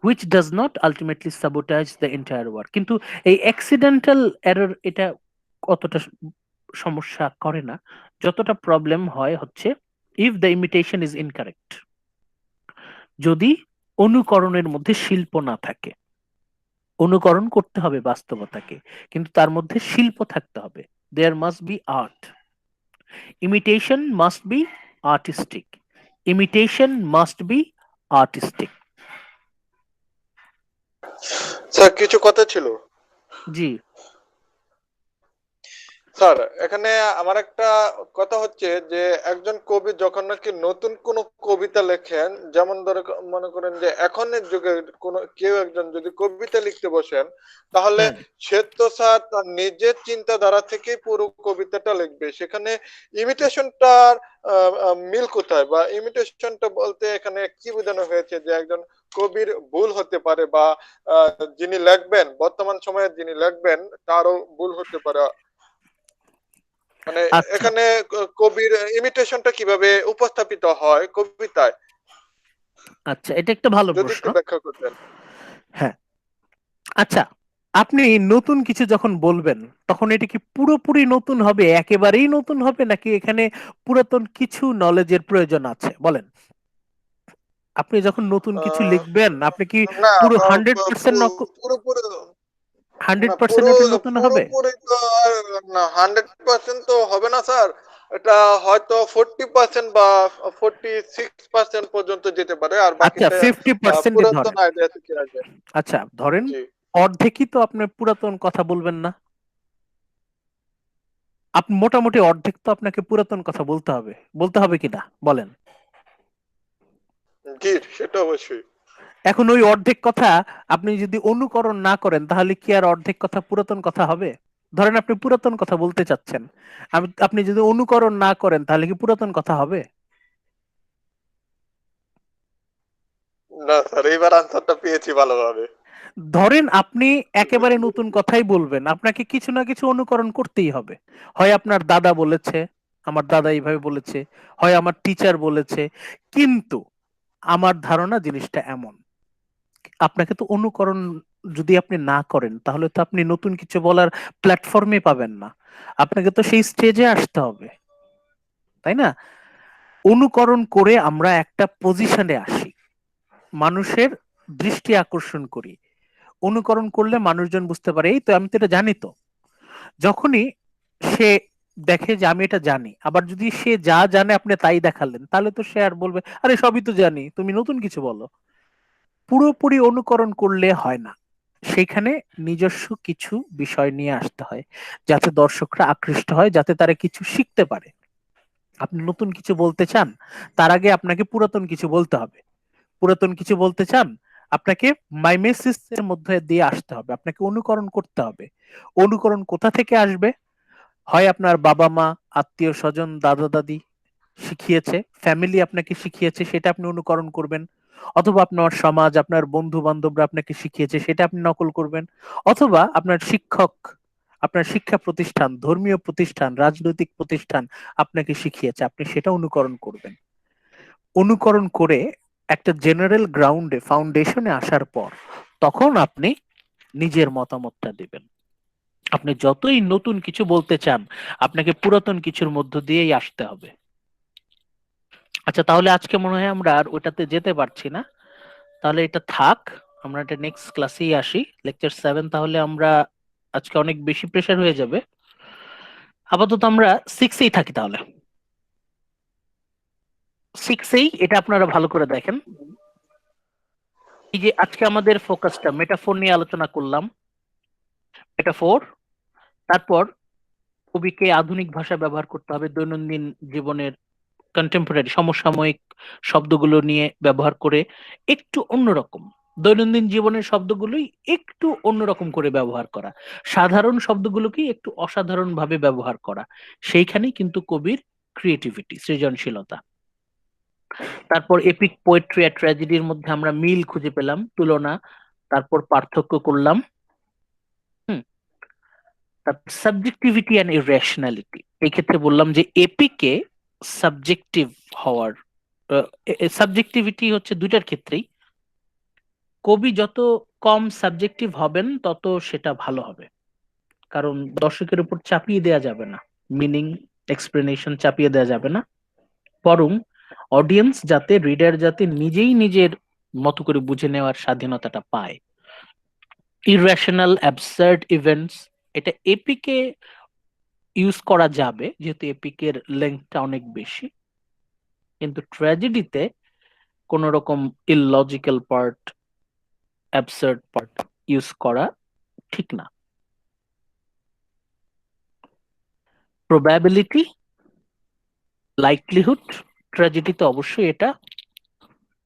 which does not ultimately sabotage the entire work। কিন্তু এই accidental error এটা অতটা সমস্যা করে না, যতটা প্রবলেম হয় হচ্ছে if the imitation is incorrect, যদি অনুকরণের মধ্যে শিল্প না থাকে। অনুকরণ করতে হবে বাস্তবতাকে, কিন্তু তার মধ্যে শিল্প থাকতে হবে, there must be art. Imitation must be artistic, imitation must be artistic. Sir কিছু কথা ছিল। জি, স্যার এখানে আমার একটা কথা হচ্ছে যে একজন কবি যখন নাকি নতুন কোন কবিতা লেখেন, যেমন ধরে মনে করেন যে এখনের যুগে কোন কেউ একজন যদি কবিতা লিখতে বসেন, তাহলে হ্যাঁ, সে তো স্যার তার নিজের চিন্তাধারা থেকেই পুরো কবিতাটা লিখবে। সেখানে ইমিটেশনটার মিল কোথায়, বা ইমিটেশনটা বলতে এখানে কি বোঝানো হয়েছে? যে একজন কবির ভুল হতে পারে, বা যিনি লিখবেন, বর্তমান সময়ে যিনি লিখবেন তারও ভুল হতে পারে। মানে আচ্ছা এখানে কবির ইমিটেশনটা কিভাবে উপস্থাপিত হয় কবিতায়, আচ্ছা, এটা একটা ভালো যদি প্রশ্ন। একটু ব্যাখ্যা করতেন। হ্যাঁ, আচ্ছা, আপনি নতুন কিছু যখন বলবেন তখন এটা কি পুরোপুরি নতুন হবে, একেবারেই নতুন হবে, নাকি এখানে পুরাতন কিছু নলেজের প্রয়োজন আছে? বলেন, আপনি যখন নতুন কিছু আহ, লিখবেন আপনি কি না পুরো 100% পুরোপুরি না, 100% ওটা নতুন হবে? পুরোপুরি তো আর না, 100% তো হবে না স্যার। এটা হয়তো 40% বা 46% পর্যন্ত যেতে পারে, আর আচ্ছা, বাকিটা 50% পুরাতন ধরেন। আইডিয়া থেকে আসবে। আচ্ছা ধরেন, জি অর্ধেকই তো আপনি পুরাতন কথা বলবেন না। আপনি মোটামুটি অর্ধেক তো আপনাকে পুরাতন কথা বলতে হবে, বলতে হবে কিনা বলেন? জি, সেটা অবশ্যই। এখন ওই অর্ধেক কথা আপনি যদি অনুকরণ না করেন তাহলে কি আর অর্ধেক কথা পুরাতন কথা হবে? ধরেন আপনি পুরাতন কথা বলতে চাচ্ছেন, আপনি যদি অনুকরণ না করেন তাহলে কি পুরাতন কথা হবে? না স্যার, এইবার আনসারটা পেয়েছি ভালোভাবে। ধরেন আপনি একেবারে নতুন কথাই বলবেন, আপনাকে কিছু না কিছু অনুকরণ করতেই হবে। হয় আপনার দাদা বলেছে, আমার দাদা এইভাবে বলেছে, হয় আমার টিচার বলেছে, কিন্তু আমার ধারণা জিনিসটা এমন। আপনাকে তো অনুকরণ যদি আপনি না করেন তাহলে তো আপনি নতুন কিছু বলার প্ল্যাটফর্মে পাবেন না, আপনাকে তো সেই স্টেজে আসতে হবে, তাই না? অনুকরণ করে আমরা একটা পজিশনে আসি, মানুষের দৃষ্টি আকর্ষণ করি। অনুকরণ করলে মানুষজন বুঝতে পারে এই তো, আমি তো এটা জানি তো। যখনই সে দেখে যে আমি এটা জানি, আবার যদি সে যা জানে আপনি তাই দেখালেন, তাহলে তো সে আর বলবে আরে সবই তো জানি, তুমি নতুন কিছু বলো। পুরোপুরি অনুকরণ করলে হয় না, সেখানে নিজস্ব কিছু বিষয় নিয়ে আসতে হয় যাতে দর্শকরা আকৃষ্ট হয়, যাতে তারা কিছু শিখতে পারে। আপনি নতুন কিছু বলতে চান, তার আগে আপনাকে পুরাতন কিছু বলতে হবে। পুরাতন কিছু বলতে চান, আপনাকে মাইমেসিস এর মধ্যে দিয়ে আসতে হবে, আপনাকে অনুকরণ করতে হবে। অনুকরণ কোথা থেকে আসবে? হয় আপনার বাবা মা, আত্মীয় স্বজন, দাদা দাদি শিখিয়েছে, ফ্যামিলি আপনাকে শিখিয়েছে, সেটা আপনি অনুকরণ করবেন। অথবা আপনার সমাজ, আপনার বন্ধু বান্ধবরা আপনাকে শিখিয়েছে, সেটা আপনি নকল করবেন। অথবা আপনার শিক্ষক, আপনার শিক্ষা প্রতিষ্ঠান, ধর্মীয় প্রতিষ্ঠান, রাজনৈতিক প্রতিষ্ঠান আপনাকে শিখিয়েছে, আপনি সেটা অনুকরণ করবেন। অনুকরণ করে একটা জেনারেল গ্রাউন্ডে, ফাউন্ডেশনে আসার পর তখন আপনি নিজের মতামতটা দিবেন। আপনি যতই নতুন কিছু বলতে চান, আপনাকে পুরাতন কিছুর মধ্য দিয়েই আসতে হবে। আচ্ছা, তাহলে আজকে মনে হয় আমরা আর ওটাতে যেতে পারছি না, তাহলে এটা থাক, আমরা এটা নেক্সট ক্লাসেই আসি, লেকচার 7। তাহলে আমরা আজকে অনেক বেশি প্রেশার হয়ে যাবে, আপাতত আমরা 6এই থাকি। তাহলে 6এই এটা আপনারা ভালো করে দেখেন। এই যে আজকে আমাদের ফোকাসটা মেটাফোর নিয়ে আলোচনা করলাম, মেটাফোর। তারপর কবিকে আধুনিক ভাষা ব্যবহার করতে হবে, দৈনন্দিন জীবনের কন্টেম্পোরারি সমসাময়িক শব্দগুলো নিয়ে ব্যবহার করে একটু অন্যরকম, দৈনন্দিন জীবনের শব্দগুলোই একটু অন্যরকম করে ব্যবহার করা, সাধারণ শব্দগুলোকে একটু অসাধারণ ভাবে ব্যবহার করা, সেইখানেই কিন্তু কবির ক্রিয়েটিভিটি, সৃজনশীলতা। তারপর এপিক পোয়েট্রি আর ট্র্যাজেডির মধ্যে আমরা মিল খুঁজে পেলাম, তুলনা, তারপর পার্থক্য করলাম। হুম। তারপর সাবজেক্টিভিটি অ্যান্ড ইরেশনালিটি, এই ক্ষেত্রে বললাম যে এপিকে সাবজেক্টিভ হওয়ার, সাবজেক্টিভিটি হচ্ছে দুইটার ক্ষেত্রেই, কবি যত কম সাবজেক্টিভ হবেন তত সেটা ভালো হবে, কারণ দর্শকের উপর চাপিয়ে দেওয়া যাবে না, মিনিং এক্সপ্লেনেশন চাপিয়ে দেওয়া যাবে না, বরং অডিয়েন্স যাতে, রিডার যাতে নিজেই নিজের মতো করে বুঝে নেওয়ার স্বাধীনতাটা পায়। ইরেশনাল অ্যাবসার্ড ইভেন্টস, এটা এপিকে ইউজ করা যাবে যেহেতু এপিকের লেন্থটা অনেক বেশি, কিন্তু ট্র্যাজেডিতে কোন রকম illogical part, absurd part use করা ঠিক না। প্রবাবিলিটি, লাইকলিহুড, ট্র্যাজেডিতে অবশ্যই এটা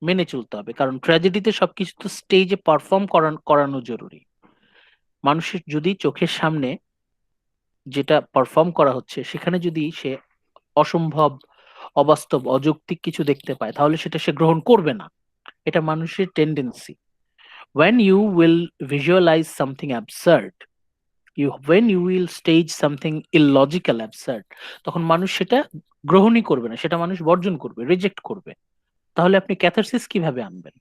মেনে চলতে হবে, কারণ ট্র্যাজেডিতে সবকিছু তো স্টেজে পারফর্ম করানো জরুরি। মানুষের যদি চোখের সামনে যেটা পারফর্ম করা হচ্ছে সেখানে যদি সে অসম্ভব, অবাস্তব, অযৌক্তিক কিছু দেখতে পায়, তাহলে সেটা সে গ্রহণ করবে না। এটা মানুষের tendency. when you will visualize something absurd, when you will stage something illogical absurd, তখন মানুষ সেটা গ্রহণই করবে না, সেটা মানুষ বর্জন করবে, রিজেক্ট করবে। তাহলে আপনি ক্যাথারসিস কিভাবে আনবেন?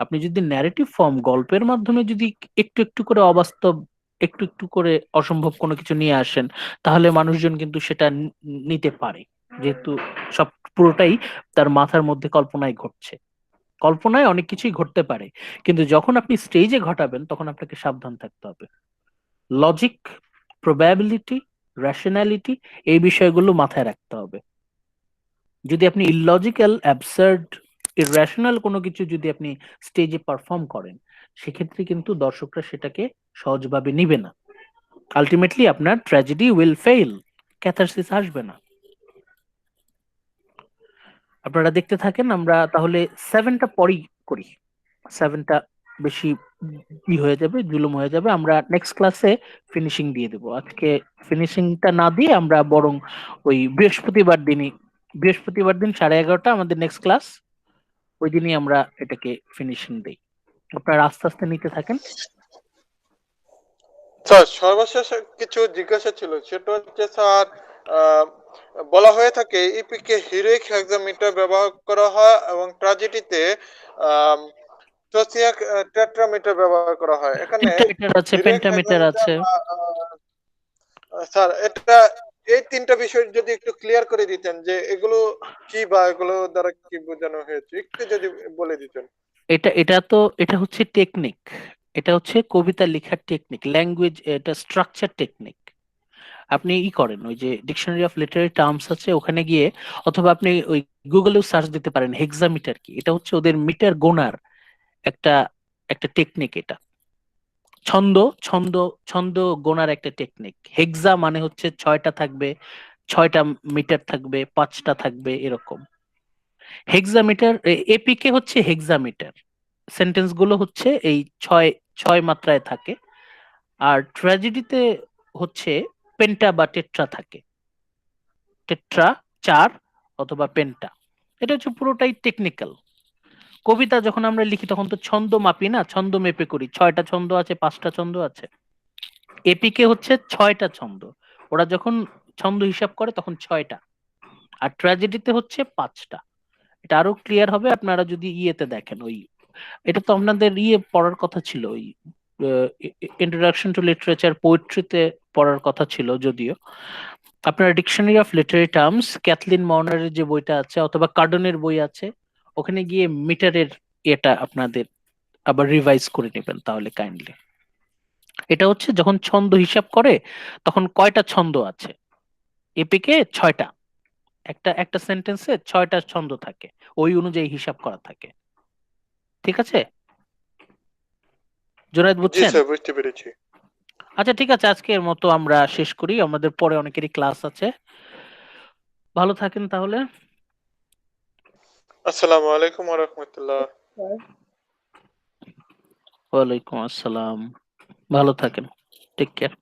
আপনি যদি ন্যারেটিভ ফর্ম, গল্পের মাধ্যমে যদি একটু একটু করে অবাস্তব, একটু একটু করে অসম্ভব কোনো কিছু নিয়ে আসেন, তাহলে মানুষজন কিন্তু সেটা নিতে পারে, যেহেতু সব পুরোটাই তার মাথার মধ্যে কল্পনায় ঘটছে। কল্পনায় অনেক কিছুই ঘটতে পারে, কিন্তু যখন আপনি স্টেজে ঘটাবেন তখন আপনাকে সাবধান থাকতে হবে। লজিক, প্রবাবিলিটি, রেশনালিটি, এই বিষয়গুলো মাথায় রাখতে হবে। যদি আপনি ইললজিক্যাল, অ্যাবসার্ড, ইররেশনাল কোনো কিছু যদি আপনি স্টেজে পারফর্ম করেন, সেক্ষেত্রে কিন্তু দর্শকরা সেটাকে সহজভাবে নিবে না। আলটিমেটলি আপনার ট্র্যাজেডি উইল ফেইল, ক্যাথারসিস আসবে না। আপনারা দেখতে থাকেন, আমরা তাহলে 7টা পরেই করি, 7টা বেশি হয়ে যাবে, জুলুম হয়ে যাবে। আমরা নেক্সট ক্লাসে ফিনিশিং দিয়ে দেবো। আজকে ফিনিশিংটা না দিয়ে আমরা বরং ওই বৃহস্পতিবার দিন 11:30 আমাদের নেক্সট ক্লাস, ওই দিনই আমরা এটাকে ফিনিশিং দেই। আপনারা আস্তে আস্তে নিতে থাকেন। স্যার সর্বশেষ কিছু জিজ্ঞাসা ছিল, সেটা হচ্ছে স্যার বলা হয়ে থাকে ইপিকে হিরোইক হেক্সামিটার ব্যবহার করা হয় এবং ট্র্যাজেডিতে সোসিয়াক টেট্রামিটার ব্যবহার করা হয়। এখানে পেন্টামিটার আছে, পেন্টামিটার আছে। স্যার এটা, এই তিনটা বিষয় যদি একটু ক্লিয়ার করে দিতেন যে এগুলো কি বা এগুলো দ্বারা কি বোঝানো হয়েছে, একটু যদি বলে দিতেন। এটা হচ্ছে টেকনিক, এটা হচ্ছে কবিতা লেখার টেকনিক, ল্যাঙ্গুয়েজ, এটা স্ট্রাকচার টেকনিক। আপনি করেন, ওই যে ডিকশনারি অফ লিটারি টার্মস আছে ওখানে গিয়ে, অথবা আপনি ওই গুগলেও সার্চ দিতে পারেন হেক্সামিটার কি। এটা হচ্ছে ওদের মিটার গোনার একটা একটা টেকনিক। এটা ছন্দ ছন্দ ছন্দ গোনার একটা টেকনিক। হেক্সা মানে হচ্ছে 6টা থাকবে, 6টা মিটার থাকবে, 5টা থাকবে, এরকম। হেক্সামিটার, এপিকে হচ্ছে হেক্সামিটার, সেন্টেন্স গুলো হচ্ছে এই ছয় ছয় মাত্রায় থাকে, আর ট্র্যাজেডিতে হচ্ছে পেন্টা বা টেট্রা থাকে। টেট্রা 4 অথবা পেন্টা, এটা হচ্ছে পুরোটাই টেকনিক্যাল। কবিতা যখন আমরা লিখি তখন তো ছন্দ মাপি না, ছন্দ মেপে করি, 6টা ছন্দ আছে, 5টা ছন্দ আছে। এপিকে হচ্ছে 6টা ছন্দ, ওরা যখন ছন্দ হিসাব করে তখন 6টা, আর ট্র্যাজেডিতে হচ্ছে 5টা। এটা আরো ক্লিয়ার হবে আপনারা যদি ইয়েতে দেখেন, ওই এটা তো আপনাদের ইয়ে পড়ার কথা ছিল, ওই ইন্ট্রোডাকশন টু লিটারেচার পোয়েট্রিতে পড়ার কথা ছিল। যদিও আপনার dictionary of literary terms Kathleen মর্নারের যে বইটা আছে অথবা কার্ডনের বই আছে, ওখানে গিয়ে মিটারের এটা আপনাদের আবার রিভাইজ করে নেবেন তাহলে কাইন্ডলি। এটা হচ্ছে যখন ছন্দ হিসাব করে তখন কয়টা ছন্দ আছে, এপিকে 6টা, একটা একটা সেন্টেন্সে 6টা ছন্দ থাকে, ওই অনুযায়ী হিসাব করা থাকে। ঠিক আছে জুনায়েদ, জি বুঝছেন? স্যার, বুঝতে পেরেছি। আচ্ছা ঠিক আছে, আজকের মতো আমরা শেষ করি, আমাদের পরে অনেকেরই ক্লাস আছে। ভালো থাকেন তাহলে। আসসালামু আলাইকুম ওয়া রাহমাতুল্লাহ। ওয়ালাইকুম আসসালাম, ভালো থাকেন, টেক কেয়ার।